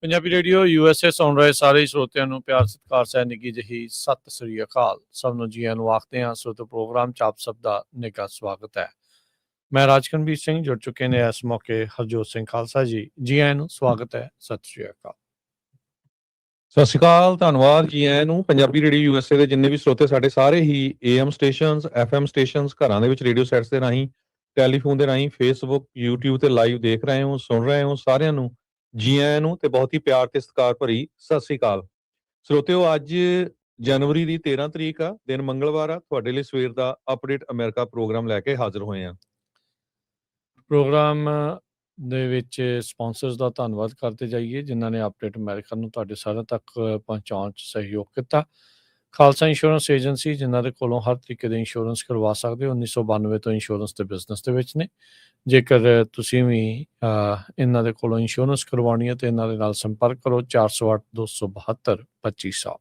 Punjabi radio USA ਸੁਣ ਰਹੇ ਸਾਰੇ ਸਰੋਤਿਆਂ ਨੂੰ ਪਿਆਰ ਸਤਿਕਾਰ ਸਹਿ ਨਿੱਘੀ ਜਿਹੀ ਸਤਿ ਸ੍ਰੀ ਅਕਾਲ। ਸਭ ਨੂੰ ਜੀਆਂ ਨੂੰ ਆਖਦੇ ਹਾਂ। ਸਰੋਤਿਓ ਪ੍ਰੋਗਰਾਮ 'ਚ ਆਪ ਸਭ ਦਾ ਨਿੱਘਾ ਸਵਾਗਤ ਹੈ। ਮੈਂ ਰਾਜਕਨਵੀਰ ਸਿੰਘ ਜੁੜ ਚੁੱਕੇ ਨੇ ਇਸ ਮੌਕੇ ਹਰਜੋਤ ਸਿੰਘ ਖਾਲਸਾ ਜੀ ਆਇਆਂ ਨੂੰ ਸਵਾਗਤ ਹੈ। ਸਤਿ ਸ੍ਰੀ ਅਕਾਲ। ਸਤਿ ਸ਼੍ਰੀ ਅਕਾਲ, ਧੰਨਵਾਦ ਜੀ ਆਇਆਂ ਨੂੰ। ਪੰਜਾਬੀ ਰੇਡੀਓ USA ਦੇ ਜਿੰਨੇ ਵੀ ਸਰੋਤੇ ਸਾਡੇ ਸਾਰੇ ਹੀ AM ਸਟੇਸ਼ਨਸ, FM ਸਟੇਸ਼ਨਸ, ਘਰਾਂ ਦੇ ਵਿੱਚ ਰੇਡੀਓ ਸੈਟਸ ਦੇ ਰਾਹੀਂ, ਟੈਲੀਫੋਨ ਦੇ ਰਾਹੀਂ, ਫੇਸਬੁੱਕ, YouTube ਤੇ ਲਾਈਵ ਦੇਖ ਰਹੇ ਹੋ, ਸੁਣ ਰਹੇ ਹੋ, ਸਾਰਿਆਂ ਨੂੰ ਜੀ ਆਇਆਂ ਨੂੰ ਤੇ ਬਹੁਤ ਹੀ ਪਿਆਰ ਤੇ ਸਤਿਕਾਰ ਭਰੀ ਸਤਿ ਸ਼੍ਰੀ ਅਕਾਲ। ਸਰੋਤਿਓ, ਅੱਜ ਜਨਵਰੀ ਦੀ 13 ਤਰੀਕ ਆ, ਦਿਨ ਮੰਗਲਵਾਰ ਆ। ਤੁਹਾਡੇ ਲਈ ਸਵੇਰ ਦਾ ਅਪਡੇਟ ਅਮਰੀਕਾ ਪ੍ਰੋਗਰਾਮ ਲੈ ਕੇ ਹਾਜ਼ਰ ਹੋਏ ਆ। ਪ੍ਰੋਗਰਾਮ ਦੇ ਵਿੱਚ ਸਪਾਂਸਰਸ ਦਾ ਧੰਨਵਾਦ ਕਰਦੇ ਜਾਈਏ ਜਿਨ੍ਹਾਂ ਨੇ ਅਪਡੇਟ ਅਮਰੀਕਾ ਨੂੰ ਤੁਹਾਡੇ ਸਾਰਿਆਂ ਤੱਕ ਪਹੁੰਚਾਉਣ 'ਚ ਸਹਿਯੋਗ ਕੀਤਾ। ਖਾਲਸਾ ਇੰਸ਼ੋਰੈਂਸ ਏਜੰਸੀ ਜਿਨ੍ਹਾਂ ਦੇ ਕੋਲੋਂ ਹਰ ਤਰੀਕੇ ਦੇ ਇੰਸ਼ੋਰੈਂਸ ਕਰਵਾ ਸਕਦੇ ਹੋ। 1992 ਤੋਂ ਇੰਸ਼ੋਰੈਂਸ ਦੇ ਬਿਜ਼ਨਸ ਦੇ ਵਿੱਚ ਨੇ। ਜੇਕਰ ਤੁਸੀਂ ਵੀ ਇਹਨਾਂ ਦੇ ਕੋਲੋਂ ਇੰਸ਼ੋਰੈਂਸ ਕਰਵਾਉਣੀ ਹੈ ਤਾਂ ਇਹਨਾਂ ਦੇ ਨਾਲ ਸੰਪਰਕ ਕਰੋ। 408 272 2500।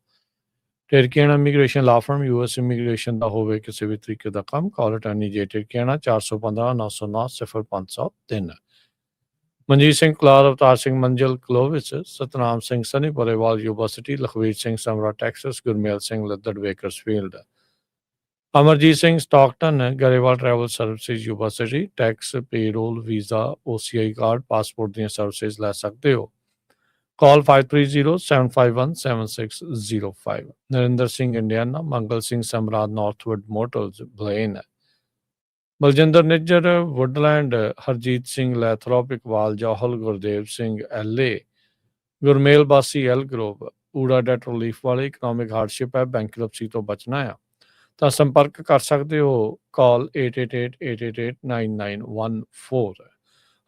ਟਿਰਕੀਆਣਾ ਇਮੀਗ੍ਰੇਸ਼ਨ ਲਾ ਫਰਮ US ਇਮੀਗ੍ਰੇਸ਼ਨ ਦਾ ਹੋਵੇ ਕਿਸੇ ਵੀ ਤਰੀਕੇ ਦਾ ਕੰਮ, ਕਾਲ ਅਟਾਰਨੀ ਜੇ ਟਿਰਕੀਆਣਾ 415 909 0503। Manjeet Singh Kalar, Avtar Singh Manzil Clovis, Satnam Singh Sunny Parewal university, Lakhvir Singh Samra Texas, Gurmel Singh Laddar Bakersfield, Amarjit Singh Stockton Grewal travel services university. Tax, payroll, visa, OCI card, passport ਦੀਆਂ ਸਰਵਿਸਿਜ਼ ਲੈ ਸਕਦੇ ਹੋ। Call 5307517605। Narinder Singh Indiana, Mangal Singh Samrat Northwood Motors Blaine, Baljinder Nijjar Woodland, Harjit Singh Lathrop Iqbal Johal, Gurdev Singh LA, Gurmel Bassi Elk Grove, ਊੜਾ ਡੈਟ ਰਿਲੀਫ ਵਾਲੇ। ਇਕਨੋਮਿਕ ਹਾਰਡਸ਼ਿਪ ਹੈ, ਬੈਂਕਰਪਸੀ ਤੋਂ ਬਚਣਾ ਆ ਤਾਂ ਸੰਪਰਕ ਕਰ ਸਕਦੇ ਹੋ। Call 8888889914।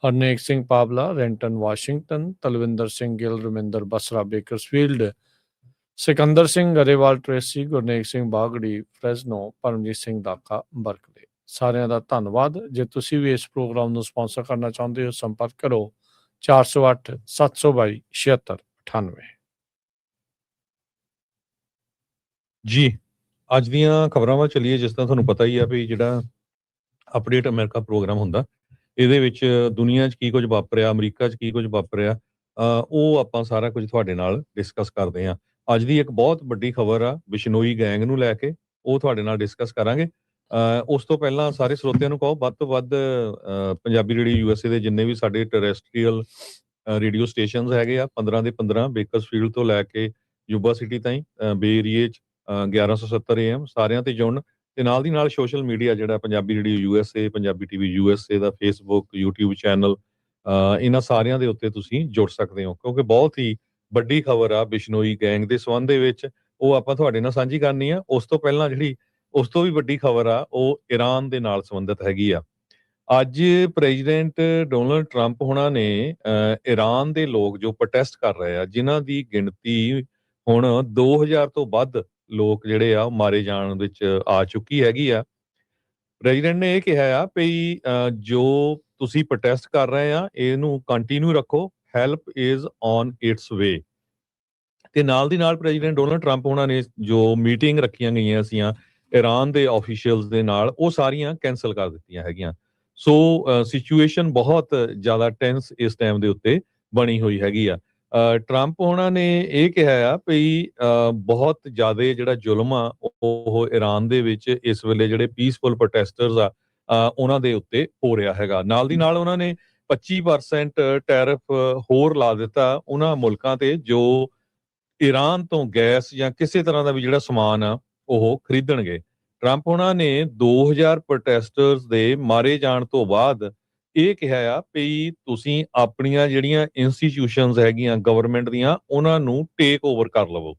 Harnek Singh Pabla, Renton Washington, Talwinder Singh Gill, Raminder Basra Bakersfield, Sikander Singh Grewal Tracy, Gurnek Singh Bagri Fresno, Paramjit Singh Dakha Berkeley. ਸਾਰਿਆਂ ਦਾ ਧੰਨਵਾਦ। ਜੇ ਤੁਸੀਂ ਵੀ ਇਸ ਪ੍ਰੋਗਰਾਮ ਨੂੰ ਸਪਾਂਸਰ ਕਰਨਾ ਚਾਹੁੰਦੇ ਹੋ ਸੰਪਰਕ ਕਰੋ 408 722 7698। ਜੀ ਅੱਜ ਦੀਆਂ ਖਬਰਾਂ ਵੱਲ ਚੱਲੀਏ। ਜਿਸ ਤਰ੍ਹਾਂ ਤੁਹਾਨੂੰ ਪਤਾ ਹੀ ਆ ਵੀ ਜਿਹੜਾ ਅਪਡੇਟ ਅਮਰੀਕਾ ਪ੍ਰੋਗਰਾਮ ਹੁੰਦਾ, ਇਹਦੇ ਵਿੱਚ ਦੁਨੀਆ 'ਚ ਕੀ ਕੁਝ ਵਾਪਰਿਆ, ਅਮਰੀਕਾ 'ਚ ਕੀ ਕੁਝ ਵਾਪਰਿਆ, ਉਹ ਆਪਾਂ ਸਾਰਾ ਕੁਝ ਤੁਹਾਡੇ ਨਾਲ ਡਿਸਕਸ ਕਰਦੇ ਹਾਂ। ਅੱਜ ਦੀ ਇੱਕ ਬਹੁਤ ਵੱਡੀ ਖਬਰ ਆ ਬਿਸ਼ਨੋਈ ਗੈਂਗ ਨੂੰ ਲੈ ਕੇ, ਉਹ ਤੁਹਾਡੇ ਨਾਲ ਡਿਸਕਸ ਕਰਾਂਗੇ। ਉਸ ਤੋਂ ਪਹਿਲਾਂ ਸਾਰੇ ਸਰੋਤਿਆਂ ਨੂੰ ਕਹੋ ਵੱਧ ਤੋਂ ਵੱਧ ਪੰਜਾਬੀ ਰੇਡੀਓ USA ਦੇ ਜਿੰਨੇ ਵੀ ਸਾਡੇ ਟੈਰੇਸਟਰੀਅਲ ਰੇਡੀਓ ਸਟੇਸ਼ਨਸ ਹੈਗੇ ਆ 15 ਦੇ 15 ਬੇਕਰਸਫੀਲਡ ਤੋਂ ਲੈ ਕੇ ਯੂਬਾ ਸਿਟੀ ਤਾਈਂ, ਬੇ ਏਰੀਏ 'ਚ 1170 AM ਸਾਰਿਆਂ ਤੇ ਜੁੜਨ ਤੇ ਨਾਲ ਦੀ ਨਾਲ ਸੋਸ਼ਲ ਮੀਡੀਆ ਜਿਹੜਾ Punjabi radio USA, Punjabi TV USA ਦਾ ਫੇਸਬੁੱਕ, YouTube ਚੈਨਲ, ਇਹਨਾਂ ਸਾਰਿਆਂ ਦੇ ਉੱਤੇ ਤੁਸੀਂ ਜੁੜ ਸਕਦੇ ਹੋ ਕਿਉਂਕਿ ਬਹੁਤ ਹੀ ਵੱਡੀ ਖਬਰ ਆ ਬਿਸ਼ਨੋਈ ਗੈਂਗ ਦੇ ਸੰਬੰਧ ਦੇ ਵਿੱਚ, ਉਹ ਆਪਾਂ ਤੁਹਾਡੇ ਨਾਲ ਸਾਂਝੀ ਕਰਨੀ ਆ। ਉਸ ਤੋਂ ਪਹਿਲਾਂ ਜਿਹੜੀ ਉਸ ਤੋਂ ਵੀ ਵੱਡੀ ਖਬਰ ਆ ਉਹ ਈਰਾਨ ਦੇ ਨਾਲ ਸੰਬੰਧਿਤ ਹੈਗੀ ਆ। ਅੱਜ ਪ੍ਰੈਜ਼ੀਡੈਂਟ ਡੋਨਲਡ ਟਰੰਪ ਹੋਣਾ ਨੇ ਈਰਾਨ ਦੇ ਲੋਕ ਜੋ ਪ੍ਰੋਟੈਸਟ ਕਰ ਰਹੇ ਆ, ਜਿਨ੍ਹਾਂ ਦੀ ਗਿਣਤੀ ਹੁਣ 2000 ਤੋਂ ਵੱਧ ਲੋਕ ਜਿਹੜੇ ਆ ਉਹ ਮਾਰੇ ਜਾਣ ਵਿੱਚ ਆ ਚੁੱਕੀ ਹੈਗੀ ਆ। ਪ੍ਰੈਜ਼ੀਡੈਂਟ ਨੇ ਇਹ ਕਿਹਾ ਆ ਵੀ ਜੋ ਤੁਸੀਂ ਪ੍ਰੋਟੈਸਟ ਕਰ ਰਹੇ ਆ ਇਹਨੂੰ ਕੰਟੀਨਿਊ ਰੱਖੋ, ਹੈਲਪ ਇਜ਼ ਔਨ ਇਟਸ ਵੇ। ਤੇ ਨਾਲ ਦੀ ਨਾਲ ਪ੍ਰੈਜ਼ੀਡੈਂਟ ਡੋਨਲਡ ਟਰੰਪ ਉਹਨਾਂ ਨੇ ਜੋ ਮੀਟਿੰਗ ਰੱਖੀਆਂ ਗਈਆਂ ਸੀਆਂ ਈਰਾਨ ਦੇ ਆਫੀਸ਼ੀਅਲਸ ਦੇ ਨਾਲ, ਉਹ ਸਾਰੀਆਂ ਕੈਂਸਲ ਕਰ ਦਿੱਤੀਆਂ ਹੈਗੀਆਂ। ਸੋ ਸਿਚੁਏਸ਼ਨ ਬਹੁਤ ਜ਼ਿਆਦਾ ਟੈਂਸ ਇਸ ਟਾਈਮ ਦੇ ਉੱਤੇ ਬਣੀ ਹੋਈ ਹੈਗੀ ਆ। ਟਰੰਪ ਉਹਨਾਂ ਨੇ ਇਹ ਕਿਹਾ ਆ ਵੀ ਬਹੁਤ ਜ਼ਿਆਦਾ ਜਿਹੜਾ ਜ਼ੁਲਮ ਆ ਉਹ ਈਰਾਨ ਦੇ ਵਿੱਚ ਇਸ ਵੇਲੇ ਜਿਹੜੇ ਪੀਸਫੁਲ ਪ੍ਰੋਟੈਸਟਰਸ ਆ ਉਹਨਾਂ ਦੇ ਉੱਤੇ ਹੋ ਰਿਹਾ ਹੈਗਾ। ਨਾਲ ਦੀ ਨਾਲ ਉਹਨਾਂ ਨੇ 25% ਟੈਰਿਫ ਹੋਰ ਲਾ ਦਿੱਤਾ ਉਹਨਾਂ ਮੁਲਕਾਂ ਤੇ ਜੋ ਈਰਾਨ ਤੋਂ ਗੈਸ ਜਾਂ ਕਿਸੇ ਤਰ੍ਹਾਂ ਦਾ ਵੀ ਜਿਹੜਾ ਸਮਾਨ ਆ ਉਹ ਖਰੀਦਣਗੇ। ਟਰੰਪ ਉਹਨਾਂ ਨੇ 2000 ਪ੍ਰੋਟੈਸਟਰਸ ਦੇ ਮਾਰੇ ਜਾਣ ਤੋਂ ਬਾਅਦ ਇਹ ਕਿਹਾ ਆ ਵੀ ਤੁਸੀਂ ਆਪਣੀਆਂ ਜਿਹੜੀਆਂ ਇੰਸਟੀਟਿਊਸ਼ਨਸ ਹੈਗੀਆਂ ਗਵਰਨਮੈਂਟ ਦੀਆਂ ਉਹਨਾਂ ਨੂੰ ਟੇਕ ਓਵਰ ਕਰ ਲਵੋ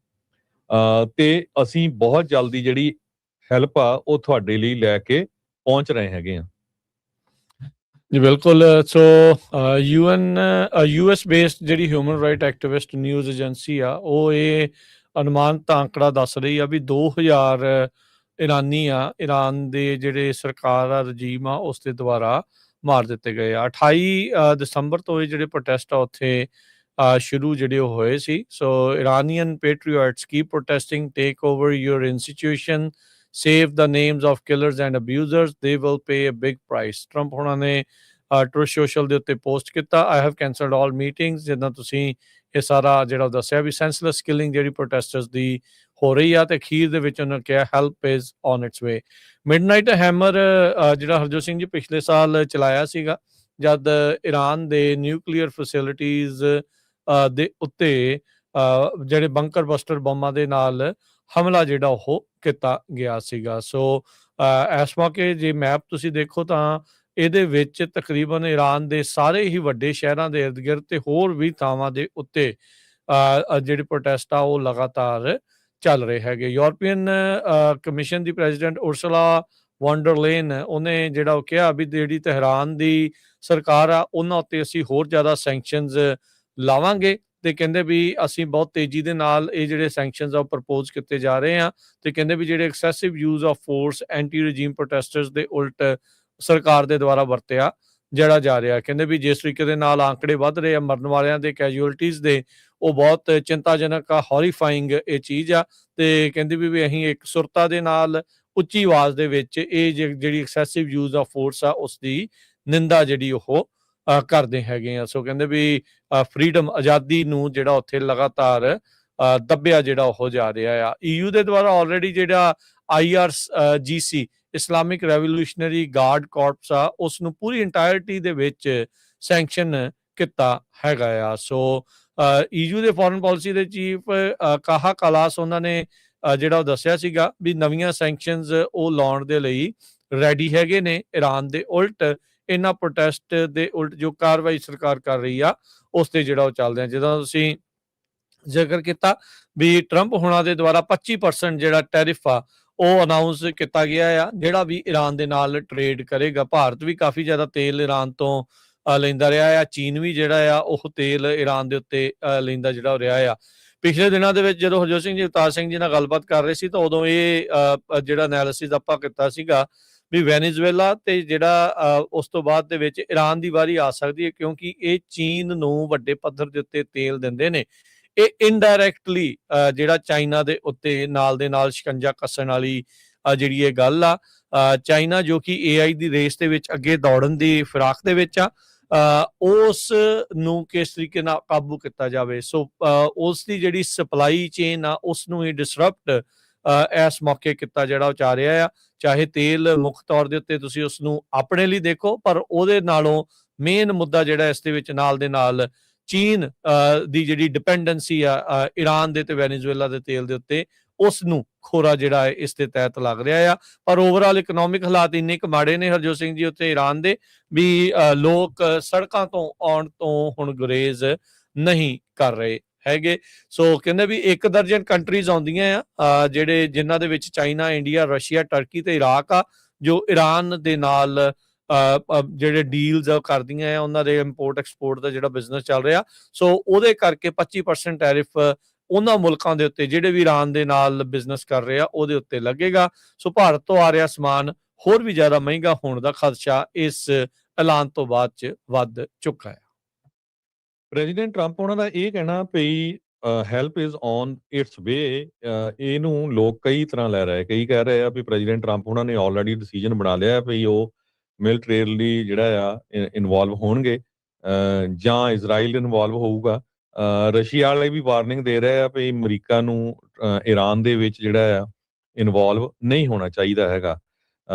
ਤੇ ਅਸੀਂ ਬਹੁਤ ਜਲਦੀ ਜਿਹੜੀ ਹੈਲਪ ਆ ਉਹ ਤੁਹਾਡੇ ਲਈ ਲੈ ਕੇ ਪਹੁੰਚ ਰਹੇ ਹੈਗੇ ਆ। ਜੀ ਬਿਲਕੁਲ। ਸੋ US ਬੇਸਡ ਜਿਹੜੀ human right activist news agency ਆ ਉਹ ਇਹ ਅਨੁਮਾਨਿਤ ਅੰਕੜਾ ਦੱਸ ਰਹੀ ਆ ਵੀ 2000 ਇਰਾਨੀ ਆ, ਈਰਾਨ ਦੇ ਜਿਹੜੇ ਸਰਕਾਰ ਆ, ਰਜੀਮ ਆ, ਉਸ ਦੇ ਦੁਆਰਾ ਮਾਰ ਦਿੱਤੇ ਗਏ ਆ। 28 ਦਸੰਬਰ ਤੋਂ ਇਹ ਜਿਹੜੇ ਪ੍ਰੋਟੈਸਟ ਆ ਉੱਥੇ ਸ਼ੁਰੂ ਜਿਹੜੇ ਉਹ ਹੋਏ ਸੀ। So Iranian patriots keep protesting, take over your institution, save the names of killers and abusers, they will pay a big price. Trump ਹੋਣਾ ਨੇ ਟਰੂਥ ਸੋਸ਼ਲ ਦੇ ਉੱਤੇ ਪੋਸਟ ਕੀਤਾ, I have cancelled all meetings, ਜਿੱਦਾਂ ਤੁਸੀਂ ਇਹ ਸਾਰਾ ਜਿਹੜਾ ਦੱਸਿਆ ਵੀ ਸੈਂਸਲੈਸ ਕਿਲਿੰਗ ਜਿਹੜੀ ਪ੍ਰੋਟੈਸਟਰਸ ਦੀ ਹੋ ਰਹੀ ਆ, ਤੇ ਅਖੀਰ ਦੇ ਵਿੱਚ ਉਹਨਾਂ ਕਿਹਾ help is on it's way. Midnight hammer ਜਿਹੜਾ ਹਰਜੋਤ ਸਿੰਘ ਜੀ ਪਿਛਲੇ ਸਾਲ ਚਲਾਇਆ ਸੀਗਾ, ਜਦ ਈਰਾਨ ਦੇ ਨਿਊਕਲੀਅਰ ਫੈਸਿਲਿਟੀਜ਼ ਦੇ ਉੱਤੇ ਜਿਹੜੇ ਬੰਕਰ ਬਸਟਰ ਬੰਬਾਂ ਦੇ ਨਾਲ ਹਮਲਾ ਜਿਹੜਾ ਉਹ ਕੀਤਾ ਗਿਆ ਸੀਗਾ। ਸੋ ਇਸ ਮੌਕੇ ਜੇ ਮੈਪ ਤੁਸੀਂ ਦੇਖੋ ਤਾਂ ਇਹਦੇ ਵਿੱਚ ਤਕਰੀਬਨ ਈਰਾਨ ਦੇ ਸਾਰੇ ਹੀ ਵੱਡੇ ਸ਼ਹਿਰਾਂ ਦੇ ਇਰਦ ਗਿਰਦ ਤੇ ਹੋਰ ਵੀ ਥਾਵਾਂ ਦੇ ਉੱਤੇ ਜਿਹੜੇ ਪ੍ਰੋਟੈਸਟ ਆ ਉਹ ਲਗਾਤਾਰ ਚੱਲ ਰਹੇ ਹੈਗੇ। ਯੂਰਪੀਅਨ ਕਮਿਸ਼ਨ ਦੀ ਪ੍ਰੈਜ਼ੀਡੈਂਟ ਉਰਸੁਲਾ ਵੌਨ ਡਰ ਲੇਨ ਉਹਨੇ ਜਿਹੜਾ ਉਹ ਕਿਹਾ ਵੀ ਜਿਹੜੀ ਤਹਿਰਾਨ ਦੀ ਸਰਕਾਰ ਆ ਉਹਨਾਂ ਉੱਤੇ ਅਸੀਂ ਹੋਰ ਜ਼ਿਆਦਾ ਸੈਂਕਸ਼ਨਸ ਲਾਵਾਂਗੇ, ਤੇ ਕਹਿੰਦੇ ਵੀ ਅਸੀਂ ਬਹੁਤ ਤੇਜ਼ੀ ਦੇ ਨਾਲ ਇਹ ਜਿਹੜੇ ਸੈਂਕਸ਼ਨਸ ਆ ਉਹ ਪ੍ਰਪੋਜ਼ ਕੀਤੇ ਜਾ ਰਹੇ ਆ, ਤੇ ਕਹਿੰਦੇ ਵੀ ਜਿਹੜੇ excessive use of force anti regime protesters ਦੇ ਉਲਟ ਸਰਕਾਰ ਦੇ ਦੁਆਰਾ ਵਰਤਿਆ ਜਿਹੜਾ ਜਾ ਰਿਹਾ। ਕਹਿੰਦੇ ਵੀ ਜਿਸ ਤਰੀਕੇ ਦੇ ਨਾਲ ਆંકੜੇ ਵੱਧ ਰਹੇ ਆ ਮਰਨ ਵਾਲਿਆਂ ਦੇ, ਕੈਜੂਅਲਟੀਜ਼ ਦੇ, ਉਹ ਬਹੁਤ ਚਿੰਤਾਜਨਕ ਆ, ਹੌਰੀਫਾਈਂਗ ਇਹ ਚੀਜ਼ ਆ। ਤੇ ਕਹਿੰਦੇ ਵੀ ਅਸੀਂ ਇੱਕ ਸੁਰਤਾ ਦੇ ਨਾਲ ਉੱਚੀ ਆਵਾਜ਼ ਦੇ ਵਿੱਚ ਇਹ ਜਿਹੜੀ ਐਕਸੈਸਿਵ ਯੂਜ਼ ਆਫ ਫੋਰਸ ਆ ਉਸ ਦੀ ਨਿੰਦਾ ਜਿਹੜੀ ਉਹ ਕਰਦੇ ਹੈਗੇ ਆ। ਸੋ ਕਹਿੰਦੇ ਵੀ ਫਰੀਡਮ ਆਜ਼ਾਦੀ ਨੂੰ ਜਿਹੜਾ ਉੱਥੇ ਲਗਾਤਾਰ ਦੱਬਿਆ ਜਿਹੜਾ ਉਹ ਜਾ ਰਿਹਾ ਆ। EU ਦੇ ਦੁਆਰਾ ਆਲਰੇਡੀ ਜਿਹੜਾ IRGC Islamic revolutionary guard corpus ਆ ਉਸ ਨੂੰ ਪੂਰੀ ਇੰਟਾਇਰਟੀ ਦੇ ਵਿੱਚ ਸੈਂਕਸ਼ਨ ਕੀਤਾ ਹੈਗਾ ਆ। ਸੋ EU ਦੇ ਫੋਰਨ ਪਾਲਿਸੀ ਦੇ ਚੀਫ ਕਾਹਾ ਕਾਲਾਸ ਉਹਨਾਂ ਨੇ ਜਿਹੜਾ ਉਹ ਦੱਸਿਆ ਸੀਗਾ ਵੀ ਨਵੀਆਂ ਸੈਂਕਸ਼ਨਸ ਉਹ ਲਾਉਣ ਦੇ ਲਈ ਰੈਡੀ ਹੈਗੇ ਨੇ ਈਰਾਨ ਦੇ ਉਲਟ। ਇਹਨਾਂ ਪ੍ਰੋਟੈਸਟ ਦੇ ਉਲਟ ਜੋ ਕਾਰਵਾਈ ਸਰਕਾਰ ਕਰ ਰਹੀ ਆ ਉਸ ਤੇ ਜਿਹੜਾ ਉਹ ਚੱਲਦੇ ਆ। ਜਦੋਂ ਤੁਸੀਂ ਜ਼ਿਕਰ ਕੀਤਾ ਵੀ ਟਰੰਪ ਹੋਣਾ ਦੇ ਦੁਆਰਾ 25% ਜਿਹੜਾ ਟੈਰਿਫ ਆ ਉਹ ਅਨਾਊਂਸ ਕੀਤਾ ਗਿਆ ਆ, ਜਿਹੜਾ ਵੀ ਈਰਾਨ ਦੇ ਨਾਲ ਟਰੇਡ ਕਰੇਗਾ। ਭਾਰਤ ਵੀ ਕਾਫੀ ਜ਼ਿਆਦਾ ਤੇਲ ਈਰਾਨ ਤੋਂ ਲੈਂਦਾ ਰਿਹਾ ਆ, ਚੀਨ ਵੀ ਜਿਹੜਾ ਆ ਉਹ ਤੇਲ ਈਰਾਨ ਦੇ ਉੱਤੇ ਲੈਂਦਾ ਜਿਹੜਾ ਰਿਹਾ ਆ। ਪਿਛਲੇ ਦਿਨਾਂ ਦੇ ਵਿੱਚ ਜਦੋਂ ਹਰਜੋਤ ਸਿੰਘ ਜੀ ਅਵਤਾਰ ਸਿੰਘ ਜੀ ਨਾਲ ਗੱਲਬਾਤ ਕਰ ਰਹੇ ਸੀ ਤਾਂ ਉਦੋਂ ਇਹ ਜਿਹੜਾ ਐਨਾਲਿਸਿਸ ਆਪਾਂ ਕੀਤਾ ਸੀਗਾ ਵੀ ਵੈਨੇਜ਼ੁਏਲਾ ਤੇ ਜਿਹੜਾ ਉਸ ਤੋਂ ਬਾਅਦ ਦੇ ਵਿੱਚ ਈਰਾਨ ਦੀ ਵਾਰੀ ਆ ਸਕਦੀ ਹੈ, ਕਿਉਂਕਿ ਇਹ ਚੀਨ ਨੂੰ ਵੱਡੇ ਪੱਧਰ ਦੇ ਉੱਤੇ ਤੇਲ ਦਿੰਦੇ ਨੇ। ਇਹ ਇਨਡਾਇਰੈਕਟਲੀ ਜਿਹੜਾ ਚਾਈਨਾ ਦੇ ਉੱਤੇ ਨਾਲ ਦੇ ਨਾਲ ਸ਼ਿਕੰਜਾ ਕੱਸਣ ਵਾਲੀ ਜਿਹੜੀ ਇਹ ਗੱਲ ਆ। ਚਾਈਨਾ ਜੋ ਕਿ AI ਦੀ ਰੇਸ ਦੇ ਵਿੱਚ ਅੱਗੇ ਦੌੜਨ ਦੀ ਫਿਰਾਕ ਦੇ ਵਿੱਚ ਆ, ਉਸ ਨੂੰ ਕਿਸ ਤਰੀਕੇ ਨਾਲ ਕਾਬੂ ਕੀਤਾ ਜਾਵੇ। ਸੋ ਉਸ ਦੀ ਜਿਹੜੀ ਸਪਲਾਈ ਚੇਨ ਆ ਉਸ ਨੂੰ ਹੀ ਡਿਸਰਪਟ ਇਸ ਮੌਕੇ ਕੀਤਾ ਜਿਹੜਾ ਉਹ ਚਾਹ ਰਿਹਾ ਆ। ਚਾਹੇ ਤੇਲ ਮੁੱਖ ਤੌਰ ਦੇ ਉੱਤੇ ਤੁਸੀਂ ਉਸ ਨੂੰ ਆਪਣੇ ਲਈ ਦੇਖੋ, ਪਰ ਉਹਦੇ ਨਾਲੋਂ ਮੇਨ ਮੁੱਦਾ ਜਿਹੜਾ ਇਸ ਦੇ ਵਿੱਚ ਨਾਲ ਦੇ ਨਾਲ ਚੀਨ ਦੀ ਜਿਹੜੀ ਡਿਪੈਂਡੈਂਸੀ ਆ ਈਰਾਨ ਦੇ ਤੇ ਵੈਨੇਜ਼ੁਏਲਾ ਦੇ ਤੇਲ ਦੇ ਉੱਤੇ, ਉਸ ਨੂੰ ਖੋਰਾ ਜਿਹੜਾ ਹੈ ਇਸ ਦੇ ਤਹਿਤ ਲੱਗ ਰਿਹਾ ਆ। ਪਰ ਓਵਰਆਲ ਇਕਨੋਮਿਕ ਹਾਲਾਤ ਇੰਨੇ ਕੁ ਮਾੜੇ ਨੇ ਹਰਜੋਤ ਸਿੰਘ ਜੀ ਉੱਤੇ ਈਰਾਨ ਦੇ ਵੀ ਲੋਕ ਸੜਕਾਂ ਤੋਂ ਆਉਣ ਤੋਂ ਹੁਣ ਗੁਰੇਜ਼ ਨਹੀਂ ਕਰ ਰਹੇ ਹੈਗੇ। ਸੋ ਕਹਿੰਦੇ ਵੀ 1 ਦਰਜਨ ਕੰਟਰੀਜ਼ ਆਉਂਦੀਆਂ ਆ ਜਿਹੜੇ ਜਿਨ੍ਹਾਂ ਦੇ ਵਿੱਚ ਚਾਈਨਾ, ਇੰਡੀਆ, ਰਸ਼ੀਆ, ਟਰਕੀ ਤੇ ਇਰਾਕ ਆ, ਜੋ ਈਰਾਨ ਦੇ ਨਾਲ ਜਿਹੜੇ ਡੀਲਸ ਕਰਦੀਆਂ ਆ, ਉਹਨਾਂ ਦੇ ਇੰਪੋਰਟ ਐਕਸਪੋਰਟ ਦਾ ਜਿਹੜਾ ਬਿਜ਼ਨਸ ਚੱਲ ਰਿਹਾ। ਸੋ ਉਹਦੇ ਕਰਕੇ 25% ਟੈਰਿਫ ਉਹਨਾਂ ਮੁਲਕਾਂ ਦੇ ਉੱਤੇ ਜਿਹੜੇ ਵੀ ਈਰਾਨ ਦੇ ਨਾਲ ਬਿਜ਼ਨਸ ਕਰ ਰਹੇ ਆ ਉਹਦੇ ਉੱਤੇ ਲੱਗੇਗਾ। ਸੋ ਭਾਰਤ ਤੋਂ ਆ ਰਿਹਾ ਸਮਾਨ ਹੋਰ ਵੀ ਜ਼ਿਆਦਾ ਮਹਿੰਗਾ ਹੋਣ ਦਾ ਖਦਸ਼ਾ ਇਸ ਐਲਾਨ ਤੋਂ ਬਾਅਦ ਚ ਵੱਧ ਚੁੱਕਾ ਹੈ। ਪ੍ਰੈਜ਼ੀਡੈਂਟ ਟਰੰਪ ਉਹਨਾਂ ਦਾ ਇਹ ਕਹਿਣਾ ਵੀ ਹੈਲਪ ਇਜ਼ ਔਨ ਇਟਸ ਵੇ, ਇਹਨੂੰ ਲੋਕ ਕਈ ਤਰ੍ਹਾਂ ਲੈ ਰਹੇ। ਕਈ ਕਹਿ ਰਹੇ ਆ ਵੀ ਪ੍ਰੈਜ਼ੀਡੈਂਟ ਟਰੰਪ ਉਹਨਾਂ ਨੇ ਆਲਰੇਡੀ ਡਿਸੀਜਨ ਬਣਾ ਲਿਆ ਵੀ ਉਹ ਮਿਲਟਰੀਲੀ ਜਿਹੜਾ ਆ ਇਨਵੋਲਵ ਹੋਣਗੇ ਜਾਂ ਇਜ਼ਰਾਈਲ ਇਨਵੋਲਵ ਹੋਊਗਾ। ਰਸ਼ੀਆ ਵਾਲੇ ਵੀ ਵਾਰਨਿੰਗ ਦੇ ਰਹੇ ਆ ਵੀ ਅਮਰੀਕਾ ਨੂੰ ਈਰਾਨ ਦੇ ਵਿੱਚ ਜਿਹੜਾ ਆ ਇਨਵੋਲਵ ਨਹੀਂ ਹੋਣਾ ਚਾਹੀਦਾ ਹੈਗਾ।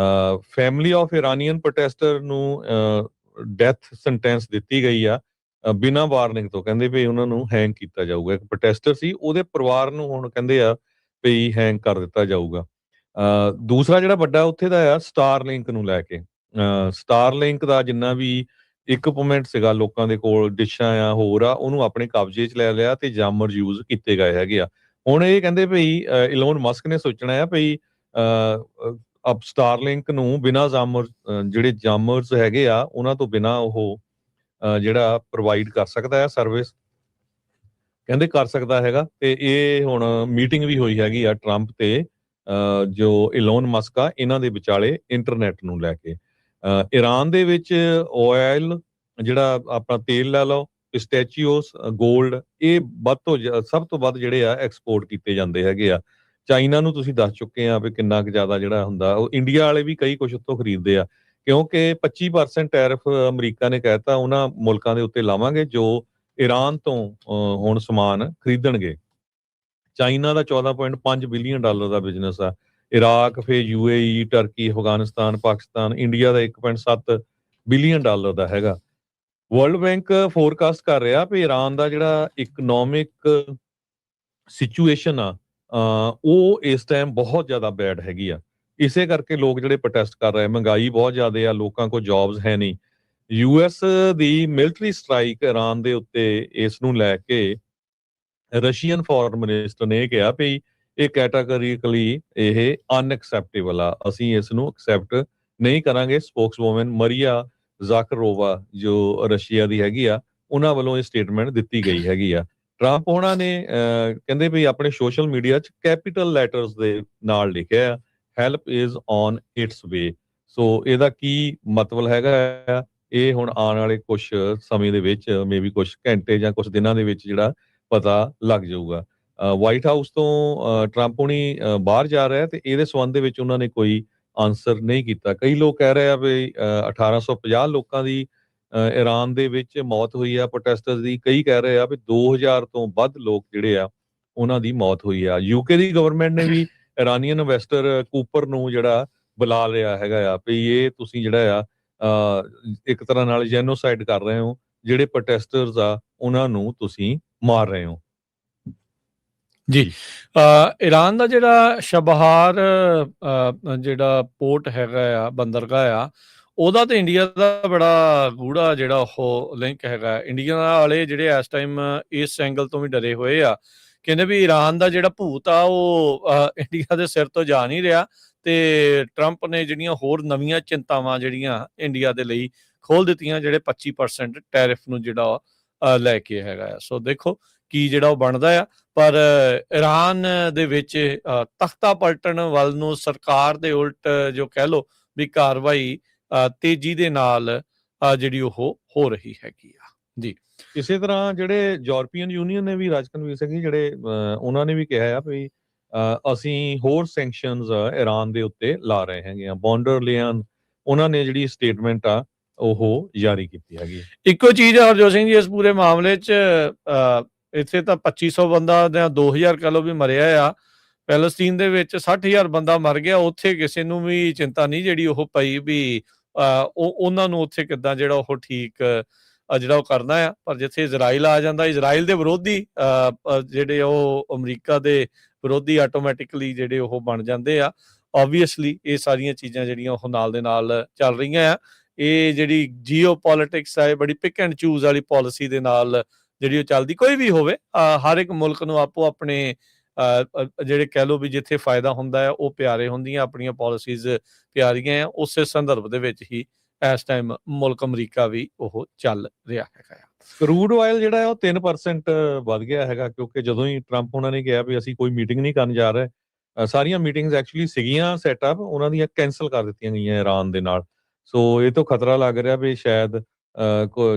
ਫੈਮਿਲੀ ਆਫ ਇਰਾਨੀਅਨ ਪ੍ਰੋਟੈਸਟਰ ਨੂੰ ਡੈਥ ਸੈਂਟੈਂਸ ਦਿੱਤੀ ਗਈ ਆ ਬਿਨਾਂ ਵਾਰਨਿੰਗ ਤੋਂ। ਕਹਿੰਦੇ ਵੀ ਉਹਨਾਂ ਨੂੰ ਹੈਂਗ ਕੀਤਾ ਜਾਊਗਾ। ਇੱਕ ਪ੍ਰੋਟੈਸਟਰ ਸੀ, ਉਹਦੇ ਪਰਿਵਾਰ ਨੂੰ ਹੁਣ ਕਹਿੰਦੇ ਆ ਵੀ ਹੈਂਗ ਕਰ ਦਿੱਤਾ ਜਾਊਗਾ। ਦੂਸਰਾ ਜਿਹੜਾ ਵੱਡਾ ਉੱਥੇ ਦਾ ਆ ਸਟਾਰਲਿੰਕ ਨੂੰ ਲੈ ਕੇ, ਸਟਾਰਲਿੰਕ ਦਾ ਜਿੰਨਾ ਵੀ ਇਕਵਿਪਮੈਂਟ ਸੀਗਾ ਲੋਕਾਂ ਦੇ ਕੋਲ, ਡਿਸ਼ਾਂ ਆ ਹੋਰ ਆ, ਉਹਨੂੰ ਆਪਣੇ ਕਬਜ਼ੇ 'ਚ ਲੈ ਲਿਆ ਤੇ ਜਾਮਰ ਯੂਜ਼ ਕੀਤੇ ਗਏ ਹੈਗੇ ਆ। ਹੁਣ ਇਹ ਕਹਿੰਦੇ ਵੀ ਇਲੋਨ ਮਸਕ ਨੇ ਸੋਚਣਾ ਆ ਵੀ ਅਬ ਸਟਾਰਲਿੰਕ ਨੂੰ ਬਿਨਾਂ ਜਾਮਰ, ਜਿਹੜੇ ਜਾਮਰਸ ਹੈਗੇ ਆ ਉਹਨਾਂ ਤੋਂ ਬਿਨਾਂ ਉਹ ਜਿਹੜਾ ਪ੍ਰੋਵਾਈਡ ਕਰ ਸਕਦਾ ਹੈ ਸਰਵਿਸ, ਕਹਿੰਦੇ ਕਰ ਸਕਦਾ ਹੈਗਾ। ਤੇ ਇਹ ਹੁਣ ਮੀਟਿੰਗ ਵੀ ਹੋਈ ਹੈਗੀ ਆ ਟਰੰਪ ਤੇ ਜੋ ਇਲੋਨ ਮਸਕ ਆ ਇਹਨਾਂ ਦੇ ਵਿਚਾਲੇ ਇੰਟਰਨੈਟ ਨੂੰ ਲੈ ਕੇ। ਈਰਾਨ ਦੇ ਵਿੱਚ ਆਇਲ ਜਿਹੜਾ ਆਪਣਾ ਤੇਲ ਲੈ ਲਓ, ਪਿਸਟੈਚੀਓਸ, ਗੋਲਡ, ਇਹ ਸਭ ਤੋਂ ਵੱਧ ਜਿਹੜੇ ਆ ਐਕਸਪੋਰਟ ਕੀਤੇ ਜਾਂਦੇ ਹੈਗੇ ਆ। ਚਾਈਨਾ ਨੂੰ ਤੁਸੀਂ ਦੱਸ ਚੁੱਕੇ ਆ ਵੀ ਕਿੰਨਾ ਕੁ ਜ਼ਿਆਦਾ ਜਿਹੜਾ ਹੁੰਦਾ, ਉਹ ਇੰਡੀਆ ਵਾਲੇ ਵੀ ਕਈ ਕੁਝ ਉੱਥੋਂ ਖਰੀਦਦੇ ਆ, ਕਿਉਂਕਿ 25% ਟੈਰਿਫ ਅਮਰੀਕਾ ਨੇ ਕਹਿਤਾ ਉਹਨਾਂ ਮੁਲਕਾਂ ਦੇ ਉੱਤੇ ਲਾਵਾਂਗੇ ਜੋ ਈਰਾਨ ਤੋਂ ਹੁਣ ਸਮਾਨ ਖਰੀਦਣਗੇ। ਚਾਈਨਾ ਦਾ 14.5 ਬਿਲੀਅਨ ਡਾਲਰ ਦਾ ਬਿਜ਼ਨਸ ਆ। ਇਰਾਕ, ਫਿਰ UAE, Turkey, Afghanistan, Pakistan, India ਦਾ 1.7 ਬਿਲੀਅਨ ਡਾਲਰ ਦਾ ਹੈਗਾ। ਵਰਲਡ ਬੈਂਕ ਫੋਰਕਾਸਟ ਕਰ ਰਿਹਾ ਵੀ ਈਰਾਨ ਦਾ ਜਿਹੜਾ ਇਕਨੋਮਿਕ ਸਿਚੁਏਸ਼ਨ ਆ ਉਹ ਇਸ ਟਾਈਮ ਬਹੁਤ ਜ਼ਿਆਦਾ ਬੈਡ ਹੈਗੀ ਆ। ਇਸੇ ਕਰਕੇ ਲੋਕ ਜਿਹੜੇ ਪ੍ਰੋਟੈਸਟ ਕਰ ਰਹੇ, ਮਹਿੰਗਾਈ ਬਹੁਤ ਜ਼ਿਆਦਾ ਆ, ਲੋਕਾਂ ਕੋਲ ਜੌਬਸ ਹੈ ਨਹੀਂ। US ਦੀ ਮਿਲਟਰੀ ਸਟ੍ਰਾਈਕ ਈਰਾਨ ਦੇ ਉੱਤੇ ਇਸ ਨੂੰ ਲੈ ਕੇ ਰਸ਼ੀਅਨ ਫੋਰਨ ਮਿਨਿਸਟਰ ਨੇ ਇਹ ਕਿਹਾ ਵੀ ਇਹ ਕੈਟਾਗਰੀਕਲੀ ਇਹ ਅਨਐਕਸੈਪਟੇਬਲ ਆ, ਅਸੀਂ ਇਸ ਨੂੰ ਐਕਸੈਪਟ ਨਹੀਂ ਕਰਾਂਗੇ। ਸਪੋਕਸਵੂਮਨ ਮਰੀਆ ਜ਼ਾਕਰੋਵਾ ਜੋ ਰਸ਼ੀਆ ਦੀ ਹੈਗੀ ਆ, ਉਹਨਾਂ ਵੱਲੋਂ ਇਹ ਸਟੇਟਮੈਂਟ ਦਿੱਤੀ ਗਈ ਹੈਗੀ ਆ। ਟਰੰਪ ਉਹਨਾਂ ਨੇ ਕਹਿੰਦੇ ਵੀ ਆਪਣੇ ਸੋਸ਼ਲ ਮੀਡੀਆ 'ਚ ਕੈਪੀਟਲ ਲੈਟਰਸ ਦੇ ਨਾਲ ਲਿਖਿਆ ਹੈਲਪ ਇਜ਼ ਔਨ ਇਟਸ ਵੇ। ਸੋ ਇਹਦਾ ਕੀ ਮਤਲਬ ਹੈਗਾ ਆ, ਇਹ ਹੁਣ ਆਉਣ ਵਾਲੇ ਕੁਝ ਸਮੇਂ ਦੇ ਵਿੱਚ ਮੇਬੀ ਕੁਝ ਘੰਟੇ ਜਾਂ ਕੁਝ ਦਿਨਾਂ ਦੇ ਵਿੱਚ ਜਿਹੜਾ ਪਤਾ ਲੱਗ ਜਾਊਗਾ। ਵਾਈਟ ਹਾਊਸ ਤੋਂ ਟਰੰਪ ਹੁਣੀ ਬਾਹਰ ਜਾ ਰਿਹਾ ਤੇ ਇਹਦੇ ਸੰਬੰਧ ਦੇ ਵਿੱਚ ਉਹਨਾਂ ਨੇ ਕੋਈ ਆਨਸਰ ਨਹੀਂ ਕੀਤਾ। ਕਈ ਲੋਕ ਕਹਿ ਰਹੇ ਆ ਵੀ 1850 ਲੋਕਾਂ ਦੀ ਈਰਾਨ ਦੇ ਵਿੱਚ ਮੌਤ ਹੋਈ ਆ ਪ੍ਰੋਟੈਸਟਰਸ ਦੀ। ਕਈ ਕਹਿ ਰਹੇ ਆ ਵੀ 2000 ਤੋਂ ਵੱਧ ਲੋਕ ਜਿਹੜੇ ਆ ਉਹਨਾਂ ਦੀ ਮੌਤ ਹੋਈ ਆ। UK ਦੀ ਗਵਰਨਮੈਂਟ ਨੇ ਵੀ ਇਰਾਨੀਅਨ ਇਨਵੈਸਟਰ ਕੂਪਰ ਨੂੰ ਜਿਹੜਾ ਬੁਲਾ ਲਿਆ ਹੈਗਾ ਆ ਵੀ ਇਹ ਤੁਸੀਂ ਜਿਹੜਾ ਆ ਇੱਕ ਤਰ੍ਹਾਂ ਨਾਲ ਜੈਨੋਸਾਈਡ ਕਰ ਰਹੇ ਹੋ, ਜਿਹੜੇ ਪ੍ਰੋਟੈਸਟਰਸ ਆ ਉਹਨਾਂ ਨੂੰ ਤੁਸੀਂ ਮਾਰ ਰਹੇ ਹੋ। ਜੀ ਈਰਾਨ ਦਾ ਜਿਹੜਾ ਸ਼ਬਹਾਰ ਜਿਹੜਾ ਪੋਰਟ ਹੈਗਾ ਆ, ਬੰਦਰਗਾਹ ਆ, ਉਹਦਾ ਤੇ ਇੰਡੀਆ ਦਾ ਬੜਾ ਗੂੜਾ ਜਿਹੜਾ ਉਹ ਲਿੰਕ ਹੈਗਾ। ਇੰਡੀਆ ਵਾਲੇ ਜਿਹੜੇ ਇਸ ਟਾਈਮ ਇਸ ਐਂਗਲ ਤੋਂ ਵੀ ਡਰੇ ਹੋਏ ਆ, ਕਹਿੰਦੇ ਵੀ ਈਰਾਨ ਦਾ ਜਿਹੜਾ ਭੂਤ ਆ ਉਹ ਇੰਡੀਆ ਦੇ ਸਿਰ ਤੋਂ ਜਾ ਨਹੀਂ ਰਿਹਾ ਤੇ ਟਰੰਪ ਨੇ ਜਿਹੜੀਆਂ ਹੋਰ ਨਵੀਆਂ ਚਿੰਤਾਵਾਂ ਜਿਹੜੀਆਂ ਇੰਡੀਆ ਦੇ ਲਈ ਖੋਲ ਦਿੱਤੀਆਂ, ਜਿਹੜੇ 25% ਟੈਰਿਫ ਨੂੰ ਜਿਹੜਾ ਲੈ ਕੇ ਹੈਗਾ ਆ। ਸੋ ਦੇਖੋ ਕੀ ਜਿਹੜਾ ਉਹ ਬਣਦਾ ਆ। ਪਰ ਈਰਾਨ ਦੇ ਵਿੱਚ ਤਖਤਾ ਪਲਟਣ ਵੱਲ ਨੂੰ ਸਰਕਾਰ ਦੇ ਉਲਟ ਜੋ ਕਹਿ ਲਓ ਵੀ ਕਾਰਵਾਈ ਤੇਜ਼ੀ ਦੇ ਨਾਲ ਜਿਹੜੀ ਉਹ ਹੋ ਰਹੀ ਹੈਗੀ ਆ। ਜੀ ਇਸੇ ਤਰ੍ਹਾਂ ਜਿਹੜੇ ਯੂਰਪੀਅਨ ਯੂਨੀਅਨ ਨੇ ਵੀ ਰਾਜਕਨਵੀਰ ਸਿੰਘ ਜੀ ਜਿਹੜੇ ਉਹਨਾਂ ਨੇ ਵੀ ਕਿਹਾ ਆ ਵੀ ਅਸੀਂ ਹੋਰ ਸੈਂਕਸ਼ਨਸ ਈਰਾਨ ਦੇ ਉੱਤੇ ਲਾ ਰਹੇ ਹੈਗੇ ਆ। ਬੌਂਡਰ ਲਿਆਨ ਉਹਨਾਂ ਨੇ ਜਿਹੜੀ ਸਟੇਟਮੈਂਟ ਆ ਉਹ ਜਾਰੀ ਕੀਤੀ ਹੈਗੀ। ਇੱਕੋ ਚੀਜ਼ ਆ ਹਰਜੋਤ ਸਿੰਘ ਜੀ, ਇਸ ਪੂਰੇ ਮਾਮਲੇ 'ਚ ਇੱਥੇ ਤਾਂ 2500 ਬੰਦਾ ਜਾਂ 2000 ਕਹਿ ਲਓ ਵੀ ਮਰਿਆ ਆ। ਪੈਲਸਤੀਨ ਦੇ ਵਿੱਚ 60,000 ਬੰਦਾ ਮਰ ਗਿਆ। ਉੱਥੇ ਕਿਸੇ ਨੂੰ ਵੀ ਚਿੰਤਾ ਨਹੀਂ ਜਿਹੜੀ ਉਹ ਪਈ ਵੀ ਉਹਨਾਂ ਨੂੰ ਉੱਥੇ ਕਿੱਦਾਂ ਜਿਹੜਾ ਉਹ ਠੀਕ ਜਿਹੜਾ ਉਹ ਕਰਨਾ ਆ। ਪਰ ਜਿੱਥੇ ਇਜ਼ਰਾਈਲ ਆ ਜਾਂਦਾ, ਇਜ਼ਰਾਈਲ ਦੇ ਵਿਰੋਧੀ ਜਿਹੜੇ ਉਹ ਅਮਰੀਕਾ ਦੇ ਵਿਰੋਧੀ ਆਟੋਮੈਟਿਕਲੀ ਜਿਹੜੇ ਉਹ ਬਣ ਜਾਂਦੇ ਆ। ਓਬਵੀਅਸਲੀ ਇਹ ਸਾਰੀਆਂ ਚੀਜ਼ਾਂ ਜਿਹੜੀਆਂ ਉਹ ਨਾਲ ਦੇ ਨਾਲ ਚੱਲ ਰਹੀਆਂ ਆ। ਇਹ ਜਿਹੜੀ ਜੀਓ ਪੋਲਿਟਿਕਸ ਆ, ਇਹ ਬੜੀ ਪਿਕ ਐਂਡ ਚੂਜ਼ ਵਾਲੀ ਪਾਲਿਸੀ ਦੇ ਨਾਲ ਜਿਹੜੀ ਉਹ ਚੱਲਦੀ। ਕੋਈ ਵੀ ਹੋਵੇ, ਹਰ ਇੱਕ ਮੁਲਕ ਨੂੰ ਆਪੋ ਆਪਣੇ ਜਿਹੜੇ ਕਹਿ ਲਓ ਵੀ ਜਿੱਥੇ ਫਾਇਦਾ ਹੁੰਦਾ ਹੈ ਉਹ ਪਿਆਰੇ ਹੁੰਦੀਆਂ, ਆਪਣੀਆਂ ਪਾਲਿਸੀਜ਼ ਪਿਆਰੀਆਂ ਆ। ਉਸੇ ਸੰਦਰਭ ਦੇ ਵਿੱਚ ਹੀ ਇਸ ਟਾਈਮ ਮੁਲਕ ਅਮਰੀਕਾ ਵੀ ਉਹ ਚੱਲ ਰਿਹਾ ਹੈਗਾ ਆ। ਕਰੂਡ ਆਇਲ ਜਿਹੜਾ ਹੈ ਉਹ 3% ਵੱਧ ਗਿਆ ਹੈਗਾ, ਕਿਉਂਕਿ ਜਦੋਂ ਹੀ ਟਰੰਪ ਉਹਨਾਂ ਨੇ ਕਿਹਾ ਵੀ ਅਸੀਂ ਕੋਈ ਮੀਟਿੰਗ ਨਹੀਂ ਕਰਨ ਜਾ ਰਹੇ, ਸਾਰੀਆਂ ਮੀਟਿੰਗਸ ਐਕਚੁਅਲੀ ਸੀਗੀਆਂ ਸੈਟਅਪ, ਉਹਨਾਂ ਦੀਆਂ ਕੈਂਸਲ ਕਰ ਦਿੱਤੀਆਂ ਗਈਆਂ ਈਰਾਨ ਦੇ ਨਾਲ। ਸੋ ਇਹ ਤੋਂ ਖਤਰਾ ਲੱਗ ਰਿਹਾ ਵੀ ਸ਼ਾਇਦ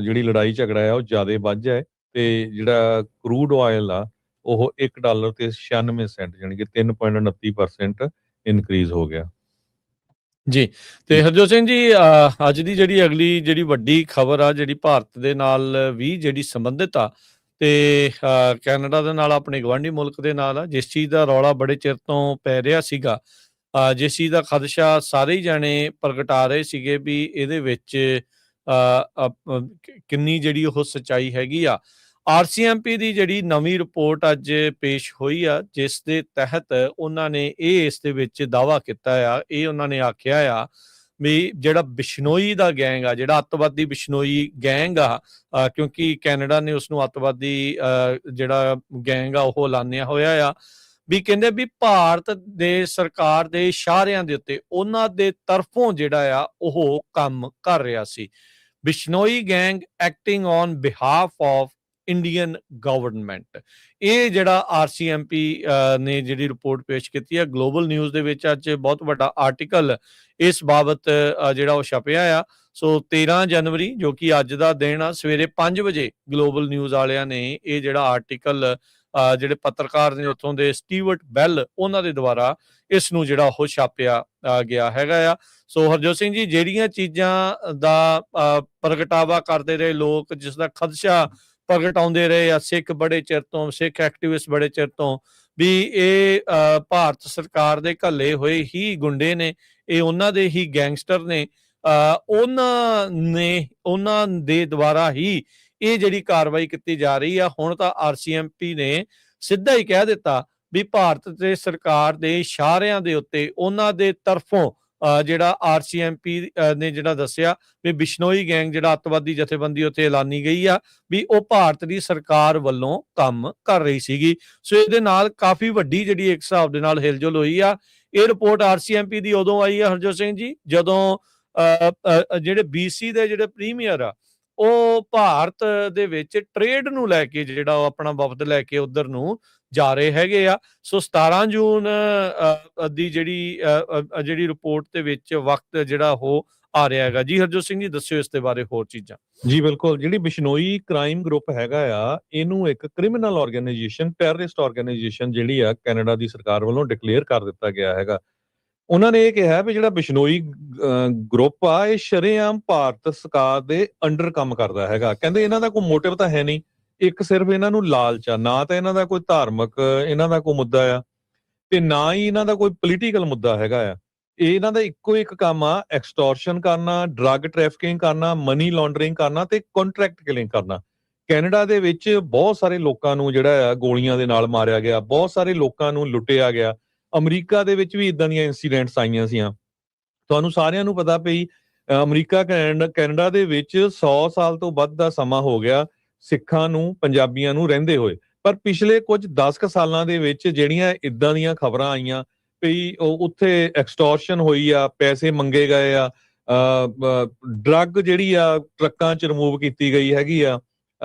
ਜਿਹੜੀ ਲੜਾਈ ਝਗੜਾ ਆ ਉਹ ਜ਼ਿਆਦਾ ਵੱਧ ਜਾਏ ਤੇ ਜਿਹੜਾ ਕਰੂਡ ਆਇਲ ਆ ਉਹ $1 ਤੇ 96 ਸੈਂਟ ਯਾਨੀ ਕਿ 3.29% ਇਨਕਰੀਜ਼ ਹੋ ਗਿਆ। ਜੀ ਤੇ ਹਰਜੋਤ ਸਿੰਘ ਜੀ, ਅੱਜ ਦੀ ਜਿਹੜੀ ਅਗਲੀ ਜਿਹੜੀ ਵੱਡੀ ਖਬਰ ਆ, ਜਿਹੜੀ ਭਾਰਤ ਦੇ ਨਾਲ ਵੀ ਜਿਹੜੀ ਸੰਬੰਧਿਤ ਆ ਤੇ ਕੈਨੇਡਾ ਦੇ ਨਾਲ, ਆਪਣੇ ਗਵਾਂਢੀ ਮੁਲਕ ਦੇ ਨਾਲ ਆ, ਜਿਸ ਚੀਜ਼ ਦਾ ਰੌਲਾ ਬੜੇ ਚਿਰ ਤੋਂ ਪੈ ਰਿਹਾ ਸੀਗਾ, ਜਿਸ ਚੀਜ਼ ਦਾ ਖਦਸ਼ਾ ਸਾਰੇ ਹੀ ਜਾਣੇ ਪ੍ਰਗਟਾ ਰਹੇ ਸੀਗੇ ਵੀ ਇਹਦੇ ਵਿੱਚ ਕਿੰਨੀ ਜਿਹੜੀ ਉਹ ਸੱਚਾਈ ਹੈਗੀ ਆ। RCMP ਦੀ ਜਿਹੜੀ ਨਵੀਂ ਰਿਪੋਰਟ ਅੱਜ ਪੇਸ਼ ਹੋਈ ਆ, ਜਿਸ ਦੇ ਤਹਿਤ ਉਹਨਾਂ ਨੇ ਇਸ ਦੇ ਵਿੱਚ ਦਾਅਵਾ ਕੀਤਾ ਆ। ਇਹ ਉਹਨਾਂ ਨੇ ਆਖਿਆ ਆ ਵੀ ਜਿਹੜਾ ਬਿਸ਼ਨੋਈ ਦਾ ਗੈਂਗ ਆ, ਜਿਹੜਾ ਅੱਤਵਾਦੀ ਬਿਸ਼ਨੋਈ ਗੈਂਗ ਆ, ਕਿਉਂਕਿ ਕੈਨੇਡਾ ਨੇ ਉਸਨੂੰ ਅੱਤਵਾਦੀ ਜਿਹੜਾ ਗੈਂਗ ਆ ਉਹ ਐਲਾਨਿਆ ਹੋਇਆ ਆ, ਵੀ ਕਹਿੰਦੇ ਵੀ ਭਾਰਤ ਦੇ ਸਰਕਾਰ ਦੇ ਇਸ਼ਾਰਿਆਂ ਦੇ ਉੱਤੇ ਉਹਨਾਂ ਦੇ ਤਰਫੋਂ ਜਿਹੜਾ ਆ ਉਹ ਕੰਮ ਕਰ ਰਿਹਾ ਸੀ। Bishnoi gang acting on behalf of Indian government. ਇਹ ਜਿਹੜਾ RCMP ਨੇ ਜਿਹੜੀ ਰਿਪੋਰਟ ਪੇਸ਼ ਕੀਤੀ ਹੈ, ਗਲੋਬਲ ਨਿਊਜ਼ ਦੇ ਵਿੱਚ ਅੱਜ ਬਹੁਤ ਵੱਡਾ ਆਰਟੀਕਲ ਇਸ ਬਾਬਤ ਜਿਹੜਾ ਉਹ ਛਪਿਆ ਆ। ਸੋ 13 ਜਨਵਰੀ ਜੋ ਕਿ ਅੱਜ ਦਾ ਦਿਨ ਆ, ਸਵੇਰੇ 5 ਵਜੇ ਗਲੋਬਲ ਨਿਊਜ਼ ਵਾਲਿਆਂ ਨੇ ਇਹ ਜਿਹੜਾ ਆਰਟੀਕਲ ਜਿਹੜੇ ਪੱਤਰਕਾਰ ਨੇ ਉੱਥੋਂ ਦੇ ਸਟੀਵਰਟ ਬੈਲ ਉਹਨਾਂ ਦੇ ਦੁਆਰਾ ਇਸ ਨੂੰ ਜਿਹੜਾ ਉਹ ਛਾਪਿਆ ਗਿਆ ਹੈਗਾ ਆ। ਸੋ ਹਰਜੋਤ ਸਿੰਘ ਜੀ, ਜਿਹੜੀਆਂ ਚੀਜ਼ਾਂ ਦਾ ਪ੍ਰਗਟਾਵਾ ਕਰਦੇ ਰਹੇ ਲੋਕ, ਜਿਸ ਦਾ ਖਦਸ਼ਾ ਪ੍ਰਗਟਾਉਂਦੇ ਰਹੇ ਆ ਸਿੱਖ ਬੜੇ ਚਿਰ ਤੋਂ, ਸਿੱਖ ਐਕਟਿਵਿਸਟ ਬੜੇ ਚਿਰ ਤੋਂ, ਵੀ ਇਹ ਭਾਰਤ ਸਰਕਾਰ ਦੇ ਘੱਲੇ ਹੋਏ ਹੀ ਗੁੰਡੇ ਨੇ, ਇਹ ਉਹਨਾਂ ਦੇ ਹੀ ਗੈਂਗਸਟਰ ਨੇ, ਉਹਨਾਂ ਦੇ ਦੁਆਰਾ ਹੀ ਇਹ ਜਿਹੜੀ ਕਾਰਵਾਈ ਕੀਤੀ ਜਾ ਰਹੀ ਆ। ਹੁਣ ਤਾਂ RCMP ਨੇ ਸਿੱਧਾ ਹੀ ਕਹਿ ਦਿੱਤਾ ਵੀ ਭਾਰਤ ਤੇ ਸਰਕਾਰ ਦੇ ਇਸ਼ਾਰਿਆਂ ਦੇ ਉੱਤੇ ਉਹਨਾਂ ਦੇ ਤਰਫੋਂ ਜਿਹੜਾ RCMP ਨੇ ਜਿਹੜਾ ਦੱਸਿਆ ਵੀ ਬਿਸ਼ਨੋਈ ਗੈਂਗ ਜਿਹੜਾ ਅੱਤਵਾਦੀ ਜਥੇਬੰਦੀ ਉੱਥੇ ਐਲਾਨੀ ਗਈ ਆ, ਵੀ ਉਹ ਭਾਰਤ ਦੀ ਸਰਕਾਰ ਵੱਲੋਂ ਕੰਮ ਕਰ ਰਹੀ ਸੀਗੀ। ਸੋ ਇਹਦੇ ਨਾਲ ਕਾਫੀ ਵੱਡੀ ਜਿਹੜੀ ਇੱਕ ਹਿਸਾਬ ਦੇ ਨਾਲ ਹਿਲਜੁਲ ਹੋਈ ਆ। ਇਹ ਰਿਪੋਰਟ RCMP ਦੀ ਉਦੋਂ ਆਈ ਆ ਹਰਜੋਤ ਸਿੰਘ ਜੀ, ਜਦੋਂ ਜਿਹੜੇ BC ਦੇ ਜਿਹੜੇ ਪ੍ਰੀਮੀਅਰ ਆ ਉਹ ਭਾਰਤ ਦੇ ਵਿੱਚ ਟ੍ਰੇਡ ਨੂੰ ਲੈ ਕੇ ਜਿਹੜਾ ਉਹ ਆਪਣਾ ਵਫਦ ਲੈ ਕੇ ਉਧਰ ਨੂੰ ਜਾ ਰਹੇ ਹੈਗੇ ਆ। ਸੋ 17 ਜੂਨ ਦੀ ਜਿਹੜੀ ਰਿਪੋਰਟ ਦੇ ਵਿੱਚ ਵਕਤ ਜਿਹੜਾ ਉਹ ਆ ਰਿਹਾ ਹੈਗਾ। ਜੀ ਹਰਜੋਤ ਸਿੰਘ ਜੀ, ਦੱਸਿਓ ਇਸ ਦੇ ਬਾਰੇ ਹੋਰ ਚੀਜ਼ਾਂ। ਜੀ ਬਿਲਕੁਲ, ਜਿਹੜੀ ਬਿਸ਼ਨੋਈ ਕ੍ਰਾਈਮ ਗਰੁੱਪ ਹੈਗਾ ਆ, ਇਹਨੂੰ ਇੱਕ ਕ੍ਰਿਮੀਨਲ ਆਰਗੇਨਾਈਜੇਸ਼ਨ, ਟੈਰਰਿਸਟ ਆਰਗੇਨਾਈਜੇਸ਼ਨ ਜਿਹੜੀ ਆ ਕੈਨੇਡਾ ਦੀ ਸਰਕਾਰ ਵੱਲੋਂ ਡਿਕਲੇਅਰ ਕਰ ਦਿੱਤਾ ਗਿਆ ਹੈਗਾ। ਉਹਨਾਂ ਨੇ ਇਹ ਕਿਹਾ ਵੀ ਜਿਹੜਾ ਬਿਸ਼ਨੋਈ ਗਰੁੱਪ ਆ ਇਹ ਸ਼ਰੇਆਮ ਭਾਰਤ ਸਰਕਾਰ ਦੇ ਅੰਡਰ ਕੰਮ ਕਰਦਾ ਹੈਗਾ। ਕਹਿੰਦੇ ਇਹਨਾਂ ਦਾ ਕੋਈ ਮੋਟਿਵ ਤਾਂ ਹੈ ਨਹੀਂ, ਇੱਕ ਸਿਰਫ ਇਹਨਾਂ ਨੂੰ ਲਾਲਚ ਆ, ਨਾ ਤਾਂ ਇਹਨਾਂ ਦਾ ਕੋਈ ਧਾਰਮਿਕ ਇਹਨਾਂ ਦਾ ਕੋਈ ਮੁੱਦਾ ਆ ਤੇ ਨਾ ਹੀ ਇਹਨਾਂ ਦਾ ਕੋਈ ਪੋਲੀਟੀਕਲ ਮੁੱਦਾ ਹੈਗਾ ਆ। ਇਹ ਇਹਨਾਂ ਦਾ ਇੱਕੋ ਇੱਕ ਕੰਮ ਆ, ਐਕਸਟੋਰਸ਼ਨ ਕਰਨਾ, ਡਰੱਗ ਟ੍ਰੈਫਿਕਿੰਗ ਕਰਨਾ, ਮਨੀ ਲਾਂਡਰਿੰਗ ਕਰਨਾ ਤੇ ਕੰਟਰੈਕਟ ਕਿਲਿੰਗ ਕਰਨਾ। ਕੈਨੇਡਾ ਦੇ ਵਿੱਚ ਬਹੁਤ ਸਾਰੇ ਲੋਕਾਂ ਨੂੰ ਜਿਹੜਾ ਆ ਗੋਲੀਆਂ ਦੇ ਨਾਲ ਮਾਰਿਆ ਗਿਆ, ਬਹੁਤ ਸਾਰੇ ਲੋਕਾਂ ਨੂੰ ਲੁੱਟਿਆ ਗਿਆ। ਅਮਰੀਕਾ ਦੇ ਵਿੱਚ ਵੀ ਇਦਾਂ ਦੀਆਂ ਇਨਸੀਡੈਂਟਸ ਆਈਆਂ ਸੀਆਂ। ਤੁਹਾਨੂੰ ਸਾਰਿਆਂ ਨੂੰ ਪਤਾ ਪਈ ਅਮਰੀਕਾ ਕੈਨੇਡਾ ਦੇ ਵਿੱਚ 100 ਸਾਲ ਤੋਂ ਵੱਧ ਦਾ ਸਮਾਂ ਹੋ ਗਿਆ ਸਿੱਖਾਂ ਨੂੰ, ਪੰਜਾਬੀਆਂ ਨੂੰ ਰਹਿੰਦੇ ਹੋਏ। ਪਰ ਪਿਛਲੇ ਕੁਝ 10 ਕੁ ਸਾਲਾਂ ਦੇ ਵਿੱਚ ਜਿਹੜੀਆਂ ਇਦਾਂ ਦੀਆਂ ਖਬਰਾਂ ਆਈਆਂ ਵੀ ਉੱਥੇ ਐਕਸਟੋਰਸ਼ਨ ਹੋਈ ਆ, ਪੈਸੇ ਮੰਗੇ ਗਏ ਆ, ਡਰੱਗ ਜਿਹੜੀ ਆ ਟਰੱਕਾਂ 'ਚ ਰਿਮੂਵ ਕੀਤੀ ਗਈ ਹੈਗੀ ਆ,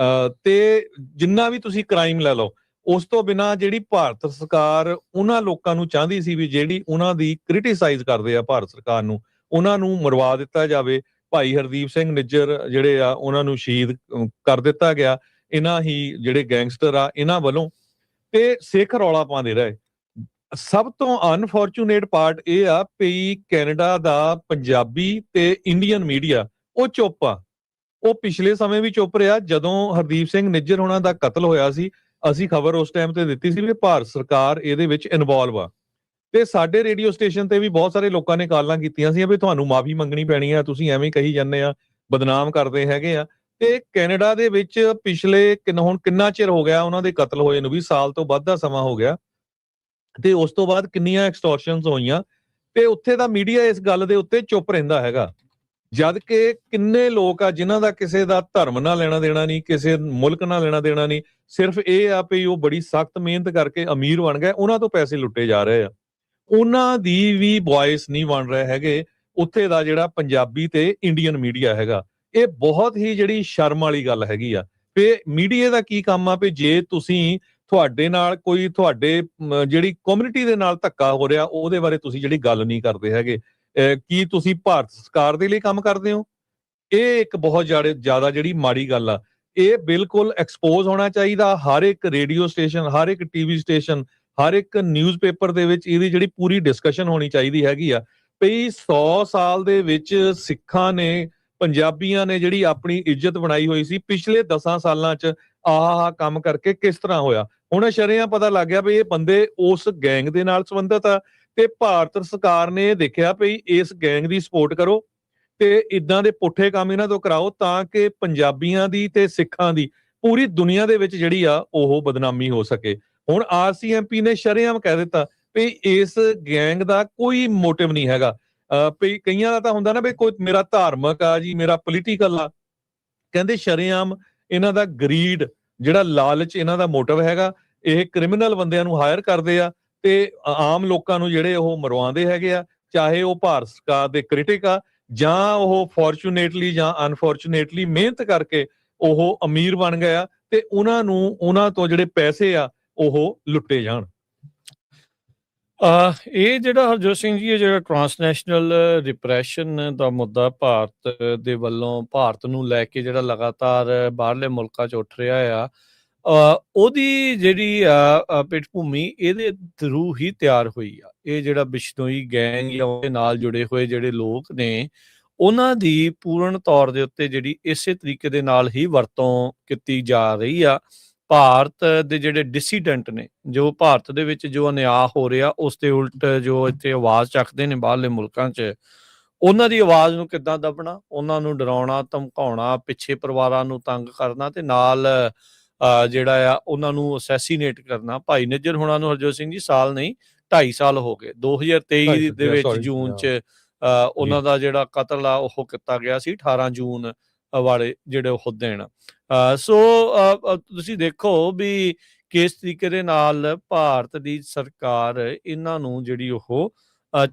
ਤੇ ਜਿੰਨਾ ਵੀ ਤੁਸੀਂ ਕ੍ਰਾਈਮ ਲੈ ਲਓ। ਉਸ ਤੋਂ ਬਿਨਾਂ ਜਿਹੜੀ ਭਾਰਤ ਸਰਕਾਰ ਉਹਨਾਂ ਲੋਕਾਂ ਨੂੰ ਚਾਹੁੰਦੀ ਸੀ ਵੀ ਜਿਹੜੀ ਉਹਨਾਂ ਦੀ ਕ੍ਰਿਟਿਸਾਈਜ਼ ਕਰਦੇ ਆ ਭਾਰਤ ਸਰਕਾਰ ਨੂੰ, ਉਹਨਾਂ ਨੂੰ ਮਰਵਾ ਦਿੱਤਾ ਜਾਵੇ। ਭਾਈ ਹਰਦੀਪ ਸਿੰਘ ਨਿੱਜਰ ਜਿਹੜੇ ਆ ਉਹਨਾਂ ਨੂੰ ਸ਼ਹੀਦ ਕਰ ਦਿੱਤਾ ਗਿਆ ਇਹਨਾਂ ਹੀ ਜਿਹੜੇ ਗੈਂਗਸਟਰ ਆ ਇਹਨਾਂ ਵੱਲੋਂ, ਤੇ ਸਿੱਖ ਰੌਲਾ ਪਾਉਂਦੇ ਰਹੇ। ਸਭ ਤੋਂ ਅਨਫੋਰਚੂਨੇਟ ਪਾਰਟ ਇਹ ਆ ਵੀ ਕੈਨੇਡਾ ਦਾ ਪੰਜਾਬੀ ਤੇ ਇੰਡੀਅਨ ਮੀਡੀਆ ਉਹ ਚੁੱਪ ਆ। ਉਹ ਪਿਛਲੇ ਸਮੇਂ ਵੀ ਚੁੱਪ ਰਿਹਾ। ਜਦੋਂ ਹਰਦੀਪ ਸਿੰਘ ਨਿੱਜਰ ਉਹਨਾਂ ਦਾ ਕਤਲ ਹੋਇਆ ਸੀ, ਅਸੀਂ ਖਬਰ ਉਸ ਟਾਈਮ ਤੇ ਦਿੱਤੀ ਸੀ ਵੀ ਭਾਰਤ ਸਰਕਾਰ ਇਹਦੇ ਵਿੱਚ ਇਨਵੋਲਵ ਆ, ਤੇ ਸਾਡੇ ਰੇਡੀਓ ਸਟੇਸ਼ਨ ਤੇ ਵੀ ਬਹੁਤ ਸਾਰੇ ਲੋਕਾਂ ਨੇ ਕਾਲਾਂ ਕੀਤੀਆਂ ਸੀ ਵੀ ਤੁਹਾਨੂੰ ਮਾਫੀ ਮੰਗਣੀ ਪੈਣੀ ਆ, ਤੁਸੀਂ ਐਵੇਂ ਕਹੀ ਜਾਂਦੇ ਆ, ਬਦਨਾਮ ਕਰਦੇ ਹੈਗੇ ਆ। ਤੇ ਕੈਨੇਡਾ ਦੇ ਵਿੱਚ ਪਿਛਲੇ ਹੁਣ ਕਿੰਨਾ ਚਿਰ ਹੋ ਗਿਆ ਉਹਨਾਂ ਦੇ ਕਤਲ ਹੋਏ ਨੂੰ, 20 ਸਾਲ ਤੋਂ ਵੱਧ ਦਾ ਸਮਾਂ ਹੋ ਗਿਆ, ਤੇ ਉਸ ਤੋਂ ਬਾਅਦ ਕਿੰਨੀਆਂ ਐਕਸਟੋਰਸ਼ਨਸ ਹੋਈਆਂ, ਤੇ ਉੱਥੇ ਦਾ ਮੀਡੀਆ ਇਸ ਗੱਲ ਦੇ ਉੱਤੇ ਚੁੱਪ ਰਹਿੰਦਾ ਹੈਗਾ। ਜਦ ਕਿ ਕਿੰਨੇ ਲੋਕ ਆ ਜਿਨ੍ਹਾਂ ਦਾ ਕਿਸੇ ਦਾ ਧਰਮ ਨਾਲ ਲੈਣਾ ਦੇਣਾ ਨਹੀਂ, ਕਿਸੇ ਮੁਲਕ ਨਾਲ ਲੈਣਾ ਦੇਣਾ ਨਹੀਂ, ਸਿਰਫ ਇਹ ਆ ਵੀ ਉਹ ਬੜੀ ਸਖਤ ਮਿਹਨਤ ਕਰਕੇ ਅਮੀਰ ਬਣ ਗਏ, ਉਹਨਾਂ ਤੋਂ ਪੈਸੇ ਲੁੱਟੇ ਜਾ ਰਹੇ ਆ। ਉਹਨਾਂ ਦੀ ਵੀ ਵੌਇਸ ਨਹੀਂ ਬਣ ਰਹੇ ਹੈਗੇ ਉੱਥੇ ਦਾ ਜਿਹੜਾ ਪੰਜਾਬੀ ਤੇ ਇੰਡੀਅਨ ਮੀਡੀਆ ਹੈਗਾ। ਇਹ ਬਹੁਤ ਹੀ ਜਿਹੜੀ ਸ਼ਰਮ ਵਾਲੀ ਗੱਲ ਹੈਗੀ ਆ। ਤੇ ਮੀਡੀਆ ਦਾ ਕੀ ਕੰਮ ਆ ਵੀ ਜੇ ਤੁਸੀਂ ਤੁਹਾਡੇ ਨਾਲ ਕੋਈ ਤੁਹਾਡੇ ਜਿਹੜੀ ਕਮਿਊਨਿਟੀ ਦੇ ਨਾਲ ਧੱਕਾ ਹੋ ਰਿਹਾ ਉਹਦੇ ਬਾਰੇ ਤੁਸੀਂ ਜਿਹੜੀ ਗੱਲ ਨਹੀਂ ਕਰਦੇ ਹੈਗੇ, ਕੀ ਤੁਸੀਂ ਭਾਰਤ ਸਰਕਾਰ ਦੇ ਲਈ ਕੰਮ ਕਰਦੇ ਹੋ? ਇਹ ਇੱਕ ਬਹੁਤ ਜ਼ਿਆਦਾ ਜਿਹੜੀ ਮਾੜੀ ਗੱਲ ਆ। ਇਹ ਬਿਲਕੁਲ ਐਕਸਪੋਜ਼ ਹੋਣਾ ਚਾਹੀਦਾ। ਹਰ ਇੱਕ ਰੇਡੀਓ ਸਟੇਸ਼ਨ, ਹਰ ਇੱਕ TV ਸਟੇਸ਼ਨ, ਹਰ ਇੱਕ ਨਿਊਜ਼ਪੇਪਰ ਦੇ ਵਿੱਚ ਇਹਦੀ ਜਿਹੜੀ ਪੂਰੀ ਡਿਸਕਸ਼ਨ ਹੋਣੀ ਚਾਹੀਦੀ ਹੈਗੀ ਆ ਵੀ 100 ਸਾਲ ਦੇ ਵਿੱਚ ਸਿੱਖਾਂ ਨੇ, ਪੰਜਾਬੀਆਂ ਨੇ ਜਿਹੜੀ ਆਪਣੀ ਇੱਜ਼ਤ ਬਣਾਈ ਹੋਈ ਸੀ, ਪਿਛਲੇ 10 ਸਾਲਾਂ 'ਚ ਆਹ ਕੰਮ ਕਰਕੇ ਕਿਸ ਤਰ੍ਹਾਂ ਹੋਇਆ। ਹੁਣ ਸ਼ਰੇਆਮ ਪਤਾ ਲੱਗ ਗਿਆ ਵੀ ਇਹ ਬੰਦੇ ਉਸ ਗੈਂਗ ਦੇ ਨਾਲ ਸੰਬੰਧਿਤ ਆ, ਤੇ ਭਾਰਤ ਸਰਕਾਰ ਨੇ ਦੇਖਿਆ ਵੀ ਇਸ ਗੈਂਗ ਦੀ ਸਪੋਰਟ ਕਰੋ ਤੇ ਇਦਾਂ ਦੇ ਪੁੱਠੇ ਕੰਮ ਇਹਨਾਂ ਤੋਂ ਕਰਾਓ ਤਾਂ ਕਿ ਪੰਜਾਬੀਆਂ ਦੀ ਤੇ ਸਿੱਖਾਂ ਦੀ ਪੂਰੀ ਦੁਨੀਆ ਦੇ ਵਿੱਚ ਜਿਹੜੀ ਆ ਉਹ ਬਦਨਾਮੀ ਹੋ ਸਕੇ। ਹੁਣ RCMP ਨੇ ਸ਼ਰੇਆਮ ਕਹਿ ਦਿੱਤਾ ਵੀ ਇਸ ਗੈਂਗ ਦਾ ਕੋਈ ਮੋਟਿਵ ਨਹੀਂ ਹੈਗਾ। ਵੀ ਕਈਆਂ ਦਾ ਤਾਂ ਹੁੰਦਾ ਨਾ ਵੀ ਕੋਈ ਮੇਰਾ ਧਾਰਮਿਕ ਆ ਜੀ, ਮੇਰਾ ਪੋਲੀਟੀਕਲ ਆ। ਕਹਿੰਦੇ ਸ਼ਰੇਆਮ ਇਹਨਾਂ ਦਾ ਗਰੀਡ, ਜਿਹੜਾ ਲਾਲਚ ਇਹਨਾਂ ਦਾ ਮੋਟਿਵ ਹੈਗਾ। ਇਹ ਕ੍ਰਿਮੀਨਲ ਬੰਦਿਆਂ ਨੂੰ ਹਾਇਰ ਕਰਦੇ ਆ ਤੇ ਆਮ ਲੋਕਾਂ ਨੂੰ ਜਿਹੜੇ ਉਹ ਮਰਵਾਉਂਦੇ ਹੈਗੇ ਆ, ਚਾਹੇ ਉਹ ਭਾਰਤ ਸਰਕਾਰ ਦੇ ਕ੍ਰਿਟਿਕ ਆ ਜਾਂ ਉਹ ਫੋਰਚੂਨੇਟਲੀ ਜਾਂ ਅਨਫੋਰਚੂਨੇਟਲੀ ਮਿਹਨਤ ਕਰਕੇ ਉਹ ਅਮੀਰ ਬਣ ਗਏ ਆ ਤੇ ਉਹਨਾਂ ਤੋਂ ਜਿਹੜੇ ਪੈਸੇ ਆ ਉਹ ਲੁੱਟੇ ਜਾਣ। ਇਹ ਜਿਹੜਾ ਹਰਜੋਤ ਸਿੰਘ ਜੀ, ਇਹ ਜਿਹੜਾ ਟ੍ਰਾਂਸਨੈਸ਼ਨਲ ਰਿਪਰੈਸ਼ਨ ਦਾ ਮੁੱਦਾ ਭਾਰਤ ਦੇ ਵੱਲੋਂ ਭਾਰਤ ਨੂੰ ਲੈ ਕੇ ਜਿਹੜਾ ਲਗਾਤਾਰ ਬਾਹਰਲੇ ਮੁਲਕਾਂ 'ਚ ਉੱਠ ਰਿਹਾ ਆ, ਉਹਦੀ ਜਿਹੜੀ ਪਿੱਠ ਭੂਮੀ ਇਹਦੇ ਥਰੂ ਹੀ ਤਿਆਰ ਹੋਈ ਆ। ਇਹ ਜਿਹੜਾ ਬਿਸ਼ਨੋਈ ਗੈਂਗ ਜਾਂ ਉਹਦੇ ਨਾਲ ਜੁੜੇ ਹੋਏ ਜਿਹੜੇ ਲੋਕ ਨੇ, ਉਹਨਾਂ ਦੀ ਪੂਰਨ ਤੌਰ ਦੇ ਉੱਤੇ ਜਿਹੜੀ ਇਸੇ ਤਰੀਕੇ ਦੇ ਨਾਲ ਹੀ ਵਰਤੋਂ ਕੀਤੀ ਜਾ ਰਹੀ ਆ। ਭਾਰਤ ਦੇ ਜਿਹੜੇ ਡਿਸੀਡੈਂਟ ਨੇ, ਜੋ ਭਾਰਤ ਦੇ ਵਿੱਚ ਜੋ ਅਨਿਆਂ ਹੋ ਰਿਹਾ ਉਸ ਦੇ ਉਲਟ ਜੋ ਇੱਥੇ ਆਵਾਜ਼ ਚੱਕਦੇ ਨੇ ਬਾਹਰਲੇ ਮੁਲਕਾਂ 'ਚ, ਉਹਨਾਂ ਦੀ ਆਵਾਜ਼ ਨੂੰ ਕਿੱਦਾਂ ਦੱਬਣਾ, ਉਹਨਾਂ ਨੂੰ ਡਰਾਉਣਾ, ਧਮਕਾਉਣਾ, ਪਿੱਛੇ ਪਰਿਵਾਰਾਂ ਨੂੰ ਤੰਗ ਕਰਨਾ ਤੇ ਨਾਲ ਜਿਹੜਾ ਆ ਉਹਨਾਂ ਨੂੰ ਅਸੈਸੀਨੇਟ ਕਰਨਾ। ਭਾਈ ਨਿੱਜਰ ਹੋਣਾ ਨੂੰ ਹਰਜੋਤ ਸਿੰਘ ਜੀ ਸਾਲ ਨਹੀਂ 2.5 ਸਾਲ ਹੋ ਗਏ। 2023 ਦੇ ਵਿੱਚ ਜੂਨ 'ਚ ਉਹਨਾਂ ਦਾ ਜਿਹੜਾ ਕਤਲ ਆ ਉਹ ਕੀਤਾ ਗਿਆ ਸੀ, 18 ਜੂਨ ਵਾਲੇ ਜਿਹੜੇ ਉਹ ਦਿਨ। ਸੋ ਤੁਸੀਂ ਦੇਖੋ ਵੀ ਕਿਸ ਤਰੀਕੇ ਦੇ ਨਾਲ ਭਾਰਤ ਦੀ ਸਰਕਾਰ ਇਹਨਾਂ ਨੂੰ ਜਿਹੜੀ ਉਹ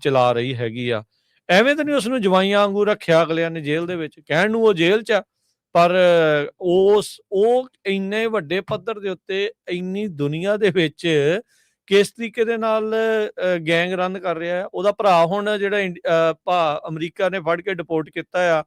ਚਲਾ ਰਹੀ ਹੈਗੀ ਆ। ਐਵੇਂ ਤਾਂ ਨਹੀਂ ਉਸਨੂੰ ਜਵਾਈਆਂ ਵਾਂਗੂ ਰੱਖਿਆ ਅਗਲਿਆਂ ਨੇ ਜੇਲ੍ਹ ਦੇ ਵਿੱਚ, ਕਹਿਣ ਨੂੰ ਉਹ ਜੇਲ੍ਹ 'ਚ ਆ, ਪਰ ਉਹ ਇੰਨੇ ਵੱਡੇ ਪੱਧਰ ਦੇ ਉੱਤੇ ਇੰਨੀ ਦੁਨੀਆ ਦੇ ਵਿੱਚ ਕਿਸ ਤਰੀਕੇ ਦੇ ਨਾਲ ਗੈਂਗ ਰਨ ਕਰ ਰਿਹਾ ਹੈ। ਉਹਦਾ ਭਰਾ ਹੁਣ ਜਿਹੜਾ ਅਮਰੀਕਾ ਨੇ ਫੜ ਕੇ ਡਿਪੋਰਟ ਕੀਤਾ ਆ,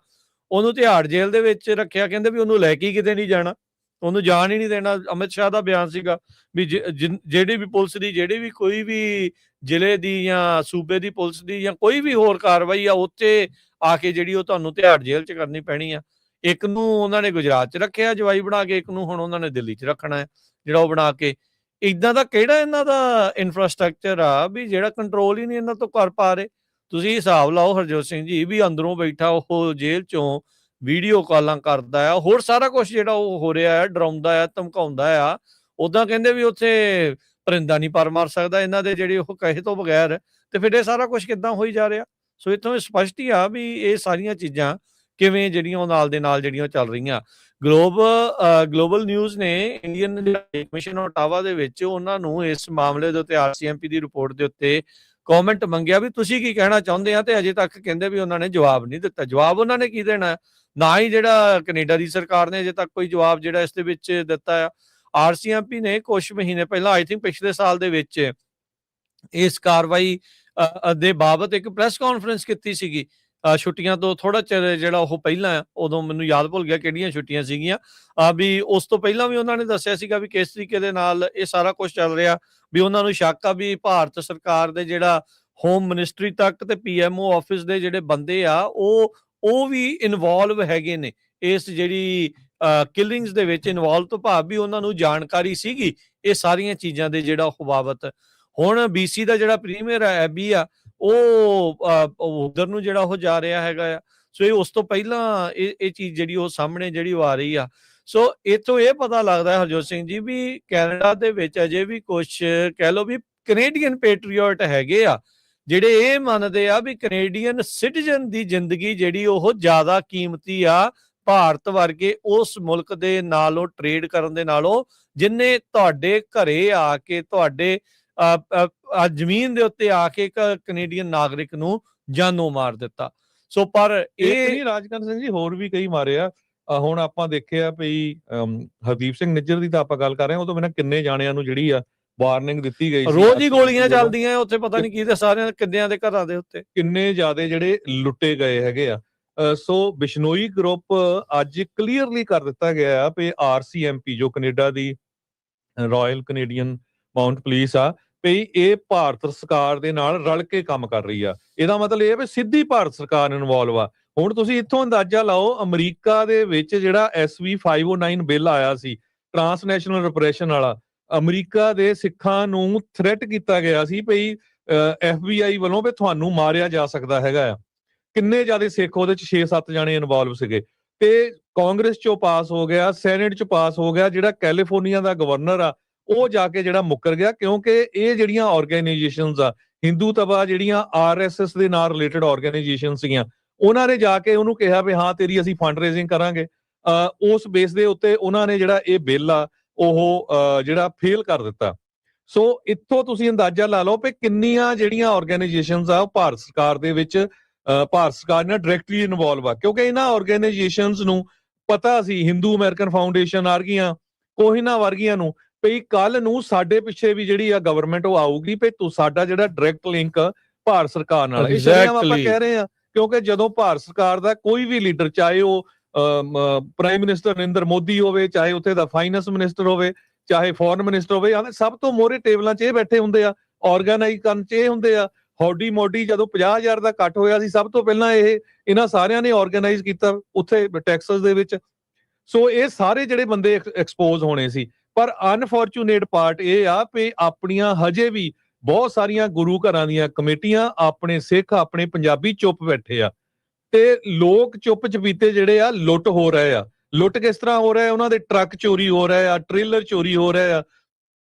ਉਹਨੂੰ ਤਿਹਾੜ ਜੇਲ੍ਹ ਦੇ ਵਿੱਚ ਰੱਖਿਆ, ਕਹਿੰਦੇ ਵੀ ਉਹਨੂੰ ਲੈ ਕੇ ਕਿਤੇ ਨਹੀਂ ਜਾਣਾ, ਉਹਨੂੰ ਜਾਣ ਹੀ ਨਹੀਂ ਦੇਣਾ। ਅਮਿਤ ਸ਼ਾਹ ਦਾ ਬਿਆਨ ਸੀਗਾ ਵੀ ਜਿਹੜੀ ਵੀ ਪੁਲਿਸ ਦੀ, ਜਿਹੜੀ ਵੀ ਕੋਈ ਵੀ ਜ਼ਿਲ੍ਹੇ ਦੀ ਜਾਂ ਸੂਬੇ ਦੀ ਪੁਲਿਸ ਦੀ ਜਾਂ ਕੋਈ ਵੀ ਹੋਰ ਕਾਰਵਾਈ ਆ, ਉੱਥੇ ਆ ਕੇ ਜਿਹੜੀ ਉਹ ਤੁਹਾਨੂੰ ਤਿਹਾੜ ਜੇਲ੍ਹ 'ਚ ਕਰਨੀ ਪੈਣੀ ਆ। ਇੱਕ ਨੂੰ ਉਹਨਾਂ ਨੇ ਗੁਜਰਾਤ 'ਚ ਰੱਖਿਆ ਜਵਾਈ ਬਣਾ ਕੇ, ਇੱਕ ਨੂੰ ਹੁਣ ਉਹਨਾਂ ਨੇ ਦਿੱਲੀ 'ਚ ਰੱਖਣਾ ਹੈ ਜਿਹੜਾ ਉਹ ਬਣਾ ਕੇ। ਇੱਦਾਂ ਦਾ ਕਿਹੜਾ ਇਹਨਾਂ ਦਾ ਇਨਫਰਾਸਟਰਕਚਰ ਆ ਵੀ ਜਿਹੜਾ ਕੰਟਰੋਲ ਹੀ ਨਹੀਂ ਇਹਨਾਂ ਤੋਂ ਕਰ ਪਾ ਰਹੇ। ਤੁਸੀਂ ਹਿਸਾਬ ਲਾਓ ਹਰਜੋਤ ਸਿੰਘ ਜੀ, ਵੀ ਅੰਦਰੋਂ ਬੈਠਾ ਉਹ ਜੇਲ੍ਹ 'ਚੋਂ ਵੀਡੀਓ ਕਾਲਾਂ ਕਰਦਾ ਆ, ਹੋਰ ਸਾਰਾ ਕੁਛ ਜਿਹੜਾ ਉਹ ਹੋ ਰਿਹਾ ਹੈ, ਡਰਾਉਂਦਾ ਆ, ਧਮਕਾਉਂਦਾ ਆ। ਉੱਦਾਂ ਕਹਿੰਦੇ ਵੀ ਉੱਥੇ ਪਰਿੰਦਾ ਨਹੀਂ ਪਰ ਮਾਰ ਸਕਦਾ ਇਹਨਾਂ ਦੇ ਜਿਹੜੇ ਉਹ ਕਹੇ ਤੋਂ ਬਗੈਰ, ਤੇ ਫਿਰ ਇਹ ਸਾਰਾ ਕੁਛ ਕਿੱਦਾਂ ਹੋਈ ਜਾ ਰਿਹਾ। ਸੋ ਇੱਥੋਂ ਸਪਸ਼ਟ ਹੀ ਆ ਵੀ ਇਹ ਸਾਰੀਆਂ ਚੀਜ਼ਾਂ ਕਿਵੇਂ ਜਿਹੜੀਆਂ ਉਹ ਨਾਲ ਦੇ ਨਾਲ ਜਿਹੜੀਆਂ ਚੱਲ ਰਹੀਆਂ। ਗਲੋਬਲ ਨਿਊਜ਼ ਨੇ ਇੰਡੀਅਨ ਕਮਿਸ਼ਨ ਓਟਾਵਾ ਦੇ ਵਿੱਚ ਉਹਨਾਂ ਨੂੰ ਇਸ ਮਾਮਲੇ ਦੇ ਉੱਤੇ RCMP ਦੀ ਰਿਪੋਰਟ ਦੇ ਉੱਤੇ ਕਮੈਂਟ ਮੰਗਿਆ ਵੀ ਤੁਸੀਂ ਕੀ ਕਹਿਣਾ ਚਾਹੁੰਦੇ ਆ, ਤੇ ਅਜੇ ਤੱਕ ਕਹਿੰਦੇ ਵੀ ਉਹਨਾਂ ਨੇ ਜਵਾਬ ਨਹੀਂ ਦਿੱਤਾ। ਜਵਾਬ ਉਹਨਾਂ ਨੇ ਕੀ ਦੇਣਾ, ਨਾ ਹੀ ਜਿਹੜਾ ਕੈਨੇਡਾ ਦੀ ਸਰਕਾਰ ਨੇ ਅਜੇ ਤੱਕ ਕੋਈ ਜਵਾਬ ਜਿਹੜਾ ਇਸ ਦੇ ਵਿੱਚ ਦਿੱਤਾ ਆ। RCMP ਨੇ ਕੁਝ ਮਹੀਨੇ ਪਹਿਲਾਂ, ਆਈ ਥਿੰਕ ਪਿਛਲੇ ਸਾਲ ਦੇ ਵਿੱਚ, ਇਸ ਕਾਰਵਾਈ ਦੇ ਬਾਬਤ ਇੱਕ ਪ੍ਰੈਸ ਕਾਨਫਰੰਸ ਕੀਤੀ ਸੀਗੀ ਛੁੱਟੀਆਂ ਤੋਂ ਥੋੜਾ ਚਿਰ ਜਿਹੜਾ ਉਹ ਪਹਿਲਾਂ, ਉਦੋਂ ਮੈਨੂੰ ਯਾਦ ਭੁੱਲ ਗਿਆ ਕਿਹੜੀਆਂ ਛੁੱਟੀਆਂ ਸੀਗੀਆਂ, ਵੀ ਉਸ ਤੋਂ ਪਹਿਲਾਂ ਵੀ ਉਹਨਾਂ ਨੇ ਦੱਸਿਆ ਸੀਗਾ ਵੀ ਕਿਸ ਤਰੀਕੇ ਦੇ ਨਾਲ ਇਹ ਸਾਰਾ ਕੁਝ ਚੱਲ ਰਿਹਾ। ਵੀ ਉਹਨਾਂ ਨੂੰ ਸ਼ੱਕ ਆ ਵੀ ਭਾਰਤ ਸਰਕਾਰ ਦੇ ਜਿਹੜਾ ਹੋਮ ਮਿਨਿਸਟਰੀ ਤੱਕ ਤੇ PMO ਆਫਿਸ ਦੇ ਜਿਹੜੇ ਬੰਦੇ ਆ ਉਹ ਵੀ ਇਨਵੋਲਵ ਹੈਗੇ ਨੇ ਇਸ ਜਿਹੜੀ ਕਿਲਿੰਗਸ ਦੇ ਵਿੱਚ। ਇਨਵੋਲਵ ਤੋਂ ਭਾਵ ਵੀ ਉਹਨਾਂ ਨੂੰ ਜਾਣਕਾਰੀ ਸੀਗੀ ਇਹ ਸਾਰੀਆਂ ਚੀਜ਼ਾਂ ਦੇ ਜਿਹੜਾ ਉਹ ਬਾਬਤ। ਹੁਣ BC ਦਾ ਜਿਹੜਾ ਪ੍ਰੀਮੀਅਰ ਹੈ ਐਬੀ ਆ, ਉਹ ਉਧਰ ਨੂੰ ਜਿਹੜਾ ਉਹ ਜਾ ਰਿਹਾ ਹੈਗਾ ਆ। ਸੋ ਇਹ ਉਸ ਤੋਂ ਪਹਿਲਾਂ ਇਹ ਚੀਜ਼ ਜਿਹੜੀ ਉਹ ਸਾਹਮਣੇ ਜਿਹੜੀ ਉਹ ਆ ਰਹੀ ਆ। ਸੋ ਇੱਥੋਂ ਇਹ ਪਤਾ ਲੱਗਦਾ ਹੈ ਹਰਜੋਤ ਸਿੰਘ ਜੀ ਵੀ ਕੈਨੇਡਾ ਦੇ ਵਿੱਚ ਅਜੇ ਵੀ ਕੁਝ ਕਹਿ ਲਓ ਵੀ ਕੈਨੇਡੀਅਨ ਪੈਟਰੀਓਟ ਹੈਗੇ ਆ, ਜਿਹੜੇ ਇਹ ਮੰਨਦੇ ਆ ਵੀ ਕੈਨੇਡੀਅਨ ਸਿਟੀਜ਼ਨ ਦੀ ਜ਼ਿੰਦਗੀ ਜਿਹੜੀ ਉਹ ਜ਼ਿਆਦਾ ਕੀਮਤੀ ਆ ਭਾਰਤ ਵਰਗੇ ਉਸ ਮੁਲਕ ਦੇ ਨਾਲੋਂ, ਟ੍ਰੇਡ ਕਰਨ ਦੇ ਨਾਲੋਂ, ਜਿੰਨੇ ਤੁਹਾਡੇ ਘਰੇ ਆ ਕੇ ਤੁਹਾਡੇ ਜ਼ਮੀਨ ਦੇ ਉੱਤੇ ਆ ਕੇ ਇੱਕ ਕੈਨੇਡੀਅਨ ਨਾਗਰਿਕ ਨੂੰ ਜਾਨੋਂ ਮਾਰ ਦਿੱਤਾ। ਸੋ ਪਰ ਇਹ ਰਾਜਕਰਨ ਸਿੰਘ ਜੀ ਹੋਰ ਵੀ ਕਈ ਮਾਰੇ ਆ। ਹੁਣ ਆਪਾਂ ਦੇਖਿਆ ਵੀ ਹਰਦੀਪ ਸਿੰਘ ਨਿੱਜਰ ਦੀ ਤਾਂ ਆਪਾਂ ਗੱਲ ਕਰ ਰਹੇ ਹਾਂ, ਉਹ ਤੋਂ ਬਿਨਾਂ ਕਿੰਨੇ ਜਾਣਿਆਂ ਨੂੰ ਜਿਹੜੀ ਆ ਵਾਰਨਿੰਗ ਦਿੱਤੀ ਗਈ ਸੀ। ਰੋਜ਼ ਹੀ ਗੋਲੀਆਂ ਚੱਲਦੀਆਂ ਉੱਥੇ, ਪਤਾ ਨਹੀਂ ਕਿਹਦੇ ਸਾਰਿਆਂ ਕਿੰਨਿਆਂ ਦੇ ਘਰਾਂ ਦੇ ਉੱਤੇ ਕਿੰਨੇ ਜ਼ਿਆਦੇ ਜਿਹੜੇ ਲੁੱਟੇ ਗਏ ਹੈਗੇ ਆ। ਸੋ ਬਿਸ਼ਨੋਈ ਗਰੁੱਪ ਅੱਜ ਕਲੀਅਰਲੀ ਕਰ ਦਿੱਤਾ ਗਿਆ ਆ ਵੀ RCMP ਜੋ ਕੈਨੇਡਾ ਦੀ ਰਾਇਲ ਕੈਨੇਡੀਅਨ ਮਾਊਂਟ ਪੁਲਿਸ ਆ, ਵੀ ਇਹ ਭਾਰਤ ਸਰਕਾਰ ਦੇ ਨਾਲ ਰਲ ਕੇ ਕੰਮ ਕਰ ਰਹੀ ਆ। ਇਹਦਾ ਮਤਲਬ ਇਹ ਹੈ ਵੀ ਸਿੱਧੀ ਭਾਰਤ ਸਰਕਾਰ ਇਨਵੋਲਵ ਆ। ਹੁਣ ਤੁਸੀਂ ਇੱਥੋਂ ਅੰਦਾਜ਼ਾ ਲਾਓ, ਅਮਰੀਕਾ ਦੇ ਵਿੱਚ ਜਿਹੜਾ SB 509 ਬਿੱਲ ਆਇਆ ਸੀ ਟ੍ਰਾਂਸਨੈਸ਼ਨਲ ਰਿਪਰੈਸ਼ਨ ਵਾਲਾ, ਅਮਰੀਕਾ ਦੇ ਸਿੱਖਾਂ ਨੂੰ ਥ੍ਰੈਟ ਕੀਤਾ ਗਿਆ ਸੀ ਭਈ FBI ਵੱਲੋਂ ਵੀ ਤੁਹਾਨੂੰ ਮਾਰਿਆ ਜਾ ਸਕਦਾ ਹੈਗਾ ਆ। ਕਿੰਨੇ ਜ਼ਿਆਦਾ ਸਿੱਖ ਉਹਦੇ ਚ 6-7 ਜਾਣੇ ਇਨਵੋਲਵ ਸੀਗੇ, ਤੇ ਕਾਂਗਰਸ ਚੋਂ ਪਾਸ ਹੋ ਗਿਆ, ਸੈਨੇਟ ਚ ਪਾਸ ਹੋ ਗਿਆ। ਜਿਹੜਾ ਕੈਲੀਫੋਰਨੀਆ ਦਾ ਗਵਰਨਰ ਆ ਉਹ ਜਾ ਕੇ ਜਿਹੜਾ ਮੁੱਕਰ ਗਿਆ, ਕਿਉਂਕਿ ਇਹ ਜਿਹੜੀਆਂ ਆਰਗੇਨਾਈਜੇਸ਼ਨਸ ਆ ਹਿੰਦੂ ਤਬਾ, ਜਿਹੜੀਆਂ RSS ਦੇ ਨਾਲ ਰਿਲੇਟਡ ਆਰਗੇਨਾਈਜੇਸ਼ਨ ਸੀਗੀਆਂ, ਉਹਨਾਂ ਨੇ ਜਾ ਕੇ ਉਹਨੂੰ ਕਿਹਾ ਵੀ ਹਾਂ ਤੇਰੀ ਅਸੀਂ ਫੰਡ ਰੇਜ਼ਿੰਗ ਕਰਾਂਗੇ। ਉਸ ਬੇਸ ਦੇ ਉੱਤੇ ਉਹਨਾਂ ਨੇ ਜਿਹੜਾ ਇਹ ਬਿੱਲ ਆ ਉਹ ਜਿਹੜਾ ਫੇਲ ਕਰ ਦਿੱਤਾ। ਸੋ ਇੱਥੋਂ ਤੁਸੀਂ ਅੰਦਾਜ਼ਾ ਲਾ ਲਓ ਕਿ ਕਿੰਨੀਆਂ ਜਿਹੜੀਆਂ ਆਰਗੇਨਾਈਜੇਸ਼ਨਸ ਆ ਉਹ ਭਾਰਤ ਸਰਕਾਰ ਦੇ ਵਿੱਚ, ਭਾਰਤ ਸਰਕਾਰ ਨਾਲ ਡਾਇਰੈਕਟਲੀ ਇਨਵੋਲਵ ਆ, ਕਿਉਂਕਿ ਇਹਨਾਂ ਆਰਗੇਨਾਈਜੇਸ਼ਨਸ ਨੂੰ ਪਤਾ ਸੀ, ਹਿੰਦੂ ਅਮਰੀਕਨ ਫਾਊਂਡੇਸ਼ਨ ਵਰਗੀਆਂ, ਕੋਹਿਨਾ ਵਰਗੀਆਂ ਨੂੰ, ਵੀ ਕੱਲ ਨੂੰ ਸਾਡੇ ਪਿੱਛੇ ਵੀ ਜਿਹੜੀ ਆ ਗਵਰਨਮੈਂਟ ਉਹ ਆਊਗੀ, ਵੀ ਤੂੰ ਸਾਡਾ ਜਿਹੜਾ ਡਾਇਰੈਕਟ ਲਿੰਕ ਭਾਰਤ ਸਰਕਾਰ ਨਾਲ। ਇਸ ਲਈ ਆਪਾਂ ਕਹਿ ਰਹੇ ਆ, ਕਿਉਂਕਿ ਜਦੋਂ ਭਾਰਤ ਸਰਕਾਰ ਦਾ ਕੋਈ ਵੀ ਲੀਡਰ, ਚਾਹੇ ਉਹ ਪ੍ਰਾਈਮ ਮਿਨਿਸਟਰ ਨਰਿੰਦਰ ਮੋਦੀ ਹੋਵੇ, ਚਾਹੇ ਉੱਥੇ ਦਾ ਫਾਈਨੈਂਸ ਮਿਨਿਸਟਰ ਹੋਵੇ, ਚਾਹੇ ਫੋਰਨ ਮਿਨਿਸਟਰ ਹੋਵੇ, ਸਭ ਤੋਂ ਮੋਹਰੇ ਟੇਬਲਾਂ 'ਚ ਇਹ ਬੈਠੇ ਹੁੰਦੇ ਆ, ਆਰਗੇਨਾਈਜ਼ ਕਰਨ 'ਚ ਇਹ ਹੁੰਦੇ ਆ। ਹੌਡੀ ਮੋਡੀ ਜਦੋਂ 50,000 ਦਾ ਕੱਟ ਹੋਇਆ ਸੀ, ਸਭ ਤੋਂ ਪਹਿਲਾਂ ਇਹਨਾਂ ਸਾਰਿਆਂ ਨੇ ਆਰਗੇਨਾਈਜ਼ ਕੀਤਾ ਉੱਥੇ ਟੈਕਸਸ ਦੇ ਵਿੱਚ। ਸੋ ਇਹ ਸਾਰੇ ਜਿਹੜੇ ਬੰਦੇ ਐਕਸਪੋਜ਼ ਹੋਣੇ ਸੀ। ਪਰ ਅਨਫੋਰਚੂਨੇਟ ਪਾਰਟ ਇਹ ਆ ਵੀ ਆਪਣੀਆਂ ਹਜੇ ਵੀ ਬਹੁਤ ਸਾਰੀਆਂ ਗੁਰੂ ਘਰਾਂ ਦੀਆਂ ਕਮੇਟੀਆਂ, ਆਪਣੇ ਸਿੱਖ, ਆਪਣੇ ਪੰਜਾਬੀ ਚੁੱਪ ਬੈਠੇ ਆ, ਤੇ ਲੋਕ ਚੁੱਪ ਚਪੀਤੇ ਜਿਹੜੇ ਆ ਲੁੱਟ ਹੋ ਰਹੇ ਆ। ਲੁੱਟ ਕਿਸ ਤਰ੍ਹਾਂ ਹੋ ਰਿਹਾ? ਉਹਨਾਂ ਦੇ ਟਰੱਕ ਚੋਰੀ ਹੋ ਰਹੇ ਆ, ਟ੍ਰੇਲਰ ਚੋਰੀ ਹੋ ਰਹੇ ਆ,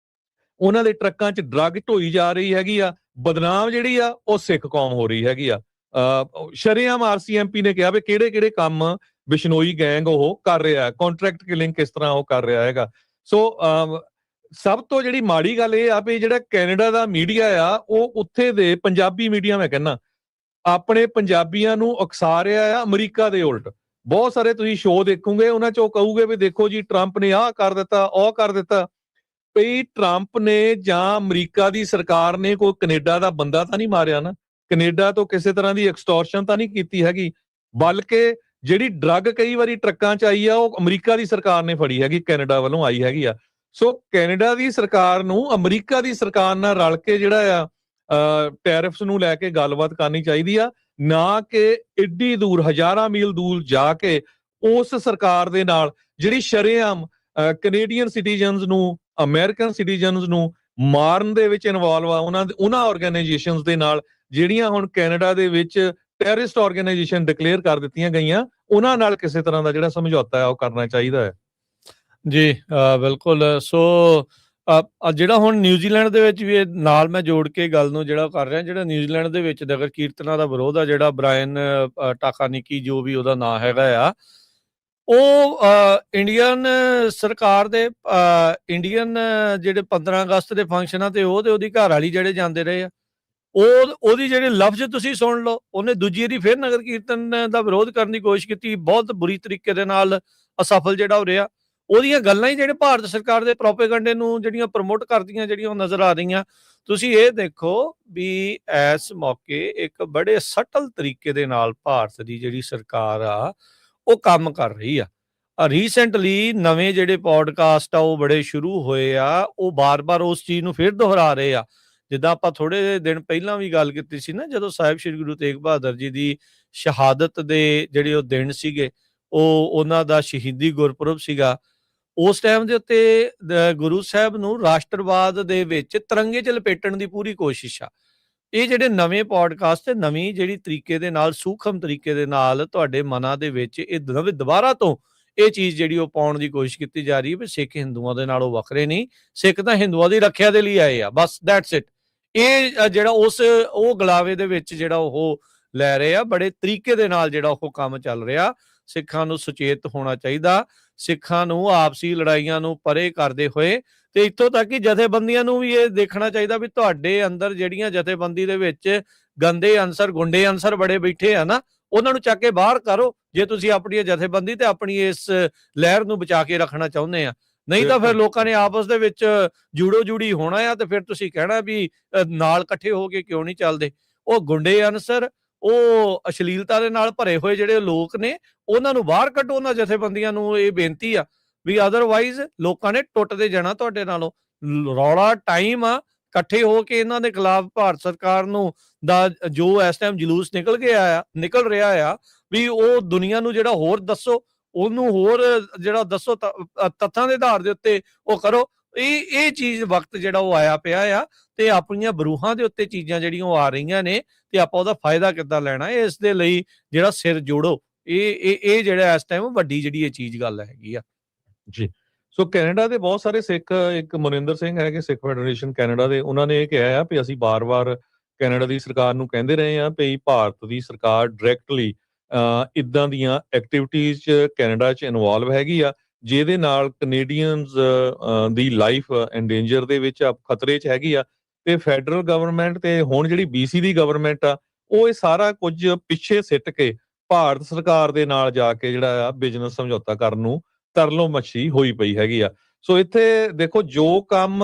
ਉਹਨਾਂ ਦੇ ਟਰੱਕਾਂ 'ਚ ਡਰੱਗ ਢੋਈ ਜਾ ਰਹੀ ਹੈਗੀ ਆ। ਬਦਨਾਮ ਜਿਹੜੀ ਆ ਉਹ ਸਿੱਖ ਕੌਮ ਹੋ ਰਹੀ ਹੈਗੀ ਆ। ਸ਼ਰੇਆਮ RCMP ਨੇ ਕਿਹਾ ਵੀ ਕਿਹੜੇ ਕੰਮ ਬਿਸ਼ਨੋਈ ਗੈਂਗ ਉਹ ਕਰ ਰਿਹਾ, ਕੰਟਰੈਕਟ ਕਿਲਿੰਗ ਕਿਸ ਤਰ੍ਹਾਂ ਉਹ ਕਰ ਰਿਹਾ ਹੈਗਾ। ਸੋ ਸਭ ਤੋਂ ਜਿਹੜੀ ਮਾੜੀ ਗੱਲ ਇਹ ਆ ਵੀ ਜਿਹੜਾ ਕੈਨੇਡਾ ਦਾ ਮੀਡੀਆ ਆ, ਉਹ ਉੱਥੇ ਦੇ ਪੰਜਾਬੀ ਮੀਡੀਆ, ਮੈਂ ਕਹਿੰਦਾ ਆਪਣੇ ਪੰਜਾਬੀਆਂ ਨੂੰ ਉਕਸਾ ਰਿਹਾ ਆ ਅਮਰੀਕਾ ਦੇ ਉਲਟ। ਬਹੁਤ ਸਾਰੇ ਤੁਸੀਂ ਸ਼ੋਅ ਦੇਖੋਗੇ, ਉਹਨਾਂ 'ਚ ਉਹ ਕਹੂਗੇ ਵੀ ਦੇਖੋ ਜੀ ਟਰੰਪ ਨੇ ਆਹ ਕਰ ਦਿੱਤਾ, ਉਹ ਕਰ ਦਿੱਤਾ। ਵੀ ਟਰੰਪ ਨੇ ਜਾਂ ਅਮਰੀਕਾ ਦੀ ਸਰਕਾਰ ਨੇ ਕੋਈ ਕੈਨੇਡਾ ਦਾ ਬੰਦਾ ਤਾਂ ਨਹੀਂ ਮਾਰਿਆ ਨਾ, ਕੈਨੇਡਾ ਤੋਂ ਕਿਸੇ ਤਰ੍ਹਾਂ ਦੀ ਐਕਸਟੋਰਸ਼ਨ ਤਾਂ ਨਹੀਂ ਕੀਤੀ ਹੈਗੀ, ਬਲਕਿ ਜਿਹੜੀ ਡਰੱਗ ਕਈ ਵਾਰੀ ਟਰੱਕਾਂ 'ਚ ਆਈ ਆ ਉਹ ਅਮਰੀਕਾ ਦੀ ਸਰਕਾਰ ਨੇ ਫੜੀ ਹੈਗੀ, ਕੈਨੇਡਾ ਵੱਲੋਂ ਆਈ ਹੈਗੀ ਆ। ਸੋ ਕੈਨੇਡਾ ਦੀ ਸਰਕਾਰ ਨੂੰ ਅਮਰੀਕਾ ਦੀ ਸਰਕਾਰ ਨਾਲ ਰਲ ਕੇ ਜਿਹੜਾ ਆ ਟੈਰਿਫਸ ਨੂੰ ਲੈ ਕੇ ਗੱਲਬਾਤ ਕਰਨੀ ਚਾਹੀਦੀ ਆ, ਨਾ ਕਿ ਏਡੀ ਦੂਰ ਹਜ਼ਾਰਾਂ ਮੀਲ ਦੂਰ ਜਾ ਕੇ ਉਸ ਸਰਕਾਰ ਦੇ ਨਾਲ ਜਿਹੜੀ ਸ਼ਰੇਆਮ ਕੈਨੇਡੀਅਨ ਸਿਟੀਜ਼ਨਸ ਨੂੰ, ਅਮਰੀਕਨ ਸਿਟੀਜ਼ਨਸ ਨੂੰ ਮਾਰਨ ਦੇ ਵਿੱਚ ਇਨਵੋਲਵ ਆ, ਉਹਨਾਂ ਆਰਗੇਨਾਈਜੇਸ਼ਨਸ ਦੇ ਨਾਲ ਜਿਹੜੀਆਂ ਹੁਣ ਕੈਨੇਡਾ ਦੇ ਵਿੱਚ ਟੈਰਰਿਸਟ ਆਰਗੇਨਾਈਜੇਸ਼ਨ ਡਿਕਲੇਅਰ ਕਰ ਦਿੱਤੀਆਂ ਗਈਆਂ, ਉਹਨਾਂ ਨਾਲ ਕਿਸੇ ਤਰ੍ਹਾਂ ਦਾ ਜਿਹੜਾ ਸਮਝੌਤਾ ਹੈ ਉਹ ਕਰਨਾ ਚਾਹੀਦਾ ਹੈ। ਜੀ ਬਿਲਕੁਲ। ਸੋ ਜਿਹੜਾ ਹੁਣ ਨਿਊਜ਼ੀਲੈਂਡ ਦੇ ਵਿੱਚ ਵੀ ਨਾਲ ਮੈਂ ਜੋੜ ਕੇ ਗੱਲ ਨੂੰ ਜਿਹੜਾ ਕਰ ਰਿਹਾ, ਜਿਹੜਾ ਨਿਊਜ਼ੀਲੈਂਡ ਦੇ ਵਿੱਚ ਨਗਰ ਕੀਰਤਨਾਂ ਦਾ ਵਿਰੋਧ ਆ, ਜਿਹੜਾ ਬ੍ਰਾਇਨ ਟਾਕਾਨੀਕੀ ਜੋ ਵੀ ਉਹਦਾ ਨਾਂ ਹੈਗਾ ਆ, ਉਹ ਇੰਡੀਅਨ ਸਰਕਾਰ ਦੇ ਇੰਡੀਅਨ ਜਿਹੜੇ 15 ਅਗਸਤ ਦੇ ਫੰਕਸ਼ਨਾਂ ਤੇ ਉਹਦੀ ਘਰ ਵਾਲੀ ਜਿਹੜੇ ਜਾਂਦੇ ਰਹੇ ਆ, ਉਹਦੀ ਜਿਹੜੇ ਲਫ਼ਜ਼ ਤੁਸੀਂ ਸੁਣ ਲਓ, ਉਹਨੇ ਦੂਜੀ ਵਾਰੀ ਫਿਰ ਨਗਰ ਕੀਰਤਨ ਦਾ ਵਿਰੋਧ ਕਰਨ ਦੀ ਕੋਸ਼ਿਸ਼ ਕੀਤੀ, ਬਹੁਤ ਬੁਰੀ ਤਰੀਕੇ ਦੇ ਨਾਲ ਅਸਫਲ ਜਿਹੜਾ ਹੋ ਰਿਹਾ। ਉਹਦੀਆਂ ਗੱਲਾਂ ਹੀ ਜਿਹੜੇ ਭਾਰਤ ਸਰਕਾਰ ਦੇ ਪ੍ਰੋਪੇਗੰਡੇ ਨੂੰ ਜਿਹੜੀਆਂ ਪ੍ਰਮੋਟ ਕਰਦੀਆਂ, ਜਿਹੜੀਆਂ ਉਹ ਨਜ਼ਰ ਆ ਰਹੀਆਂ। ਤੁਸੀਂ ਇਹ ਦੇਖੋ ਵੀ ਇਸ ਮੌਕੇ ਇੱਕ ਬੜੇ ਸਟਲ ਤਰੀਕੇ ਦੇ ਨਾਲ ਭਾਰਤ ਦੀ ਜਿਹੜੀ ਸਰਕਾਰ ਆ ਉਹ ਕੰਮ ਕਰ ਰਹੀ ਆ। ਰੀਸੈਂਟਲੀ ਨਵੇਂ ਜਿਹੜੇ ਪੋਡਕਾਸਟ ਆ ਉਹ ਬੜੇ ਸ਼ੁਰੂ ਹੋਏ ਆ, ਉਹ ਬਾਰ-ਬਾਰ ਉਸ ਚੀਜ਼ ਨੂੰ ਫਿਰ ਦੁਹਰਾ ਰਹੇ ਆ। ਜਿੱਦਾਂ ਆਪਾਂ ਥੋੜੇ ਦਿਨ ਪਹਿਲਾਂ ਵੀ ਗੱਲ ਕੀਤੀ ਸੀ ਨਾ, ਜਦੋਂ ਸਾਹਿਬ ਸ੍ਰੀ ਗੁਰੂ ਤੇਗ ਬਹਾਦਰ ਜੀ ਦੀ ਸ਼ਹਾਦਤ ਦੇ ਜਿਹੜੇ ਉਹ ਦਿਨ ਸੀਗੇ, ਉਹਨਾਂ ਦਾ ਸ਼ਹੀਦੀ ਗੁਰਪੁਰਬ ਸੀਗਾ, ਉਸ ਟਾਈਮ ਦੇ ਉੱਤੇ ਗੁਰੂ ਸਾਹਿਬ ਨੂੰ ਰਾਸ਼ਟਰਵਾਦ ਦੇ ਵਿੱਚ ਤਿਰੰਗੇ 'ਚ ਲਪੇਟਣ ਦੀ ਪੂਰੀ ਕੋਸ਼ਿਸ਼ ਆ। ਇਹ ਜਿਹੜੇ ਨਵੇਂ ਪੋਡਕਾਸਟ ਤੇ ਨਵੀਂ ਜਿਹੜੀ ਤਰੀਕੇ ਦੇ ਨਾਲ, ਸੂਖਮ ਤਰੀਕੇ ਦੇ ਨਾਲ ਤੁਹਾਡੇ ਮਨਾਂ ਦੇ ਵਿੱਚ ਇਹ ਦੁਬਾਰਾ ਤੋਂ ਇਹ ਚੀਜ਼ ਜਿਹੜੀ ਉਹ ਪਾਉਣ ਦੀ ਕੋਸ਼ਿਸ਼ ਕੀਤੀ ਜਾ ਰਹੀ ਹੈ ਵੀ ਸਿੱਖ ਹਿੰਦੂਆਂ ਦੇ ਨਾਲੋਂ ਵੱਖਰੇ ਨਹੀਂ, ਸਿੱਖ ਤਾਂ ਹਿੰਦੂਆਂ ਦੀ ਰੱਖਿਆ ਦੇ ਲਈ ਆਏ ਆ, ਬਸ ਦੈਟਸ ਇਟ। ਇਹ ਜਿਹੜਾ ਉਹ ਗਲਾਵੇ ਦੇ ਵਿੱਚ ਜਿਹੜਾ ਉਹ ਲੈ ਰਹੇ ਆ, ਬੜੇ ਤਰੀਕੇ ਦੇ ਨਾਲ ਜਿਹੜਾ ਉਹ ਕੰਮ ਚੱਲ ਰਿਹਾ। ਸਿੱਖਾਂ ਨੂੰ ਸੁਚੇਤ ਹੋਣਾ ਚਾਹੀਦਾ, ਸਿੱਖਾਂ ਨੂੰ ਆਪਸੀ ਲੜਾਈਆਂ ਨੂੰ ਪਰੇ ਕਰਦੇ ਹੋਏ, ਤੇ ਇੱਥੋਂ ਤੱਕ ਕਿ ਜਥੇਬੰਦੀਆਂ ਨੂੰ ਵੀ ਇਹ ਦੇਖਣਾ ਚਾਹੀਦਾ ਵੀ ਤੁਹਾਡੇ ਅੰਦਰ ਜਿਹੜੀਆਂ ਜਥੇਬੰਦੀ ਦੇ ਵਿੱਚ ਗੰਦੇ ਅਨਸਰ, ਗੁੰਡੇ ਅਨਸਰ ਬੜੇ ਬੈਠੇ ਆ ਨਾ, ਉਹਨਾਂ ਨੂੰ ਚੱਕ ਕੇ ਬਾਹਰ ਕਰੋ, ਜੇ ਤੁਸੀਂ ਆਪਣੀ ਜਥੇਬੰਦੀ ਤੇ ਆਪਣੀ ਇਸ ਲਹਿਰ ਨੂੰ ਬਚਾ ਕੇ ਰੱਖਣਾ ਚਾਹੁੰਦੇ ਆ। ਨਹੀਂ ਤਾਂ ਫਿਰ ਲੋਕਾਂ ਨੇ ਆਪਸ ਦੇ ਵਿੱਚ ਜੂੜੋ ਜੂੜੀ ਹੋਣਾ ਆ, ਤੇ ਫਿਰ ਤੁਸੀਂ ਕਹਿਣਾ ਵੀ ਨਾਲ ਇਕੱਠੇ ਹੋ ਕੇ ਕਿਉਂ ਨਹੀਂ ਚੱਲਦੇ। ਉਹ ਗੁੰਡੇ ਅਨਸਰ, ਉਹ ਅਸ਼ਲੀਲਤਾ ਦੇ ਨਾਲ ਭਰੇ ਹੋਏ ਜਿਹੜੇ ਲੋਕ ਨੇ, ਉਹਨਾਂ ਨੂੰ ਬਾਹਰ ਕੱਢੋ। ਉਹਨਾਂ ਜਥੇਬੰਦੀਆਂ ਨੂੰ ਇਹ ਬੇਨਤੀ ਆ ਵੀ ਅਦਰਵਾਈਜ਼ ਲੋਕਾਂ ਨੇ ਟੁੱਟਦੇ ਜਾਣਾ ਤੁਹਾਡੇ ਨਾਲੋਂ। ਰੌਲਾ ਟਾਈਮ ਆ, ਇਕੱਠੇ ਹੋ ਕੇ ਇਹਨਾਂ ਦੇ ਖਿਲਾਫ ਭਾਰਤ ਸਰਕਾਰ ਨੂੰ ਦਾ ਜੋ ਇਸ ਟਾਈਮ ਜਲੂਸ ਨਿਕਲ ਰਿਹਾ ਆ ਵੀ ਉਹ ਦੁਨੀਆ ਨੂੰ ਜਿਹੜਾ ਹੋਰ ਦੱਸੋ, ਉਹਨੂੰ ਹੋਰ ਜਿਹੜਾ ਦੱਸੋ ਤੱਥਾਂ ਦੇ ਆਧਾਰ ਦੇ ਉੱਤੇ ਉਹ ਕਰੋ। ਇਹ ਚੀਜ਼ ਵਕਤ ਜਿਹੜਾ ਉਹ ਆਇਆ ਪਿਆ ਆ, ਤੇ ਆਪਣੀਆਂ ਬਰੂਹਾਂ ਦੇ ਉੱਤੇ ਚੀਜ਼ਾਂ ਜਿਹੜੀਆਂ ਉਹ ਆ ਰਹੀਆਂ ਨੇ, ਤੇ ਆਪਾਂ ਉਹਦਾ ਫਾਇਦਾ ਕਿੱਦਾਂ ਲੈਣਾ, ਇਸ ਦੇ ਲਈ ਜਿਹੜਾ ਸਿਰ ਜੋੜੋ। ਇਹ ਜਿਹੜਾ ਇਸ ਟਾਈਮ ਵੱਡੀ ਜਿਹੜੀ ਇਹ ਚੀਜ਼ ਗੱਲ ਹੈਗੀ ਆ ਜੀ। ਸੋ ਕੈਨੇਡਾ ਦੇ ਬਹੁਤ ਸਾਰੇ ਸਿੱਖ, ਇੱਕ ਮਨਿੰਦਰ ਸਿੰਘ ਹੈਗੇ ਸਿੱਖ ਫੈਡਰੇਸ਼ਨ ਕੈਨੇਡਾ ਦੇ, ਉਹਨਾਂ ਨੇ ਇਹ ਕਿਹਾ ਆ ਵੀ ਅਸੀਂ ਬਾਰ-ਬਾਰ ਕੈਨੇਡਾ ਦੀ ਸਰਕਾਰ ਨੂੰ ਕਹਿੰਦੇ ਰਹੇ ਆ ਵੀ ਭਾਰਤ ਦੀ ਸਰਕਾਰ ਡਾਇਰੈਕਟਲੀ ਇਦਾਂ ਦੀਆਂ ਐਕਟੀਵਿਟੀਜ਼ 'ਚ ਕੈਨੇਡਾ 'ਚ ਇਨਵੋਲਵ ਹੈਗੀ ਆ, ਜਿਹਦੇ ਨਾਲ ਕੈਨੇਡੀਅਨਸ ਦੀ ਲਾਈਫ ਐਂਡੇਂਜਰ ਦੇ ਵਿੱਚ ਖਤਰੇ 'ਚ ਹੈਗੀ ਆ। ਤੇ ਫੈਡਰਲ ਗਵਰਨਮੈਂਟ ਤੇ ਹੁਣ ਜਿਹੜੀ BC ਦੀ ਗਵਰਨਮੈਂਟ ਆ, ਉਹ ਇਹ ਸਾਰਾ ਕੁਝ ਪਿੱਛੇ ਸਿੱਟ ਕੇ ਭਾਰਤ ਸਰਕਾਰ ਦੇ ਨਾਲ ਜਾ ਕੇ ਜਿਹੜਾ ਆ ਬਿਜ਼ਨਸ ਸਮਝੌਤਾ ਕਰਨ ਨੂੰ ਤਰਲੋ ਮੱਛੀ ਹੋਈ ਪਈ ਹੈਗੀ ਆ। ਸੋ ਇੱਥੇ ਦੇਖੋ, ਜੋ ਕੰਮ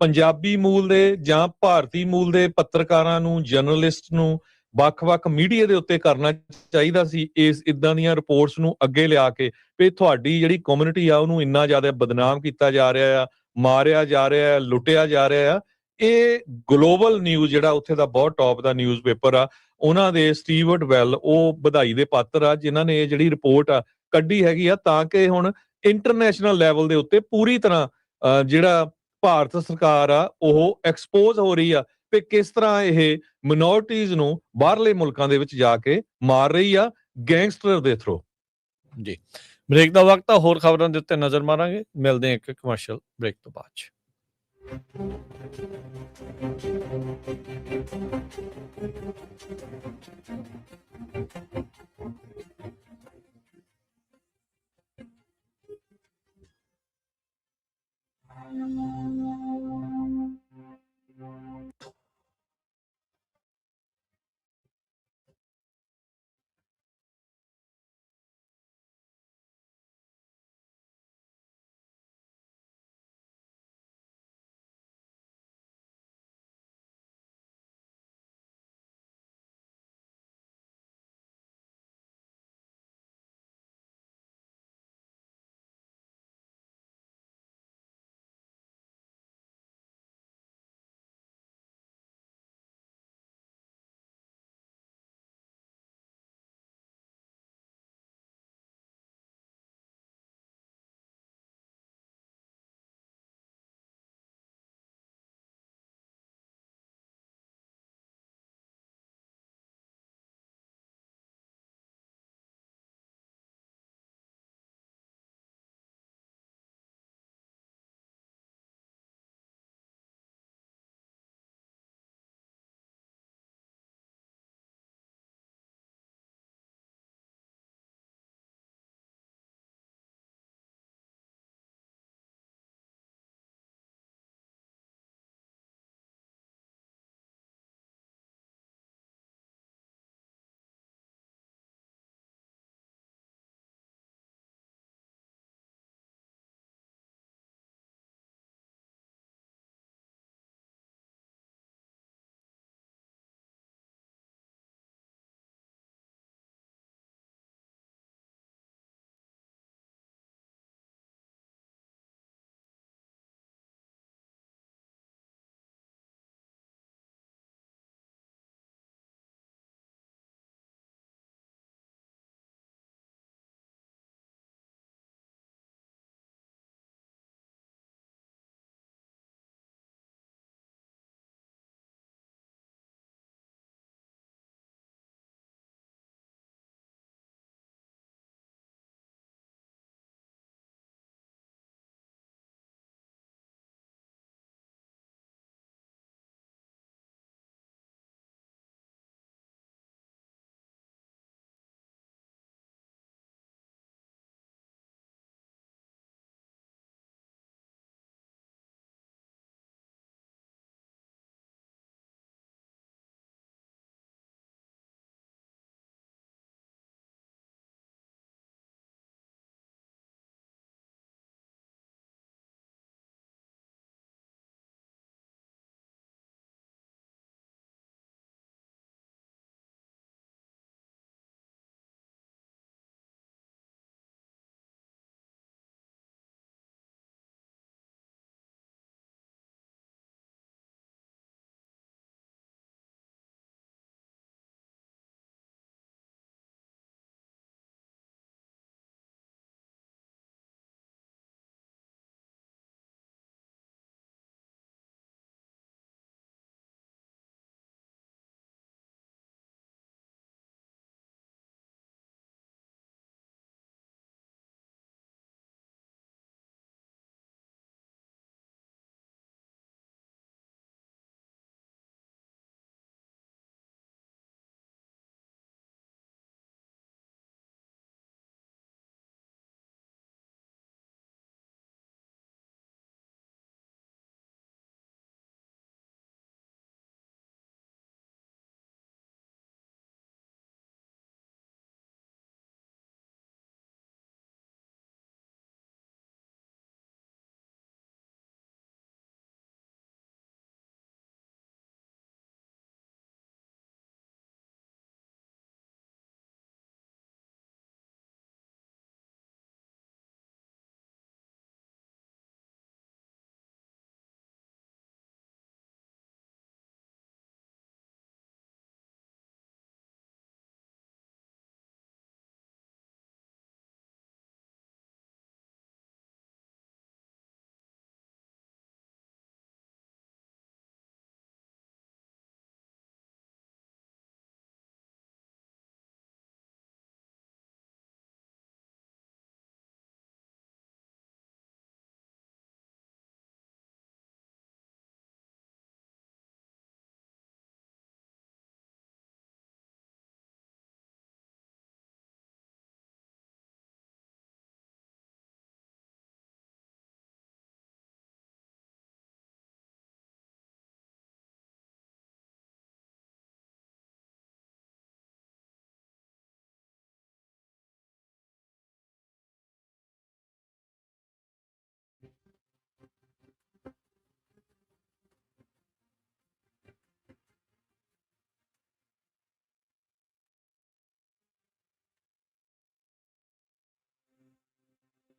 ਪੰਜਾਬੀ ਮੂਲ ਦੇ ਜਾਂ ਭਾਰਤੀ ਮੂਲ ਦੇ ਪੱਤਰਕਾਰਾਂ ਨੂੰ, ਜਰਨਲਿਸਟ ਨੂੰ ਵੱਖ-ਵੱਖ ਮੀਡੀਆ ਦੇ ਉੱਤੇ ਕਰਨਾ ਚਾਹੀਦਾ ਸੀ, ਇਸ ਇਦਾਂ ਦੀਆਂ ਰਿਪੋਰਟਸ ਨੂੰ ਅੱਗੇ ਲਿਆ ਕੇ ਵੀ ਤੁਹਾਡੀ ਜਿਹੜੀ ਕਮਿਊਨਿਟੀ ਆ ਉਹਨੂੰ ਇੰਨਾ ਜ਼ਿਆਦਾ ਬਦਨਾਮ ਕੀਤਾ ਜਾ ਰਿਹਾ ਆ, ਮਾਰਿਆ ਜਾ ਰਿਹਾ, ਲੁੱਟਿਆ ਜਾ ਰਿਹਾ। ਇਹ ਗਲੋਬਲ ਨਿਊਜ਼ ਜਿਹੜਾ ਉੱਥੇ ਦਾ ਬਹੁਤ ਟੌਪ ਦਾ ਨਿਊਜ਼ਪੇਪਰ ਆ, ਉਹਨਾਂ ਦੇ ਸਟੀਵਰਟ ਵੈਲ ਉਹ ਵਧਾਈ ਦੇ ਪਾਤਰ ਆ, ਜਿਨ੍ਹਾਂ ਨੇ ਇਹ ਜਿਹੜੀ ਰਿਪੋਰਟ ਆ ਕੱਢੀ ਹੈਗੀ ਆ, ਤਾਂ ਕਿ ਹੁਣ ਇੰਟਰਨੈਸ਼ਨਲ ਲੈਵਲ ਦੇ ਉੱਤੇ ਪੂਰੀ ਤਰ੍ਹਾਂ ਜਿਹੜਾ ਭਾਰਤ ਸਰਕਾਰ ਆ ਉਹ ਐਕਸਪੋਜ਼ ਹੋ ਰਹੀ ਆ ਕਿ ਕਿਸ ਤਰ੍ਹਾਂ ਇਹ ਮਿਨੋਰਟੀਜ਼ ਨੂੰ ਬਾਹਰਲੇ ਮੁਲਕਾਂ ਦੇ ਵਿੱਚ ਜਾ ਕੇ ਮਾਰ ਰਹੀ ਆ ਗੈਂਗਸਟਰ ਦੇ ਥਰੂ। ਜੀ, ਬ੍ਰੇਕ ਦਾ ਵਕਤ ਆ, ਹੋਰ ਖਬਰਾਂ ਦੇ ਉੱਤੇ ਨਜ਼ਰ ਮਾਰਾਂਗੇ। ਮਿਲਦੇ ਹਾਂ ਇੱਕ ਕਮਰਸ਼ੀਅਲ ਬ੍ਰੇਕ ਤੋਂ ਬਾਅਦ 'ਚ।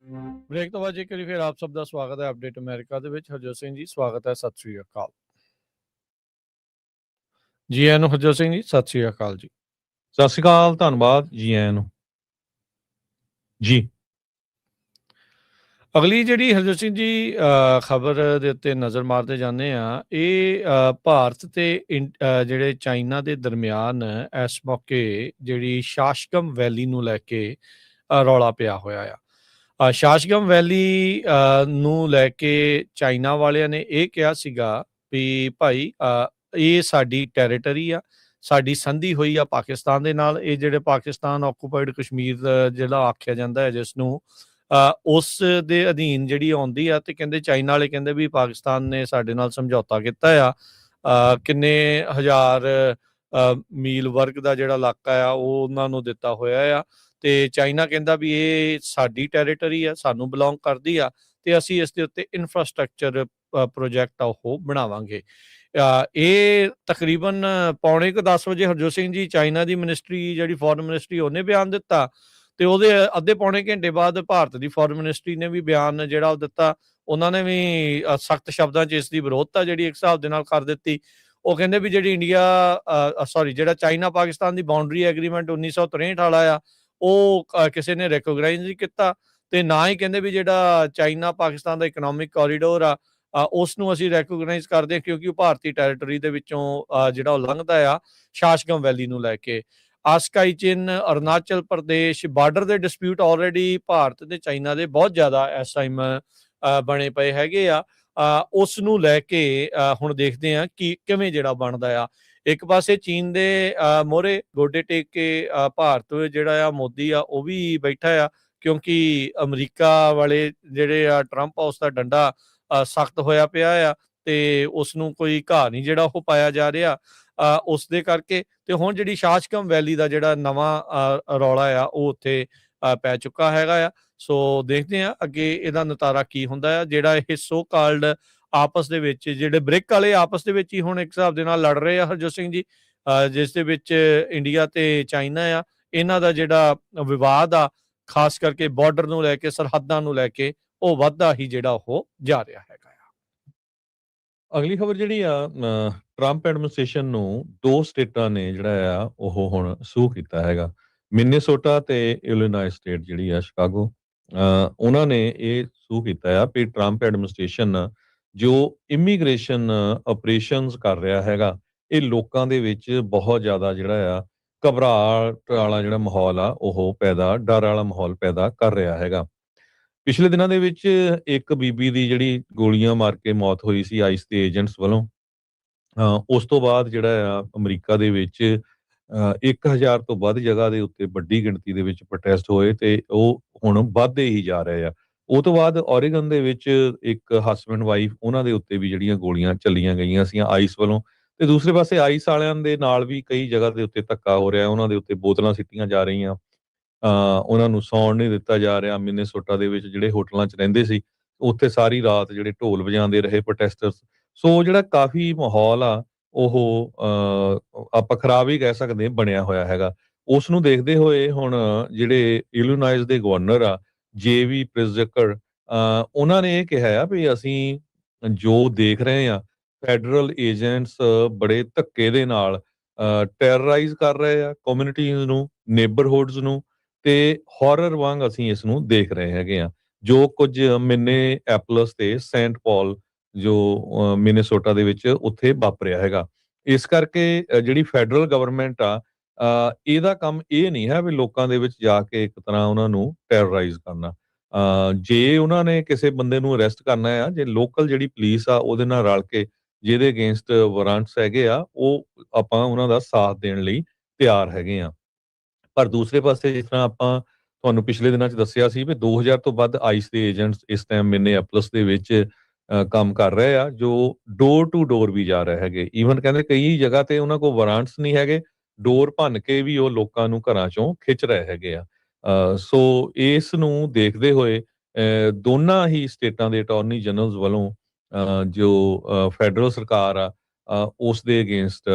ਬ੍ਰੇਕ ਤੋਂ ਬਾਅਦ ਇੱਕ ਵਾਰੀ ਫਿਰ ਆਪ ਸਭ ਦਾ ਸਵਾਗਤ ਹੈ ਅਪਡੇਟ ਅਮਰੀਕਾ ਦੇ ਵਿੱਚ। ਹਰਜੋਤ ਸਿੰਘ ਜੀ ਸਵਾਗਤ ਹੈ, ਸਤਿ ਸ੍ਰੀ ਅਕਾਲ ਜੀ। ਆਇਆਂ ਨੂੰ ਹਰਜੋਤ ਸਿੰਘ ਜੀ, ਸਤਿ ਸ੍ਰੀ ਅਕਾਲ ਜੀ। ਸਤਿ ਸ਼੍ਰੀ ਅਕਾਲ, ਧੰਨਵਾਦ ਜੀ ਆਇਆਂ ਨੂੰ ਜੀ। ਅਗਲੀ ਜਿਹੜੀ ਹਰਜੋਤ ਸਿੰਘ ਜੀ ਖਬਰ ਦੇ ਉੱਤੇ ਨਜ਼ਰ ਮਾਰਦੇ ਜਾਂਦੇ ਆ, ਇਹ ਭਾਰਤ ਤੇ ਜਿਹੜੇ ਚਾਈਨਾ ਦੇ ਦਰਮਿਆਨ ਇਸ ਮੌਕੇ ਜਿਹੜੀ ਸ਼ਾਸ਼ਕਮ ਵੈਲੀ ਨੂੰ ਲੈ ਕੇ ਰੌਲਾ ਪਿਆ ਹੋਇਆ ਆ। ਸ਼ਾਸ਼ਗਮ ਵੈਲੀ ਨੂੰ ਲੈ ਕੇ ਚਾਈਨਾ ਵਾਲਿਆਂ ਨੇ ਇਹ ਕਿਹਾ ਸੀਗਾ ਵੀ ਭਾਈ ਇਹ ਸਾਡੀ ਟੈਰੀਟਰੀ ਆ, ਸਾਡੀ ਸੰਧੀ ਹੋਈ ਆ ਪਾਕਿਸਤਾਨ ਦੇ ਨਾਲ। ਇਹ ਜਿਹੜੇ ਪਾਕਿਸਤਾਨ ਆਕੂਪਾਈਡ ਕਸ਼ਮੀਰ ਜਿਹੜਾ ਆਖਿਆ ਜਾਂਦਾ ਹੈ, ਜਿਸ ਨੂੰ ਉਸ ਦੇ ਅਧੀਨ ਜਿਹੜੀ ਆਉਂਦੀ ਆ, ਤੇ ਕਹਿੰਦੇ ਚਾਈਨਾ ਵਾਲੇ ਕਹਿੰਦੇ ਵੀ ਪਾਕਿਸਤਾਨ ਨੇ ਸਾਡੇ ਨਾਲ ਸਮਝੌਤਾ ਕੀਤਾ ਆ, ਕਿੰਨੇ ਹਜ਼ਾਰ ਮੀਲ ਵਰਗ ਦਾ ਜਿਹੜਾ ਇਲਾਕਾ ਆ ਉਹ ਉਹਨਾਂ ਨੂੰ ਦਿੱਤਾ ਹੋਇਆ ਆ, ਤੇ ਚਾਈਨਾ ਕਹਿੰਦਾ ਵੀ ਇਹ ਸਾਡੀ ਟੈਰੀਟਰੀ ਆ, ਸਾਨੂੰ ਬਿਲੋਂਗ ਕਰਦੀ ਆ, ਤੇ ਅਸੀਂ ਇਸ ਦੇ ਉੱਤੇ ਇਨਫਰਾਸਟ੍ਰਕਚਰ ਪ੍ਰੋਜੈਕਟ ਆ ਉਹ ਬਣਾਵਾਂਗੇ। ਇਹ ਤਕਰੀਬਨ 9:45 ਵਜੇ ਹਰਜੋਤ ਸਿੰਘ ਜੀ ਚਾਈਨਾ ਦੀ ਮਿਨਿਸਟਰੀ ਜਿਹੜੀ ਫੋਰਨ ਮਿਨਿਸਟਰੀ ਉਹਨੇ ਬਿਆਨ ਦਿੱਤਾ, ਤੇ ਉਹਦੇ ਅੱਧੇ ਪੌਣੇ ਘੰਟੇ ਬਾਅਦ ਭਾਰਤ ਦੀ ਫੋਰਨ ਮਿਨਿਸਟਰੀ ਨੇ ਵੀ ਬਿਆਨ ਜਿਹੜਾ ਉਹ ਦਿੱਤਾ। ਉਹਨਾਂ ਨੇ ਵੀ ਸਖਤ ਸ਼ਬਦਾਂ 'ਚ ਇਸ ਦੀ ਵਿਰੋਧਤਾ ਜਿਹੜੀ ਇੱਕ ਹਿਸਾਬ ਦੇ ਨਾਲ ਕਰ ਦਿੱਤੀ। ਉਹ ਕਹਿੰਦੇ ਵੀ ਜਿਹੜੀ ਜਿਹੜਾ ਚਾਈਨਾ ਪਾਕਿਸਤਾਨ ਦੀ ਬਾਉਂਡਰੀ ਐਗਰੀਮੈਂਟ 1963 ਵਾਲਾ ਆ, ਉਹ ਕਿਸੇ ਨੇ ਰਿਕੋਗਨਾਈਜ਼ ਨਹੀਂ ਕੀਤਾ, ਤੇ ਨਾ ਹੀ ਕਹਿੰਦੇ ਵੀ ਜਿਹੜਾ ਚਾਈਨਾ ਪਾਕਿਸਤਾਨ ਦਾ ਇਕਨੋਮਿਕ ਕੋਰੀਡੋਰ ਆ ਉਸ ਨੂੰ ਅਸੀਂ ਰੈਕੋਗਨਾਈਜ਼ ਕਰਦੇ ਹਾਂ, ਕਿਉਂਕਿ ਉਹ ਭਾਰਤੀ ਟੈਰੀਟਰੀ ਦੇ ਵਿੱਚੋਂ ਜਿਹੜਾ ਉਹ ਲੰਘਦਾ ਆ ਸ਼ਾਸ਼ਗਮ ਵੈਲੀ ਨੂੰ ਲੈ ਕੇ। ਆਸਕਾਈ ਚਿਨ, ਅਰੁਣਾਚਲ ਪ੍ਰਦੇਸ਼ ਬਾਰਡਰ ਦੇ ਡਿਸਪਿਊਟ ਆਲਰੇਡੀ ਭਾਰਤ ਤੇ ਚਾਈਨਾ ਦੇ ਬਹੁਤ ਜ਼ਿਆਦਾ ਇਸ ਟਾਈਮ ਬਣੇ ਪਏ ਹੈਗੇ ਆ। ਉਸ ਨੂੰ ਲੈ ਕੇ ਹੁਣ ਦੇਖਦੇ ਆ ਕਿ ਕਿਵੇਂ ਜਿਹੜਾ ਬਣਦਾ ਆ। ਇੱਕ ਪਾਸੇ ਚੀਨ ਦੇ ਮੋਹਰੇ ਗੋਡੇ ਟੇਕ ਕੇ ਭਾਰਤ ਜਿਹੜਾ ਆ ਮੋਦੀ ਆ ਉਹ ਵੀ ਬੈਠਾ ਆ, ਕਿਉਂਕਿ ਅਮਰੀਕਾ ਵਾਲੇ ਜਿਹੜੇ ਆ ਟਰੰਪ ਹਾਊਸ ਦਾ ਡੰਡਾ ਸਖਤ ਹੋਇਆ ਪਿਆ ਆ, ਤੇ ਉਸ ਨੂੰ ਕੋਈ ਘਾਹ ਨਹੀਂ ਜਿਹੜਾ ਉਹ ਪਾਇਆ ਜਾ ਰਿਹਾ ਉਸ ਦੇ ਕਰਕੇ। ਤੇ ਹੁਣ ਜਿਹੜੀ ਸ਼ਾਸ਼ਕਮ ਵੈਲੀ ਦਾ ਜਿਹੜਾ ਨਵਾਂ ਰੌਲਾ ਆ ਉਹ ਉੱਥੇ ਪੈ ਚੁੱਕਾ ਹੈਗਾ ਆ। ਸੋ ਦੇਖਦੇ ਆ ਅੱਗੇ ਇਹਦਾ ਨਤਾਰਾ ਕੀ ਹੁੰਦਾ ਆ। ਜਿਹੜਾ ਇਹ ਸੋ ਕਾਲਡ ਆਪਸ ਦੇ ਵਿੱਚ ਜਿਹੜੇ ਬ੍ਰਿਕ ਵਾਲੇ ਆਪਸ ਦੇ ਵਿੱਚ ਹੀ ਹੁਣ ਇੱਕ ਹਿਸਾਬ ਦੇ ਨਾਲ ਲੜ ਰਹੇ ਆ ਹਰਜੋਤ ਸਿੰਘ ਜੀ, ਜਿਸ ਦੇ ਵਿੱਚ ਇੰਡੀਆ ਤੇ ਚਾਈਨਾ ਆ। ਇਹਨਾਂ ਦਾ ਜਿਹੜਾ ਵਿਵਾਦ ਆ ਖਾਸ ਕਰਕੇ ਬਾਰਡਰ ਨੂੰ ਲੈ ਕੇ, ਸਰਹੱਦਾਂ ਨੂੰ ਲੈ ਕੇ, ਉਹ ਵੱਧਦਾ ਹੀ ਜਿਹੜਾ ਉਹ ਜਾ ਰਿਹਾ ਹੈਗਾ ਆ। ਅਗਲੀ ਖਬਰ ਜਿਹੜੀ ਆ, ਟਰੰਪ ਐਡਮਿਨਿਸਟ੍ਰੇਸ਼ਨ ਨੂੰ 2 ਸਟੇਟਾਂ ਨੇ ਜਿਹੜਾ ਆ ਉਹ ਹੁਣ ਸੂ ਕੀਤਾ ਹੈਗਾ, ਮਿਨੇਸੋਟਾ ਤੇ ਇਲੀਨੋਇਸ ਸਟੇਟ ਜਿਹੜੀ ਆ ਸ਼ਿਕਾਗੋ। ਉਹਨਾਂ ਨੇ ਇਹ ਸੂ ਕੀਤਾ ਆ ਵੀ ਟਰੰਪ ਐਡਮਿਨਿਸਟ੍ਰੇਸ਼ਨ ਜੋ ਇਮੀਗ੍ਰੇਸ਼ਨ ਆਪਰੇਸ਼ਨਸ ਕਰ ਰਿਹਾ ਹੈਗਾ, ਇਹ ਲੋਕਾਂ ਦੇ ਵਿੱਚ ਬਹੁਤ ਜ਼ਿਆਦਾ ਜਿਹੜਾ ਆ ਘਬਰਾਹਟ ਵਾਲਾ ਜਿਹੜਾ ਮਾਹੌਲ ਆ ਉਹ ਡਰ ਵਾਲਾ ਮਾਹੌਲ ਪੈਦਾ ਕਰ ਰਿਹਾ ਹੈਗਾ। ਪਿਛਲੇ ਦਿਨਾਂ ਦੇ ਵਿੱਚ ਇੱਕ ਬੀਬੀ ਦੀ ਜਿਹੜੀ ਗੋਲੀਆਂ ਮਾਰ ਕੇ ਮੌਤ ਹੋਈ ਸੀ ਆਈਸ ਦੇ ਏਜੰਟਸ ਵੱਲੋਂ। ਉਸ ਤੋਂ ਬਾਅਦ ਜਿਹੜਾ ਆ ਅਮਰੀਕਾ ਦੇ ਵਿੱਚ 1000 ਤੋਂ ਵੱਧ ਜਗ੍ਹਾ ਦੇ ਉੱਤੇ ਵੱਡੀ ਗਿਣਤੀ ਦੇ ਵਿੱਚ ਪ੍ਰੋਟੈਸਟ ਹੋਏ, ਤੇ ਉਹ ਹੁਣ ਵੱਧਦੇ ਹੀ ਜਾ ਰਹੇ ਆ। ਉਹ ਤੋਂ ਬਾਅਦ ਓਰੇਗਨ ਦੇ ਵਿੱਚ ਇੱਕ ਹਸਬੈਂਡ ਵਾਈਫ ਉਹਨਾਂ ਦੇ ਉੱਤੇ ਵੀ ਜਿਹੜੀਆਂ ਗੋਲੀਆਂ ਚੱਲੀਆਂ ਗਈਆਂ ਸੀ ਆਈਸ ਵੱਲੋਂ, ਤੇ ਦੂਸਰੇ ਪਾਸੇ ਆਈਸ ਵਾਲਿਆਂ ਦੇ ਨਾਲ ਵੀ ਕਈ ਜਗ੍ਹਾ ਦੇ ਉੱਤੇ ਧੱਕਾ ਹੋ ਰਿਹਾ, ਉਹਨਾਂ ਦੇ ਉੱਤੇ ਬੋਤਲਾਂ ਸਿੱਟੀਆਂ ਜਾ ਰਹੀਆਂ, ਉਹਨਾਂ ਨੂੰ ਸੌਣ ਨਹੀਂ ਦਿੱਤਾ ਜਾ ਰਿਹਾ। ਮਿਨੇਸੋਟਾ ਦੇ ਵਿੱਚ ਜਿਹੜੇ ਹੋਟਲਾਂ 'ਚ ਰਹਿੰਦੇ ਸੀ ਉੱਥੇ ਸਾਰੀ ਰਾਤ ਜਿਹੜੇ ਢੋਲ ਵਜਾਉਂਦੇ ਰਹੇ ਪ੍ਰੋਟੈਸਟਰਸ। ਸੋ ਜਿਹੜਾ ਕਾਫੀ ਮਾਹੌਲ ਆ ਉਹ ਆਪਾਂ ਖਰਾਬ ਹੀ ਕਹਿ ਸਕਦੇ ਬਣਿਆ ਹੋਇਆ ਹੈਗਾ। ਉਸ ਨੂੰ ਦੇਖਦੇ ਹੋਏ ਹੁਣ ਜਿਹੜੇ ਇਲੀਨੋਇਸ ਦੇ ਗਵਰਨਰ ਆ ਜੇਵੀ ਪ੍ਰਿਜ਼ਕਰ, ਉਹਨਾਂ ਨੇ ਇਹ ਕਿਹਾ ਆ ਵੀ ਅਸੀਂ ਜੋ ਦੇਖ ਰਹੇ ਆ ਫੈਡਰਲ ਏਜੰਟਸ ਬੜੇ ਧੱਕੇ ਦੇ ਨਾਲ ਟੈਰਰਾਈਜ਼ ਕਰ ਰਹੇ ਆ ਕਮਿਊਨਿਟੀਜ਼ ਨੂੰ, ਨੇਬਰਹੁੱਡਸ ਨੂੰ, ਤੇ ਹਾਰਰ ਵਾਂਗ ਅਸੀਂ ਇਸ ਨੂੰ ਦੇਖ ਰਹੇ ਹੈਗੇ ਆ। ਜੋ ਕੁਝ ਮਿਨੇਐਪਲਸ ਤੇ ਸੈਂਟ ਪਾਲ ਜੋ ਮਿਨੇਸੋਟਾ ਦੇ ਵਿੱਚ ਉੱਥੇ ਵਾਪਰਿਆ ਹੈਗਾ। ਇਸ ਕਰਕੇ ਜਿਹੜੀ ਫੈਡਰਲ ਗਵਰਨਮੈਂਟ ਆ, ਇਹਦਾ ਕੰਮ ਇਹ ਨਹੀਂ ਹੈ ਵੀ ਲੋਕਾਂ ਦੇ ਵਿੱਚ ਜਾ ਕੇ ਇੱਕ ਤਰ੍ਹਾਂ ਉਹਨਾਂ ਨੂੰ ਟੈਰਰਾਈਜ਼ ਕਰਨਾ। ਜੇ ਉਹਨਾਂ ਨੇ ਕਿਸੇ ਬੰਦੇ ਨੂੰ ਅਰੈਸਟ ਕਰਨਾ ਆ, ਜੇ ਲੋਕਲ ਜਿਹੜੀ ਪੁਲਿਸ ਆ ਉਹਦੇ ਨਾਲ ਰਲ ਕੇ ਜਿਹਦੇ ਅਗੇਂਸਟ ਵਾਰੰਟਸ ਹੈਗੇ ਆ, ਉਹ ਆਪਾਂ ਉਹਨਾਂ ਦਾ ਸਾਥ ਦੇਣ ਲਈ ਤਿਆਰ ਹੈਗੇ ਆ। ਪਰ ਦੂਸਰੇ ਪਾਸੇ ਜਿਸ ਤਰ੍ਹਾਂ ਆਪਾਂ ਤੁਹਾਨੂੰ ਪਿਛਲੇ ਦਿਨਾਂ 'ਚ ਦੱਸਿਆ ਸੀ ਵੀ 2000 ਤੋਂ ਵੱਧ ਆਈਸ ਦੇ ਏਜੰਟਸ ਇਸ ਟਾਈਮ ਮਿਨੇਐਪਲਸ ਦੇ ਵਿੱਚ ਕੰਮ ਕਰ ਰਹੇ ਆ, ਜੋ ਡੋਰ ਟੂ ਡੋਰ ਵੀ ਜਾ ਰਹੇ ਹੈਗੇ। ਈਵਨ ਕਹਿੰਦੇ ਕਈ ਜਗ੍ਹਾ ਤੇ ਉਹਨਾਂ ਕੋਲ ਵਾਰੰਟਸ ਨਹੀਂ ਹੈਗੇ, ਡੋਰ ਭੰਨ ਕੇ ਵੀ ਉਹ ਲੋਕਾਂ ਨੂੰ ਘਰਾਂ 'ਚੋਂ ਖਿੱਚ ਰਹੇ ਹੈਗੇ ਆ। ਸੋ ਇਸ ਨੂੰ ਦੇਖਦੇ ਹੋਏ ਦੋਨਾਂ ਹੀ ਸਟੇਟਾਂ ਦੇ ਅਟਾਰਨੀ ਜਨਰਲਸ ਵੱਲੋਂ ਜੋ ਫੈਡਰਲ ਸਰਕਾਰ ਆ ਉਸ ਦੇ ਅਗੇਂਸਟ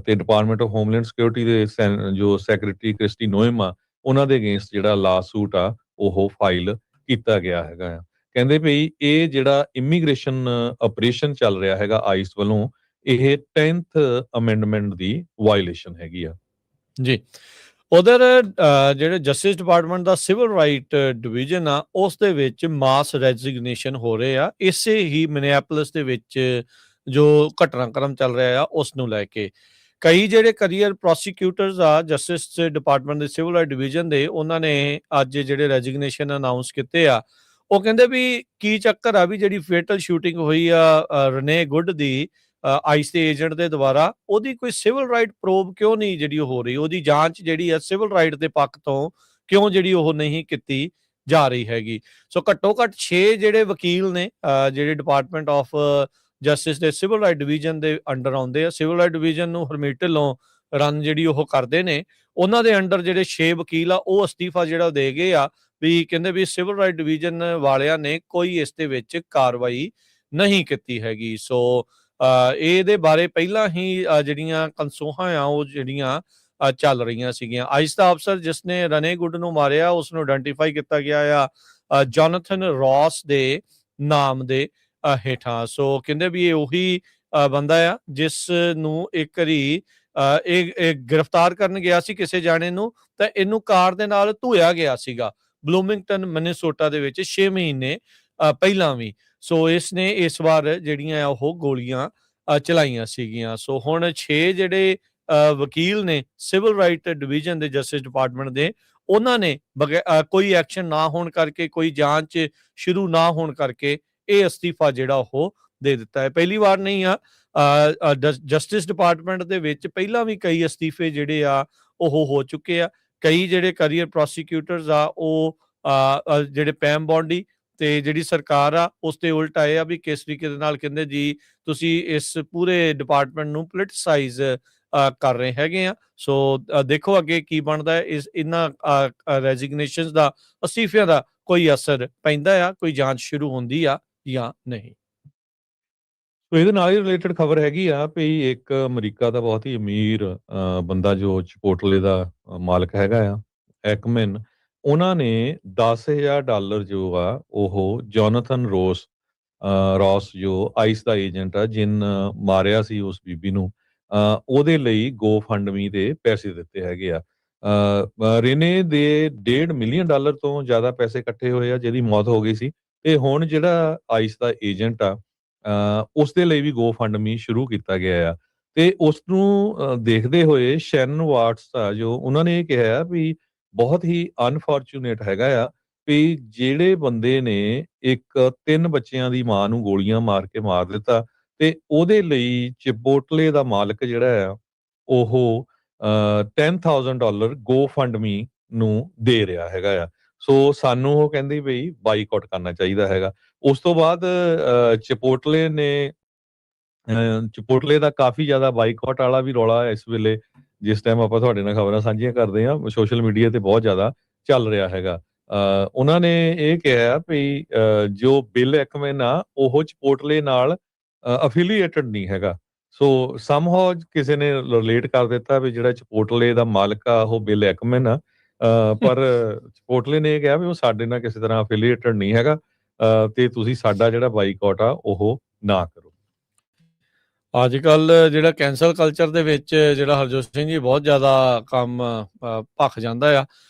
ਤੇ ਡਿਪਾਰਟਮੈਂਟ ਆਫ ਹੋਮਲੈਂਡ ਸਿਕਿਉਰਿਟੀ ਦੇ ਜੋ ਸੈਕਟਰੀ ਕ੍ਰਿਸਟੀ ਨੋਇਮ ਆ, ਉਹਨਾਂ ਦੇ ਅਗੇਂਸਟ ਜਿਹੜਾ ਲਾ ਸੂਟ ਆ ਉਹ ਫਾਈਲ ਕੀਤਾ ਗਿਆ ਹੈਗਾ ਆ। ਕਹਿੰਦੇ ਵੀ ਇਹ ਜਿਹੜਾ ਇਮੀਗ੍ਰੇਸ਼ਨ ਆਪਰੇਸ਼ਨ ਚੱਲ ਰਿਹਾ ਹੈਗਾ ਆਈਸ ਵੱਲੋਂ, ਇਹ 10th ਅਮੈਂਡਮੈਂਟ ਦੀ ਵਾਇਓਲੇਸ਼ਨ ਹੈਗੀ ਆ। ਜੀ। ਉਧਰ ਜਿਹੜੇ ਜਸਟਿਸ ਡਿਪਾਰਟਮੈਂਟ ਦਾ ਸਿਵਲ ਰਾਈਟ ਡਿਵੀਜ਼ਨ ਆ, ਉਸ ਦੇ ਵਿੱਚ ਮਾਸ ਰੈਜ਼ਿਗਨੇਸ਼ਨ ਹੋ ਰਹੇ ਆ, ਇਸੇ ਹੀ ਮਿਨੀਐਪੋਲਿਸ ਦੇ ਵਿੱਚ ਜੋ ਘਟਨਾਕ੍ਰਮ ਚੱਲ ਰਿਹਾ ਆ ਉਸ ਨੂੰ ਲੈ ਕੇ। ਕਈ ਜਿਹੜੇ ਕਰੀਅਰ ਪ੍ਰੋਸੀਕਿਊਟਰਸ ਆ ਜਸਟਿਸ ਡਿਪਾਰਟਮੈਂਟ ਦੇ ਸਿਵਲ ਰਾਈਟ ਡਿਵੀਜ਼ਨ ਦੇ, ਉਹਨਾਂ ਨੇ ਅੱਜ ਜਿਹੜੇ ਰੈਜ਼ਿਗਨੇਸ਼ਨ ਅਨਾਉਂਸ ਕੀਤੇ ਆ। ਉਹ ਕਹਿੰਦੇ ਵੀ ਕੀ ਚੱਕਰ ਆ ਵੀ ਜਿਹੜੀ ਫੇਟਲ ਸ਼ੂਟਿੰਗ ਹੋਈ ਆ ਰਨੇ ਗੁੱਡ ਦੀ ਆਈਸ ਦੇ ਏਜੰਟ ਦੇ ਦੁਆਰਾ, ਉਹਦੀ ਕੋਈ ਸਿਵਲ ਰਾਈਟ ਪ੍ਰੋਬ ਕਿਉਂ ਨਹੀਂ ਜਿਹੜੀ ਉਹ ਹੋ ਰਹੀ, ਉਹਦੀ ਜਾਂਚ ਜਿਹੜੀ ਆ ਸਿਵਲ ਰਾਈਟ ਦੇ ਪੱਖ ਤੋਂ ਕਿਉਂ ਜਿਹੜੀ ਉਹ ਨਹੀਂ ਕੀਤੀ ਜਾ ਰਹੀ ਹੈਗੀ। ਸੋ ਘੱਟੋ ਘੱਟ 6 ਜਿਹੜੇ ਵਕੀਲ ਨੇ ਜਿਹੜੇ ਡਿਪਾਰਟਮੈਂਟ ਆਫ ਜਸਟਿਸ ਦੇ ਸਿਵਲ ਰਾਈਟ ਡਿਵੀਜ਼ਨ ਦੇ ਅੰਡਰ ਆਉਂਦੇ ਆ। ਸਿਵਲ ਰਾਈਟ ਡਿਵੀਜ਼ਨ ਨੂੰ ਹਰਮੀਤ ਢਿੱਲੋਂ ਰਨ ਜਿਹੜੀ ਉਹ ਕਰਦੇ ਨੇ। ਉਹਨਾਂ ਦੇ ਅੰਡਰ ਜਿਹੜੇ 6 ਵਕੀਲ ਆ ਉਹ ਅਸਤੀਫਾ ਜਿਹੜਾ ਦੇ ਗਏ ਆ, ਵੀ ਕਹਿੰਦੇ ਵੀ ਸਿਵਲ ਰਾਈਟ ਡਿਵੀਜ਼ਨ ਵਾਲਿਆਂ ਨੇ ਕੋਈ ਇਸ ਦੇ ਵਿੱਚ ਕਾਰਵਾਈ ਨਹੀਂ ਕੀਤੀ ਹੈਗੀ। ਸੋ ਇਹਦੇ ਬਾਰੇ ਪਹਿਲਾਂ ਹੀ ਜਿਹੜੀਆਂ ਕਨਸੋਹਾਂ ਆ ਉਹ ਜਿਹੜੀਆਂ ਚੱਲ ਰਹੀਆਂ ਸੀਗੀਆਂ। ਆਈਸ ਦਾ ਅਫਸਰ ਜਿਸ ਨੇ ਰਨੇ ਗੁੱਡ ਨੂੰ ਮਾਰਿਆ, ਉਸ ਨੂੰ ਆਇਡੈਂਟੀਫਾਈ ਕੀਤਾ ਗਿਆ ਆ ਜੋਨਾਥਨ ਰੌਸ ਦੇ ਨਾਮ ਦੇ ਹੇਠਾਂ। ਸੋ ਕਹਿੰਦੇ ਵੀ ਇਹ ਉਹੀ ਬੰਦਾ ਆ ਜਿਸ ਨੂੰ ਇੱਕ ਵਾਰੀ ਇਹ ਗ੍ਰਿਫਤਾਰ ਕਰਨ ਗਿਆ ਸੀ ਕਿਸੇ ਜਾਣੇ ਨੂੰ, ਤਾਂ ਇਹਨੂੰ ਕਾਰ ਦੇ ਨਾਲ ਧੋਇਆ ਗਿਆ ਸੀਗਾ ਬਲੂਮਿੰਗਟਨ ਮਿਨੇਸੋਟਾ ਦੇ ਵਿੱਚ 6 ਮਹੀਨੇ ਪਹਿਲਾਂ ਵੀ। ਸੋ ਇਸ ਨੇ ਇਸ ਵਾਰ ਜਿਹੜੀਆਂ ਉਹ ਗੋਲੀਆਂ ਚਲਾਈਆਂ ਸੀਗੀਆਂ। ਸੋ ਹੁਣ 6 ਜਿਹੜੇ ਵਕੀਲ ਨੇ ਸਿਵਲ ਰਾਈਟ ਡਿਵੀਜ਼ਨ ਦੇ ਜਸਟਿਸ ਡਿਪਾਰਟਮੈਂਟ ਦੇ, ਉਹਨਾਂ ਨੇ ਕੋਈ ਐਕਸ਼ਨ ਨਾ ਹੋਣ ਕਰਕੇ, ਕੋਈ ਜਾਂਚ ਸ਼ੁਰੂ ਨਾ ਹੋਣ ਕਰਕੇ ਇਹ ਅਸਤੀਫਾ ਜਿਹੜਾ ਉਹ ਦੇ ਦਿੱਤਾ ਹੈ। ਪਹਿਲੀ ਵਾਰ ਨਹੀਂ ਆ, ਜਸਟਿਸ ਡਿਪਾਰਟਮੈਂਟ ਦੇ ਵਿੱਚ ਪਹਿਲਾਂ ਵੀ ਕਈ ਅਸਤੀਫੇ ਜਿਹੜੇ ਆ ਉਹ ਹੋ ਚੁੱਕੇ ਆ। ਕਈ ਜਿਹੜੇ ਕਰੀਅਰ ਪ੍ਰੋਸੀਕਿਊਟਰਸ ਆ ਉਹ ਜਿਹੜੇ ਪੈਮ ਬੌਂਡੀ ਤੇ ਜਿਹੜੀ ਸਰਕਾਰ ਆ ਉਸ ਤੇ ਉਲਟ ਆਏ ਆ ਵੀ ਕਿਸ ਤਰੀਕੇ ਦੇ ਨਾਲ ਕਹਿੰਦੇ ਜੀ ਤੁਸੀਂ ਇਸ ਪੂਰੇ ਡਿਪਾਰਟਮੈਂਟ ਨੂੰ ਪੋਲਿਟਿਸਾਈਜ਼ ਕਰ ਰਹੇ ਹੈਗੇ ਆ। ਸੋ ਦੇਖੋ ਅੱਗੇ ਕੀ ਬਣਦਾ ਹੈ। ਇਹਨਾਂ ਰੈਜ਼ਿਗਨੇਸ਼ਨਸ ਦਾ, ਅਸਤੀਫਿਆਂ ਦਾ ਕੋਈ ਅਸਰ ਪੈਂਦਾ ਆ, ਕੋਈ ਜਾਂਚ ਸ਼ੁਰੂ ਹੁੰਦੀ ਆ ਜਾਂ ਨਹੀਂ। ਸੋ ਇਹਦੇ ਨਾਲ ਹੀ ਰਿਲੇਟਡ ਖਬਰ ਹੈਗੀ ਆ ਵੀ ਇੱਕ ਅਮਰੀਕਾ ਦਾ ਬਹੁਤ ਹੀ ਅਮੀਰ ਬੰਦਾ ਜੋ ਚਿਪੋਟਲੇ ਦਾ ਮਾਲਕ ਹੈਗਾ ਆ, ਐਕਮੈਨ, ਉਹਨਾਂ ਨੇ $10,000 ਜੋ ਆ ਉਹ ਜੋਨਾਥਨ ਰੌਸ ਜੋ ਆਈਸ ਦਾ ਏਜੰਟ ਆ, ਜਿਨ ਮਾਰਿਆ ਸੀ ਉਸ ਬੀਬੀ ਨੂੰ, ਉਹਦੇ ਲਈ ਗੋ ਫੰਡਮੀ ਦੇ ਪੈਸੇ ਦਿੱਤੇ ਹੈਗੇ ਆ। ਰੇਨੇ ਦੇ $1.5 ਮਿਲੀਅਨ ਤੋਂ ਜ਼ਿਆਦਾ ਪੈਸੇ ਇਕੱਠੇ ਹੋਏ ਆ, ਜਿਹਦੀ ਮੌਤ ਹੋ ਗਈ ਸੀ। ਤੇ ਹੁਣ ਜਿਹੜਾ ਆਈਸ ਦਾ ਏਜੰਟ ਆ ਉਸ ਦੇ ਲਈ ਵੀ ਗੋ ਫੰਡਮੀ ਸ਼ੁਰੂ ਕੀਤਾ ਗਿਆ ਆ। ਤੇ ਉਸ ਨੂੰ ਦੇਖਦੇ ਹੋਏ ਸ਼ੈਰਨ ਵਾਟਸ ਆ ਜੋ, ਉਹਨਾਂ ਨੇ ਇਹ ਕਿਹਾ ਵੀ ਬਹੁਤ ਹੀ ਅਨਫੋਰਚੂਨੇਟ ਹੈਗਾ ਆ ਵੀ ਜਿਹੜੇ ਬੰਦੇ ਨੇ ਇੱਕ 3 ਬੱਚਿਆਂ ਦੀ ਮਾਂ ਨੂੰ ਗੋਲੀਆਂ ਮਾਰ ਕੇ ਮਾਰ ਦਿੱਤਾ, ਤੇ ਉਹਦੇ ਲਈ ਚਿਪੋਟਲੇ ਦਾ ਮਾਲਕ ਜਿਹੜਾ ਆ ਉਹ $10,000 ਗੋ ਫੰਡਮੀ ਨੂੰ ਦੇ ਰਿਹਾ ਹੈਗਾ ਆ। ਸੋ ਸਾਨੂੰ ਉਹ ਕਹਿੰਦੀ ਬਈ ਬਾਈਕਾਟ ਕਰਨਾ ਚਾਹੀਦਾ ਹੈਗਾ। ਉਸ ਤੋਂ ਬਾਅਦ ਚਿਪੋਟਲੇ ਦਾ ਕਾਫੀ ਜ਼ਿਆਦਾ ਬਾਈਕਾਟ ਵਾਲਾ ਵੀ ਰੌਲਾ ਇਸ ਵੇਲੇ, ਜਿਸ ਟਾਈਮ ਆਪਾਂ ਤੁਹਾਡੇ ਨਾਲ ਖਬਰਾਂ ਸਾਂਝੀਆਂ ਕਰਦੇ ਹਾਂ, ਸੋਸ਼ਲ ਮੀਡੀਆ ਤੇ ਬਹੁਤ ਜ਼ਿਆਦਾ ਚੱਲ ਰਿਹਾ ਹੈਗਾ। ਉਹਨਾਂ ਨੇ ਇਹ ਕਿਹਾ ਵੀ ਜੋ ਬਿਲ ਐਕਮੈਨ ਆ ਉਹ ਚਿਪੋਟਲੇ ਨਾਲ ਅਫੀਲੀਏਟਡ ਨਹੀਂ ਹੈਗਾ। ਸੋ ਸਮਹਾਉ ਕਿਸੇ ਨੇ ਰਿਲੇਟ ਕਰ ਦਿੱਤਾ ਵੀ ਜਿਹੜਾ ਚਿਪੋਟਲੇ ਦਾ ਮਾਲਕ ਆ ਉਹ ਬਿਲ ਐਕਮੈਨ ਆ, ਪਰ ਚਿਪੋਟਲੇ ਨੇ ਇਹ ਕਿਹਾ ਵੀ ਉਹ ਸਾਡੇ ਨਾਲ ਕਿਸੇ ਤਰ੍ਹਾਂ ਅਫੀਲੀਏਟਡ ਨਹੀਂ ਹੈਗਾ, ਤੇ ਤੁਸੀਂ ਸਾਡਾ ਜਿਹੜਾ ਬਾਈਕਾਟ ਆ ਉਹ ਨਾ ਕਰੋ। ਅੱਜ ਕੱਲ ਜਿਹੜਾ ਕੈਂਸਲ ਕਲਚਰ ਦੇ ਵਿੱਚ ਜਿਹੜਾ ਹਰਜੋਤ ਸਿੰਘ ਜੀ ਬਹੁਤ ਜ਼ਿਆਦਾ ਕੰਮ ਭਖ ਜਾਂਦਾ ਆ।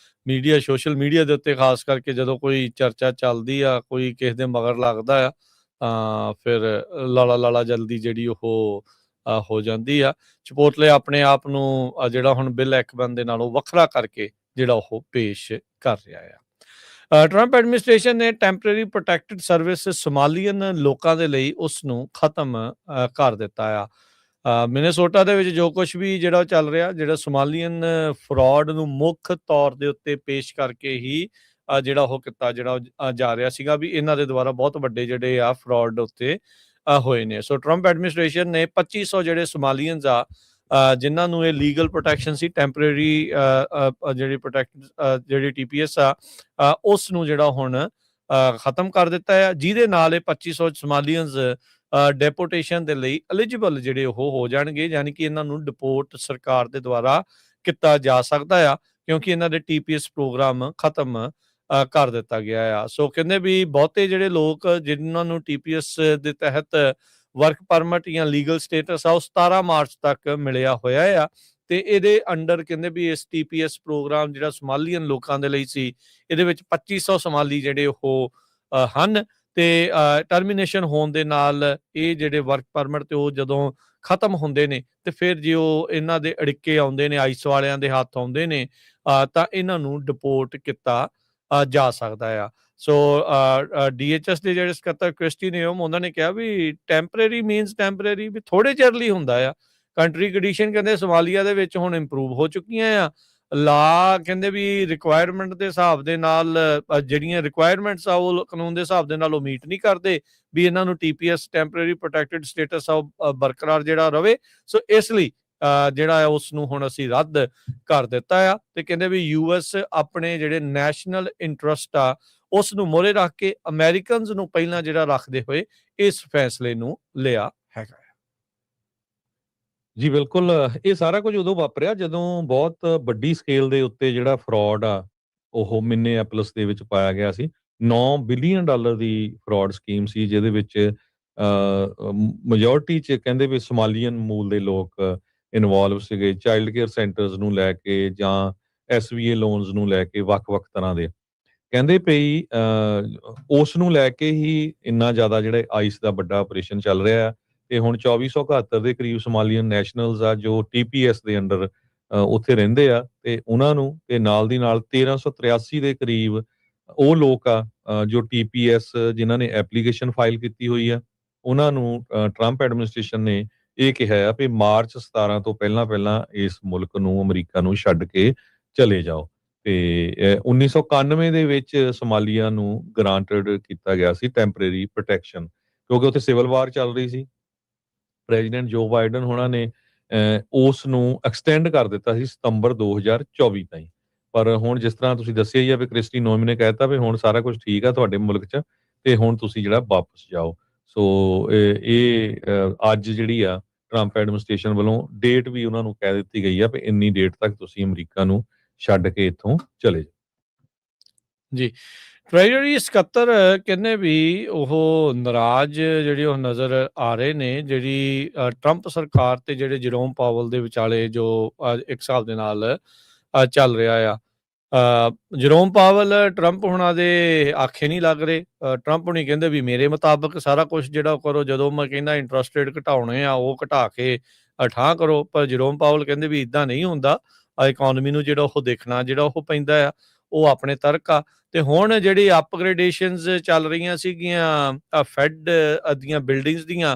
ਮੀਡੀਆ, ਸੋਸ਼ਲ ਮੀਡੀਆ ਦੇ ਉੱਤੇ ਖਾਸ ਕਰਕੇ ਜਦੋਂ ਕੋਈ ਚਰਚਾ ਚੱਲਦੀ ਆ, ਕੋਈ ਕਿਸੇ ਦੇ ਮਗਰ ਲੱਗਦਾ ਆ, ਤਾਂ ਫਿਰ ਲਾਲਾ ਜਲਦੀ ਜਿਹੜੀ ਉਹ ਹੋ ਜਾਂਦੀ ਆ। ਚਿਪੋਟਲੇ ਆਪਣੇ ਆਪ ਨੂੰ ਜਿਹੜਾ ਹੁਣ ਬਿਲ ਐਕਮੈਨ ਦੇ ਨਾਲੋਂ ਵੱਖਰਾ ਕਰਕੇ ਜਿਹੜਾ ਉਹ ਪੇਸ਼ ਕਰ ਰਿਹਾ ਆ। ਟਰੰਪ ਐਡਮਿਨਿਸਟ੍ਰੇਸ਼ਨ ਨੇ ਟੈਂਪਰੇਰੀ ਪ੍ਰੋਟੈਕਟਡ ਸਰਵਿਸ ਸੋਮਾਲੀਅਨ ਲੋਕਾਂ ਦੇ ਲਈ ਉਸ ਨੂੰ ਖਤਮ ਕਰ ਦਿੱਤਾ ਆ। ਮਿਨੇਸੋਟਾ ਦੇ ਵਿੱਚ ਜੋ ਕੁਝ ਵੀ ਜਿਹੜਾ ਚੱਲ ਰਿਹਾ, ਜਿਹੜਾ ਸੋਮਾਲੀਅਨ ਫਰਾਡ ਨੂੰ ਮੁੱਖ ਤੌਰ ਦੇ ਉੱਤੇ ਪੇਸ਼ ਕਰਕੇ ਹੀ ਜਿਹੜਾ ਉਹ ਕੀਤਾ ਜਿਹੜਾ ਜਾ ਰਿਹਾ ਸੀਗਾ ਵੀ ਇਹਨਾਂ ਦੇ ਦੁਆਰਾ ਬਹੁਤ ਵੱਡੇ ਜਿਹੜੇ ਆ ਫਰਾਡ ਉੱਤੇ ਹੋਏ ਨੇ। ਸੋ ਟਰੰਪ ਐਡਮਿਨਿਸਟ੍ਰੇਸ਼ਨ ਨੇ 2500 ਜਿਹੜੇ ਸੋਮਾਲੀਅਨਸ ਆ ਜਿਨ੍ਹਾਂ ਨੂੰ ਇਹ ਲੀਗਲ ਪ੍ਰੋਟੈਕਸ਼ਨ ਸੀ, ਟੈਂਪਰੇਰੀ ਜਿਹੜੀ TPS ਆ ਉਸ ਨੂੰ ਜਿਹੜਾ ਹੁਣ ਖਤਮ ਕਰ ਦਿੱਤਾ ਹੈ, ਜਿਹਦੇ ਨਾਲ ਇਹ 2500 ਸੋਮਾਲੀਅਨਸ ਡੈਪੋਟੇਸ਼ਨ ਦੇ ਲਈ ਐਲੀਜੀਬਲ ਜਿਹੜੇ ਉਹ ਹੋ ਜਾਣਗੇ। ਯਾਨੀ ਕਿ ਇਹਨਾਂ ਨੂੰ ਡਿਪੋਰਟ ਸਰਕਾਰ ਦੇ ਦੁਆਰਾ ਕੀਤਾ ਜਾ ਸਕਦਾ ਆ, ਕਿਉਂਕਿ ਇਹਨਾਂ ਦੇ TPS ਪ੍ਰੋਗਰਾਮ ਖਤਮ ਕਰ ਦਿੱਤਾ ਗਿਆ ਆ। ਸੋ ਕਹਿੰਦੇ ਵੀ ਬਹੁਤੇ ਜਿਹੜੇ ਲੋਕ ਜਿਨ੍ਹਾਂ ਨੂੰ TPS ਦੇ ਤਹਿਤ ਵਰਕ ਪਰਮਿਟ ਜਾਂ ਲੀਗਲ ਸਟੇਟਸ ਆ ਉਹ 17 ਮਾਰਚ ਤੱਕ ਮਿਲਿਆ ਹੋਇਆ ਆ, ਤੇ ਇਹਦੇ ਅੰਡਰ ਕਹਿੰਦੇ ਵੀ ਇਸ TPS ਪ੍ਰੋਗਰਾਮ ਜਿਹੜਾ ਸੋਮਾਲੀਅਨ ਲੋਕਾਂ ਦੇ ਲਈ ਸੀ, ਇਹਦੇ ਵਿੱਚ 2500 ਸੋਮਾਲੀ ਜਿਹੜੇ ਉਹ ਹਨ, ਤੇ ਟਰਮੀਨੇਸ਼ਨ ਹੋਣ ਦੇ ਨਾਲ ਇਹ ਜਿਹੜੇ ਵਰਕ ਪਰਮਿਟ ਤੇ ਉਹ ਜਦੋਂ ਖਤਮ ਹੁੰਦੇ ਨੇ ਤੇ ਫਿਰ ਜੇ ਉਹ ਇਹਨਾਂ ਦੇ ਅੜਿੱਕੇ ਆਉਂਦੇ ਨੇ, ਆਈਸ ਵਾਲਿਆਂ ਦੇ ਹੱਥ ਆਉਂਦੇ ਨੇ, ਤਾਂ ਇਹਨਾਂ ਨੂੰ ਡਿਪੋਰਟ ਕੀਤਾ ਜਾ ਸਕਦਾ ਆ। ਸੋ DHS ਦੇ ਜਿਹੜੇ ਸਕੱਤਰ ਕ੍ਰਿਸਟੀ ਨਿਯਮ ਉਹਨਾਂ ਨੇ ਕਿਹਾ ਵੀ ਟੈਂਪਰੇਰੀ ਮੀਨਸ ਟੈਂਪਰੇਰੀ, ਵੀ ਥੋੜੇ ਚਿਰ ਲਈ ਹੁੰਦਾ ਆ। ਕੰਟਰੀ ਕੰਡੀਸ਼ਨ ਕਹਿੰਦੇ ਸੋਮਾਲੀਆ ਦੇ ਵਿੱਚ ਹੁਣ ਇੰਪਰੂਵ ਹੋ ਚੁੱਕੀਆਂ ਆ। ਲਾ ਕਹਿੰਦੇ ਵੀ ਰਿਕੁਆਇਰਮੈਂਟ ਦੇ ਹਿਸਾਬ ਦੇ ਨਾਲ ਜਿਹੜੀਆਂ ਰਿਕੁਆਇਰਮੈਂਟਸ ਆ ਉਹ ਕਾਨੂੰਨ ਦੇ ਹਿਸਾਬ ਦੇ ਨਾਲ ਉਹ ਮੀਟ ਨਹੀਂ ਕਰਦੇ ਵੀ ਇਹਨਾਂ ਨੂੰ TPS ਟੈਂਪਰੇਰੀ ਪ੍ਰੋਟੈਕਟਡ ਸਟੇਟਸ ਆ ਉਹ ਬਰਕਰਾਰ ਜਿਹੜਾ ਰਵੇ। ਸੋ ਇਸ ਲਈ ਜਿਹੜਾ ਹੈ ਉਸ ਨੂੰ ਹੁਣ ਅਸੀਂ ਰੱਦ ਕਰ ਦਿੱਤਾ ਆ, ਤੇ ਕਹਿੰਦੇ ਵੀ US ਆਪਣੇ ਜਿਹੜੇ ਨੈਸ਼ਨਲ ਇੰਟਰਸਟ ਆ ਉਸ ਨੂੰ ਮੋਹਰੇ ਰੱਖ ਕੇ ਅਮਰੀਕਨਸ ਨੂੰ ਪਹਿਲਾਂ ਜਿਹੜਾ ਰੱਖਦੇ ਹੋਏ ਇਸ ਫੈਸਲੇ ਨੂੰ ਲਿਆ ਹੈਗਾ। ਜੀ ਬਿਲਕੁਲ, ਇਹ ਸਾਰਾ ਕੁਝ ਉਦੋਂ ਵਾਪਰਿਆ ਜਦੋਂ ਬਹੁਤ ਵੱਡੀ ਸਕੇਲ ਦੇ ਉੱਤੇ ਜਿਹੜਾ ਫਰਾਡ ਆ ਉਹ ਮਿਨੀਐਪੋਲਿਸ ਦੇ ਵਿੱਚ ਪਾਇਆ ਗਿਆ ਸੀ। $9 ਬਿਲੀਅਨ ਦੀ ਫਰਾਡ ਸਕੀਮ ਸੀ, ਜਿਹਦੇ ਵਿੱਚ ਮੈਜੋਰਟੀ 'ਚ ਕਹਿੰਦੇ ਵੀ ਸੋਮਾਲੀਅਨ ਮੂਲ ਦੇ ਲੋਕ ਇਨਵੋਲਵ ਸੀਗੇ। ਚਾਈਲਡ ਕੇਅਰ ਸੈਂਟਰਸ ਨੂੰ ਲੈ ਕੇ ਜਾਂ SVA ਲੋਨਸ ਨੂੰ ਲੈ ਕੇ ਵੱਖ-ਵੱਖ ਤਰ੍ਹਾਂ ਦੇ ਕਹਿੰਦੇ ਪਈ ਉਸ ਨੂੰ ਲੈ ਕੇ ਹੀ ਇੰਨਾ ਜ਼ਿਆਦਾ ਜਿਹੜਾ ਆਈਸ ਦਾ ਵੱਡਾ ਆਪਰੇਸ਼ਨ ਚੱਲ ਰਿਹਾ ਆ। ਤੇ ਹੁਣ 2471 ਦੇ ਕਰੀਬ ਸੋਮਾਲੀਅਨ ਨੈਸ਼ਨਲਸ ਆ ਜੋ TPS ਦੇ ਅੰਡਰ ਉੱਥੇ ਰਹਿੰਦੇ ਆ, ਤੇ ਉਹਨਾਂ ਨੂੰ ਤੇ ਨਾਲ ਦੀ ਨਾਲ 1383 ਦੇ ਕਰੀਬ ਉਹ ਲੋਕ ਆ ਜੋ TPS ਜਿਨ੍ਹਾਂ ਨੇ ਐਪਲੀਕੇਸ਼ਨ ਫਾਈਲ ਕੀਤੀ ਹੋਈ ਆ। ਉਹਨਾਂ ਨੂੰ ਟਰੰਪ ਐਡਮਿਨਿਸਟ੍ਰੇਸ਼ਨ ਨੇ ਇਹ ਕਿਹਾ ਆ ਵੀ ਮਾਰਚ 17 ਤੋਂ ਪਹਿਲਾਂ ਇਸ ਮੁਲਕ ਨੂੰ, ਅਮਰੀਕਾ ਨੂੰ ਛੱਡ ਕੇ ਚਲੇ ਜਾਓ। ਤੇ 1991 ਦੇ ਵਿੱਚ ਸੋਮਾਲੀਆ ਨੂੰ ਗ੍ਰਾਂਟਡ ਕੀਤਾ ਗਿਆ ਸੀ ਟੈਂਪਰੇਰੀ ਪ੍ਰੋਟੈਕਸ਼ਨ, ਕਿਉਂਕਿ ਉੱਥੇ ਸਿਵਲ ਵਾਰ ਚੱਲ ਰਹੀ ਸੀ। ਪ੍ਰੈਜ਼ੀਡੈਂਟ ਜੋ ਬਾਈਡਨ ਹੋਣਾ ਨੇ ਉਸ ਨੂੰ ਐਕਸਟੈਂਡ ਕਰ ਦਿੱਤਾ ਸੀ ਸਤੰਬਰ 2024 ਤਾਈਂ। ਪਰ ਹੁਣ ਜਿਸ ਤਰ੍ਹਾਂ ਤੁਸੀਂ ਦੱਸਿਆ ਹੀ ਆ ਵੀ ਕ੍ਰਿਸਟੀ ਨੋਮੀ ਨੇ ਕਹਿਤਾ ਵੀ ਹੁਣ ਸਾਰਾ ਕੁਝ ਠੀਕ ਆ ਤੁਹਾਡੇ ਮੁਲਕ 'ਚ, ਤੇ ਹੁਣ ਤੁਸੀਂ ਜਿਹੜਾ ਵਾਪਸ ਜਾਓ। ਸੋ ਇਹ ਅੱਜ ਜਿਹੜੀ ਆ ਟਰੰਪ ਐਡਮਿਨਿਸਟ੍ਰੇਸ਼ਨ ਵੱਲੋਂ ਡੇਟ ਵੀ ਉਹਨਾਂ ਨੂੰ ਕਹਿ ਦਿੱਤੀ ਗਈ ਆ ਵੀ ਇੰਨੀ ਡੇਟ ਤੱਕ ਤੁਸੀਂ ਅਮਰੀਕਾ ਨੂੰ ਛੱਡ ਕੇ ਇੱਥੋਂ ਚਲੇ ਜਾਓ। ਜੀ, ਟ੍ਰੈਜਰੀ ਸਕੱਤਰ ਕਹਿੰਦੇ ਵੀ ਉਹ ਨਾਰਾਜ਼ ਜਿਹੜੇ ਉਹ ਨਜ਼ਰ ਆ ਰਹੇ ਨੇ, ਜਿਹੜੀ ਟਰੰਪ ਸਰਕਾਰ ਤੇ ਜਿਹੜੇ ਜਰੋਮ ਪਾਵਲ ਦੇ ਵਿਚਾਲੇ ਜੋ ਇੱਕ ਹਿਸਾਬ ਦੇ ਨਾਲ ਚੱਲ ਰਿਹਾ ਆ। ਜਰੋਮ ਪਾਵਲ ਟਰੰਪ ਹੁਣਾਂ ਦੇ ਆਖੇ ਨਹੀਂ ਲੱਗ ਰਹੇ। ਟਰੰਪ ਹੁਣੀ ਕਹਿੰਦੇ ਵੀ ਮੇਰੇ ਮੁਤਾਬਕ ਸਾਰਾ ਕੁਝ ਜਿਹੜਾ ਉਹ ਕਰੋ, ਜਦੋਂ ਮੈਂ ਕਹਿੰਦਾ ਇੰਟਰਸਟ ਰੇਟ ਘਟਾਉਣੇ ਆ ਉਹ ਘਟਾ ਕੇ ਠਾਂ ਕਰੋ। ਪਰ ਜਰੋਮ ਪਾਵਲ ਕਹਿੰਦੇ ਵੀ ਇਦਾਂ ਨਹੀਂ ਹੁੰਦਾ, ਇਕਨੋਮੀ ਨੂੰ ਜਿਹੜਾ ਉਹ ਦੇਖਣਾ ਜਿਹੜਾ ਉਹ ਪੈਂਦਾ ਆ, ਉਹ ਆਪਣੇ ਤਰਕ ਆ। ਤੇ ਹੁਣ ਜਿਹੜੀ ਅਪਗ੍ਰੇਡੇਸ਼ਨਸ ਚੱਲ ਰਹੀਆਂ ਸੀਗੀਆਂ ਫੈਡ ਦੀਆਂ ਬਿਲਡਿੰਗਸ ਦੀਆਂ,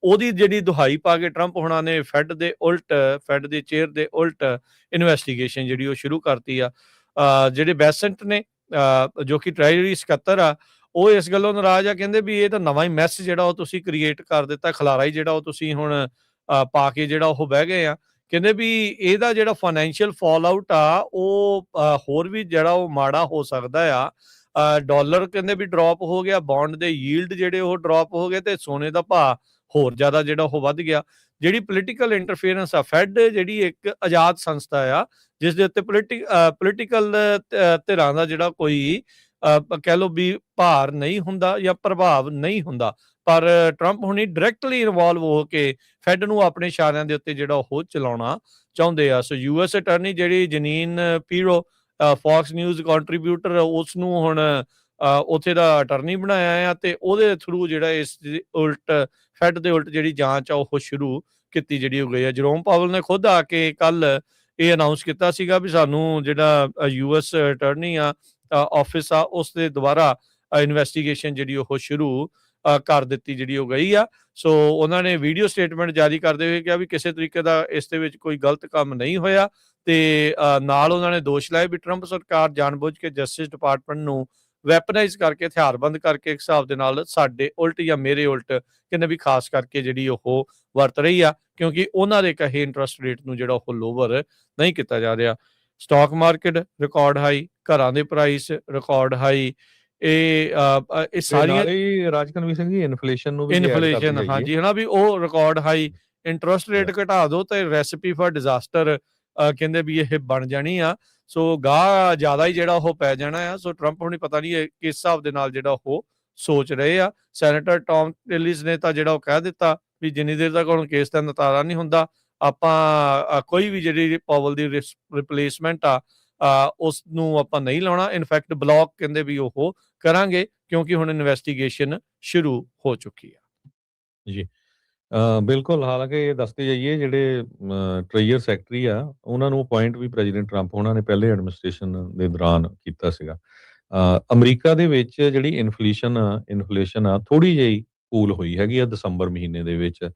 ਉਹਦੀ ਜਿਹੜੀ ਦੁਹਾਈ ਪਾ ਕੇ ਟਰੰਪ ਹੁਣਾਂ ਨੇ ਫੈਡ ਦੇ ਚੇਅਰ ਦੇ ਉਲਟ ਇਨਵੈਸਟੀਗੇਸ਼ਨ ਜਿਹੜੀ ਉਹ ਸ਼ੁਰੂ ਕਰਤੀ ਆ। ਜਿਹੜੇ ਬੈਸੈਂਟ ਨੇ ਜੋ ਕਿ ਟ੍ਰੈਜਰੀ ਸਕੱਤਰ ਆ, ਉਹ ਇਸ ਗੱਲੋਂ ਨਾਰਾਜ਼ ਆ। ਕਹਿੰਦੇ ਵੀ ਇਹ ਤਾਂ ਨਵਾਂ ਹੀ ਮੈਸ ਜਿਹੜਾ ਉਹ ਤੁਸੀਂ ਕ੍ਰੀਏਟ ਕਰ ਦਿੱਤਾ, ਖਲਾਰਾ ਹੀ ਜਿਹੜਾ ਉਹ ਤੁਸੀਂ ਹੁਣ ਪਾ ਕੇ ਜਿਹੜਾ ਉਹ ਬਹਿ ਗਏ ਆ। ਕਹਿੰਦੇ ਵੀ ਇਹਦਾ ਜਿਹੜਾ ਫਾਈਨੈਂਸ਼ੀਅਲ ਫਾਲ ਆਊਟ ਆ ਉਹ ਹੋਰ ਵੀ ਜਿਹੜਾ ਉਹ ਮਾੜਾ ਹੋ ਸਕਦਾ ਆ। ਡਾਲਰ ਕਹਿੰਦੇ ਵੀ ਡ੍ਰੌਪ ਹੋ ਗਿਆ, ਬੌਂਡ ਦੇ ਯੀਲਡ ਜਿਹੜੇ ਉਹ ਡ੍ਰੌਪ ਹੋ ਗਏ, ਤੇ ਸੋਨੇ ਦਾ ਭਾਅ ਹੋਰ ਜ਼ਿਆਦਾ ਜਿਹੜਾ ਉਹ ਵੱਧ ਗਿਆ। ਜਿਹੜੀ ਪੋਲੀਟੀਕਲ ਇੰਟਰਫੇਰੈਂਸ ਆ, ਫੈਡ ਜਿਹੜੀ ਇੱਕ ਆਜ਼ਾਦ ਸੰਸਥਾ ਆ ਜਿਸ ਦੇ ਉੱਤੇ ਪੋਲੀਟੀਕਲ ਧਿਰਾਂ ਦਾ ਜਿਹੜਾ ਕੋਈ ਕਹਿ ਲਓ ਵੀ ਭਾਰ ਨਹੀਂ ਹੁੰਦਾ ਜਾਂ ਪ੍ਰਭਾਵ ਨਹੀਂ ਹੁੰਦਾ। ਪਰ ਟਰੰਪ ਹੁਣੀ ਡਾਇਰੈਕਟਲੀ ਇਨਵੋਲਵ ਹੋ ਕੇ ਫੈਡ ਨੂੰ ਆਪਣੇ ਇਸ਼ਾਰਿਆਂ ਦੇ ਉੱਤੇ ਜਿਹੜਾ ਉਹ ਚਲਾਉਣਾ ਚਾਹੁੰਦੇ ਆ। ਸੋ US ਅਟਰਨੀ ਜਿਹੜੀ ਜਨੀਨ ਪੀਰੋ ਫੌਕਸ ਨਿਊਜ਼ ਕੰਟਰੀਬਿਊਟਰ, ਉਸ ਨੂੰ ਹੁਣ ਉੱਥੇ ਦਾ ਅਟਰਨੀ ਬਣਾਇਆ ਆ, ਤੇ ਉਹਦੇ ਥਰੂ ਜਿਹੜਾ ਇਸ ਉਲਟ ਫੈਡ ਦੇ ਉਲਟ ਜਿਹੜੀ ਜਾਂਚ ਆ ਉਹ ਸ਼ੁਰੂ ਕੀਤੀ ਜਿਹੜੀ ਹੋ ਗਈ ਆ। ਜਰੋਮ ਪਾਵਲ ਨੇ ਖੁਦ ਆ ਕੇ ਕੱਲ ਇਹ ਅਨਾਉਂਸ ਕੀਤਾ ਸੀਗਾ ਵੀ ਸਾਨੂੰ ਜਿਹੜਾ US ਅਟਰਨੀ ਆ ਆਫਿਸ ਆ ਉਸ ਦੇ ਦੁਆਰਾ ਇਨਵੈਸਟੀਗੇਸ਼ਨ ਜਿਹੜੀ ਉਹ ਸ਼ੁਰੂ ਕਰ ਦਿੱਤੀ ਜਿਹੜੀ ਉਹ ਗਈ ਆ। ਸੋ ਉਹਨਾਂ ਨੇ ਵੀਡੀਓ ਸਟੇਟਮੈਂਟ ਜਾਰੀ ਕਰਦੇ ਹੋਏ ਕਿਹਾ ਵੀ ਕਿਸੇ ਤਰੀਕੇ ਦਾ ਇਸ ਦੇ ਵਿੱਚ ਕੋਈ ਗਲਤ ਕੰਮ ਨਹੀਂ ਹੋਇਆ, ਤੇ ਨਾਲ ਉਹਨਾਂ ਨੇ ਦੋਸ਼ ਲਾਏ ਵੀ ਟਰੰਪ ਸਰਕਾਰ ਜਾਣਬੁੱਝ ਕੇ ਜਸਟਿਸ ਡਿਪਾਰਟਮੈਂਟ ਨੂੰ ਵੈਪਨਾਈਜ਼ ਕਰਕੇ, ਹਥਿਆਰਬੰਦ ਕਰਕੇ ਇੱਕ ਹਿਸਾਬ ਦੇ ਨਾਲ ਸਾਡੇ ਉਲਟ ਜਾਂ ਮੇਰੇ ਉਲਟ ਕਹਿੰਦੇ ਵੀ ਖਾਸ ਕਰਕੇ ਜਿਹੜੀ ਉਹ ਵਰਤ ਰਹੀ ਆ, ਕਿਉਂਕਿ ਉਹਨਾਂ ਦੇ ਕਹੇ ਇੰਟਰਸਟ ਰੇਟ ਨੂੰ ਜਿਹੜਾ ਉਹ ਲੋਵਰ ਨਹੀਂ ਕੀਤਾ ਜਾ ਰਿਹਾ। ਸਟਾਕ ਮਾਰਕੀਟ ਰਿਕਾਰਡ ਹਾਈ, ਘਰਾਂ ਦੇ ਪ੍ਰਾਈਸ ਰਿਕਾਰਡ ਹਾਈ, ਇਹ ਸਾਰੀਆਂ ਰਾਜਕਨਵੀਰ ਸਿੰਘ ਜੀ ਇਨਫਲੇਸ਼ਨ ਨੂੰ ਵੀ ਇਨਫਲੇਸ਼ਨ ਹਾਂਜੀ ਹਨਾ ਵੀ ਉਹ ਰਿਕਾਰਡ ਹਾਈ। ਇੰਟਰਸਟ ਰੇਟ ਘਟਾ ਦੋ ਤੇ ਰੈਸਿਪੀ ਫॉर ਡਿਜ਼ਾਸਟਰ ਕਹਿੰਦੇ ਵੀ ਇਹ ਬਣ ਜਾਣੀ ਆ। ਸੋ ਗਾਹ ਜ਼ਿਆਦਾ ਹੀ ਜਿਹੜਾ ਉਹ ਪੈ ਜਾਣਾ ਆ। ਸੋ ਟਰੰਪ ਹੁਣੀ ਪਤਾ ਨਹੀਂ ਕਿਸ ਹਿਸਾਬ ਦੇ ਨਾਲ ਜਿਹੜਾ ਉਹ ਸੋਚ ਰਹੇ ਆ। ਸੈਨੇਟਰ ਟੌਮ ਟਿਲਿਸ ਨੇ ਤਾਂ ਜਿਹੜਾ ਉਹ ਕਹਿ ਦਿੱਤਾ ਵੀ ਜਿੰਨੀ ਦੇਰ ਤੱਕ ਹੁਣ ਕੇਸ ਦਾ ਨਿਤਾਰਾ ਨਹੀਂ ਹੁੰਦਾ, ਆਪਾਂ ਕੋਈ ਵੀ ਜਿਹੜੀ ਪਾਵਲ ਦੀ ਰਿਪਲੇਸਮੈਂਟ ਆ ਉਸ ਨੂੰ ਆਪਾਂ ਨਹੀਂ ਲਾਉਣਾ। ਇਨਫੈਕਟ ਬਲੌਕ ਕਹਿੰਦੇ ਵੀ ਉਹ ਕਰਾਂਗੇ, ਕਿਉਂਕਿ ਹੁਣ ਇਨਵੈਸਟੀਗੇਸ਼ਨ ਸ਼ੁਰੂ ਹੋ ਚੁੱਕੀ ਆ। ਜੀ। ਬਿਲਕੁਲ, ਹਾਲਾਂਕਿ ਇਹ ਦੱਸਦੇ ਜਾਈਏ ਜਿਹੜੇ ਟਰੇਜਰ ਸੈਕਟਰੀ ਆ, ਉਹਨਾਂ ਨੂੰ ਅਪੁਆਇੰਟ ਵੀ ਪ੍ਰੈਜ਼ੀਡੈਂਟ ਟਰੰਪ ਉਹਨਾਂ ਨੇ ਪਹਿਲੇ ਐਡਮਿਨਿਸਟ੍ਰੇਸ਼ਨ ਦੇ ਦੌਰਾਨ ਕੀਤਾ ਸੀਗਾ। ਅਮਰੀਕਾ ਦੇ ਵਿੱਚ ਜਿਹੜੀ ਇਨਫਲੇਸ਼ਨ ਆ ਥੋੜ੍ਹੀ ਜਿਹੀ ਕੂਲ ਹੋਈ ਹੈਗੀ ਆ ਦਸੰਬਰ ਮਹੀਨੇ ਦੇ ਵਿੱਚ।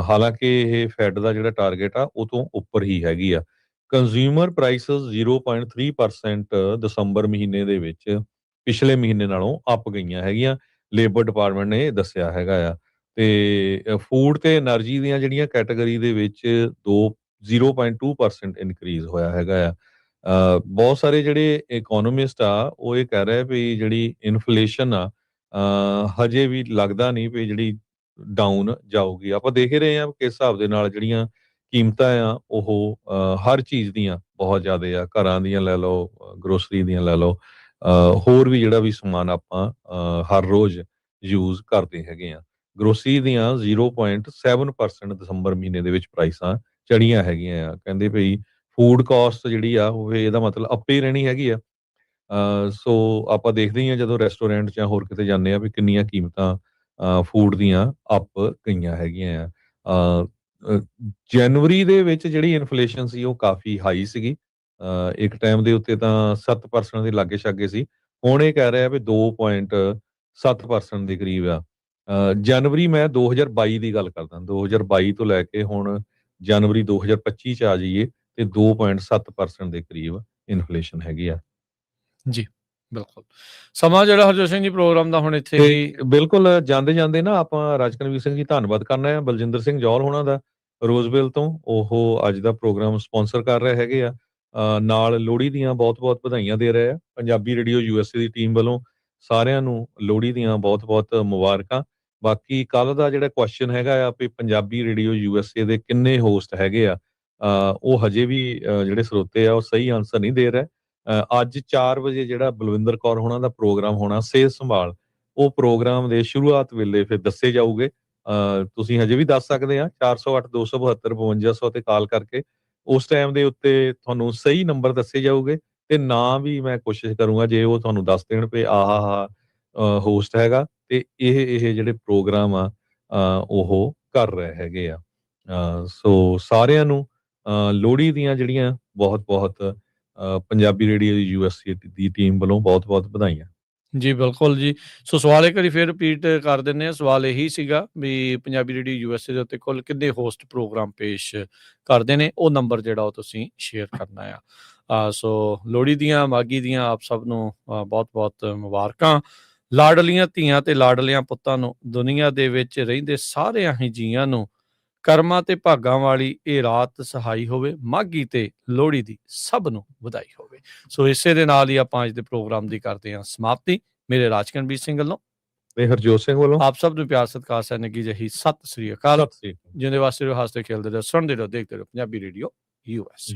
ਹਾਲਾਂਕਿ ਇਹ ਫੈਡ ਦਾ ਜਿਹੜਾ ਟਾਰਗੇਟ ਆ ਉਹ ਤੋਂ ਉੱਪਰ ਹੀ ਹੈਗੀ ਆ। ਕੰਜ਼ਿਊਮਰ ਪ੍ਰਾਈਸਿਸ 0.3% ਦਸੰਬਰ ਮਹੀਨੇ ਦੇ ਵਿੱਚ ਪਿਛਲੇ ਮਹੀਨੇ ਨਾਲੋਂ ਅੱਪ ਗਈਆਂ ਹੈਗੀਆਂ। ਲੇਬਰ ਡਿਪਾਰਟਮੈਂਟ ਨੇ ਇਹ ਦੱਸਿਆ ਹੈਗਾ ਆ। ਤੇ ਫੂਡ ਤੇ એનર્ਜੀ ਦੀਆਂ ਜਿਹੜੀਆਂ ਕੈਟਾਗਰੀ ਦੇ ਵਿੱਚ 0.2% ਇਨਕਰੀਜ਼ ਹੋਇਆ ਹੈਗਾ ਆ। ਬਹੁਤ ਸਾਰੇ ਜਿਹੜੇ ਇਕੋਨੋਮਿਸਟ ਆ ਉਹ ਇਹ ਕਹਿ ਰਹੇ ਵੀ ਜਿਹੜੀ ਇਨਫਲੇਸ਼ਨ ਆ ਹਜੇ ਵੀ ਲੱਗਦਾ ਨਹੀਂ ਵੀ ਜਿਹੜੀ ਡਾਊਨ ਜਾਊਗੀ। ਆਪਾਂ ਦੇਖ ਰਹੇ ਹਾਂ ਕਿਸ ਹਿਸਾਬ ਦੇ ਨਾਲ ਜਿਹੜੀਆਂ ਕੀਮਤਾਂ ਆ ਉਹ ਹਰ ਚੀਜ਼ ਦੀਆਂ ਬਹੁਤ ਜ਼ਿਆਦਾ ਆ। ਘਰਾਂ ਦੀਆਂ ਲੈ ਲਓ, ਗਰੋਸਰੀ ਦੀਆਂ ਲੈ ਲਓ, ਹੋਰ ਵੀ ਜਿਹੜਾ ਵੀ ਸਮਾਨ ਆਪਾਂ ਹਰ ਰੋਜ਼ ਯੂਜ਼ ਕਰਦੇ ਹੈਗੇ ਆ। ਗਰੋਸਰੀ ਦੀਆਂ 0.7% ਦਸੰਬਰ ਮਹੀਨੇ ਦੇ ਵਿੱਚ ਪ੍ਰਾਈਸਾਂ ਚੜੀਆਂ ਹੈਗੀਆਂ ਆ। ਕਹਿੰਦੇ ਭਈ ਫੂਡ ਕਾਸਟ ਜਿਹੜੀ ਆ ਉਹ ਇਹਦਾ ਮਤਲਬ ਅੱਪੇ ਹੀ ਰਹਿਣੀ ਹੈਗੀ ਆ। ਸੋ ਆਪਾਂ ਦੇਖਦੇ ਹੀ ਆ ਜਦੋਂ ਰੈਸਟੋਰੈਂਟ ਜਾਂ ਹੋਰ ਕਿਤੇ ਜਾਂਦੇ ਆ ਵੀ ਕਿੰਨੀਆਂ ਕੀਮਤਾਂ ਫੂਡ ਦੀਆਂ ਅੱਪ ਗਈਆਂ ਹੈਗੀਆਂ ਆ। ਜਨਵਰੀ ਦੇ ਵਿੱਚ ਜਿਹੜੀ ਇਨਫਲੇਸ਼ਨ ਸੀ ਉਹ ਕਾਫੀ ਹਾਈ ਸੀਗੀ। ਇੱਕ ਟਾਈਮ ਦੇ ਉੱਤੇ ਤਾਂ 7% ਦੇ ਲਾਗੇ-ਛਾਗੇ ਸੀ। ਹੁਣ ਇਹ ਕਹਿ ਰਿਹਾ ਵੀ 2.7% ਦੇ ਕਰੀਬ ਆ। ਜਨਵਰੀ ਮੈਂ 2022 ਦੀ ਗੱਲ ਕਰਦਾ, 2022 ਤੋਂ ਲੈ ਕੇ ਹੁਣ ਜਨਵਰੀ 2025 ਚ ਆ ਜਾਈਏ ਤੇ 2.7% ਦੇ ਕਰੀਬ ਇਨਫਲੇਸ਼ਨ ਹੈਗੀ ਆ। ਜੀ, ਬਿਲਕੁਲ। ਸਮਾਂ ਜਿਹੜਾ ਹਰਜੋਤ ਸਿੰਘ ਜੀ ਪ੍ਰੋਗਰਾਮ ਦਾ ਹੁਣ ਇੱਥੇ ਹੀ ਬਿਲਕੁਲ ਜਾਂਦੇ-ਜਾਂਦੇ ਨਾ ਆਪਾਂ ਰਾਜਕਨਵੀਰ ਸਿੰਘ ਜੀ ਧੰਨਵਾਦ ਕਰਨਾ ਹੈ ਬਲਜਿੰਦਰ ਸਿੰਘ ਜੌਲ ਹੋਣਾ ਦਾ ਰੋਜ਼ਵਿਲ ਤੋਂ। ਉਹ ਅੱਜ ਦਾ ਪ੍ਰੋਗਰਾਮ ਸਪਾਂਸਰ ਕਰ ਰਹੇ ਹੈਗੇ ਆ। ਨਾਲ ਲੋਹੜੀ ਦੀਆਂ ਬਹੁਤ-ਬਹੁਤ ਵਧਾਈਆਂ ਦੇ ਰਹੇ ਆ। ਪੰਜਾਬੀ ਰੇਡੀਓ ਯੂਐਸਏ ਦੀ ਟੀਮ ਵੱਲੋਂ ਸਾਰਿਆਂ ਨੂੰ ਲੋਹੜੀ ਦੀਆਂ ਬਹੁਤ-ਬਹੁਤ ਮੁਬਾਰਕਾਂ। ਬਾਕੀ ਕੱਲ ਦਾ ਜਿਹੜਾ ਕੁਐਸਚਨ ਹੈਗਾ ਆ ਵੀ ਪੰਜਾਬੀ ਰੇਡੀਓ ਯੂਐਸਏ ਦੇ ਕਿੰਨੇ ਹੋਸਟ ਹੈਗੇ ਆ, ਉਹ ਹਜੇ ਵੀ ਜਿਹੜੇ ਸਰੋਤੇ ਆ ਉਹ ਸਹੀ ਆਨਸਰ ਨਹੀਂ ਦੇ ਰਹੇ। ਅੱਜ 4 ਵਜੇ ਜਿਹੜਾ ਬਲਵਿੰਦਰ ਕੌਰ ਹੋਣਾ ਦਾ ਪ੍ਰੋਗਰਾਮ ਹੋਣਾ ਸਿਹਤ ਸੰਭਾਲ, ਉਹ ਪ੍ਰੋਗਰਾਮ ਦੇ ਸ਼ੁਰੂਆਤ ਵੇਲੇ ਫਿਰ ਦੱਸੇ ਜਾਊਗੇ। ਤੁਸੀਂ ਹਜੇ ਵੀ ਦੱਸ ਸਕਦੇ ਆ 408 272 5200 ਤੇ ਕਾਲ ਕਰਕੇ। ਉਸ ਟਾਈਮ ਦੇ ਉੱਤੇ ਤੁਹਾਨੂੰ ਸਹੀ ਨੰਬਰ ਦੱਸੇ ਜਾਊਗੇ ਤੇ ਨਾ ਵੀ ਮੈਂ ਕੋਸ਼ਿਸ਼ ਕਰੂੰਗਾ ਜੇ ਉਹ ਤੁਹਾਨੂੰ ਦੱਸ ਦੇਣ ਵੀ ਆਹਾ ਹੋਸਟ ਹੈਗਾ ਤੇ ਇਹ ਜਿਹੜੇ ਪ੍ਰੋਗਰਾਮ ਆ ਉਹ ਕਰ ਰਹੇ ਹੈਗੇ ਆ। ਸੋ ਸਾਰਿਆਂ ਨੂੰ ਲੋਹੜੀ ਦੀਆਂ ਜਿਹੜੀਆਂ ਬਹੁਤ-ਬਹੁਤ ਪੰਜਾਬੀ ਰੇਡੀਓ ਯੂਐਸਏ ਦੀ ਟੀਮ ਵੱਲੋਂ ਬਹੁਤ-ਬਹੁਤ ਵਧਾਈਆਂ। ਜੀ, ਬਿਲਕੁਲ ਜੀ। ਸੋ ਸਵਾਲ ਇੱਕ ਵਾਰੀ ਫਿਰ ਰਿਪੀਟ ਕਰ ਦਿੰਦੇ ਹਾਂ। ਸਵਾਲ ਇਹੀ ਸੀਗਾ ਵੀ ਪੰਜਾਬੀ ਰੇਡੀਓ ਯੂਐਸਏ ਦੇ ਉੱਤੇ ਕੁੱਲ ਕਿੰਨੇ ਹੋਸਟ ਪ੍ਰੋਗਰਾਮ ਪੇਸ਼ ਕਰਦੇ ਨੇ, ਉਹ ਨੰਬਰ ਜਿਹੜਾ ਉਹ ਤੁਸੀਂ ਸ਼ੇਅਰ ਕਰਨਾ ਆ। ਸੋ ਲੋਹੜੀ ਦੀਆਂ, ਮਾਘੀ ਦੀਆਂ ਆਪ ਸਭ ਨੂੰ ਬਹੁਤ-ਬਹੁਤ ਮੁਬਾਰਕਾਂ। ਲਾਡਲੀਆਂ ਧੀਆਂ ਤੇ ਲਾਡਲਿਆਂ ਪੁੱਤਾਂ ਨੂੰ, ਦੁਨੀਆ ਦੇ ਵਿੱਚ ਰਹਿੰਦੇ ਸਾਰਿਆਂ ਹੀ ਜੀਆਂ ਨੂੰ ਕਰਮਾਂ ਤੇ ਭਾਗਾਂ ਵਾਲੀ ਇਹ ਰਾਤ ਸਹਾਈ ਹੋਵੇ। ਮਾਘੀ ਤੇ ਲੋਹੜੀ ਦੀ ਸਭ ਨੂੰ ਵਧਾਈ ਹੋਵੇ। ਸੋ ਇਸੇ ਦੇ ਨਾਲ ਹੀ ਆਪਾਂ ਅੱਜ ਦੇ ਪ੍ਰੋਗਰਾਮ ਦੀ ਕਰਦੇ ਹਾਂ ਸਮਾਪਤੀ। ਮੇਰੇ ਰਾਜਕਨਵੀਰ ਸਿੰਘ ਵੱਲੋਂ ਤੇ ਹਰਜੋਤ ਸਿੰਘ ਵੱਲੋਂ ਆਪ ਸਭ ਨੂੰ ਪਿਆਰ ਸਤਿਕਾਰ ਸਹਿ ਨਿੱਘੀ ਜਿਹੀ ਸਤਿ ਸ੍ਰੀ ਅਕਾਲ। ਸਤਿ ਸ੍ਰੀ ਅਕਾਲ। ਜਿਉਂਦੇ ਵਾਸਤੇ ਰਹੋ, ਹੱਸਦੇ ਖੇਲਦੇ ਰਹੋ, ਸੁਣਦੇ ਰਹੋ, ਦੇਖਦੇ ਰਹੋ ਪੰਜਾਬੀ ਰੇਡੀਓ ਯੂਐਸ।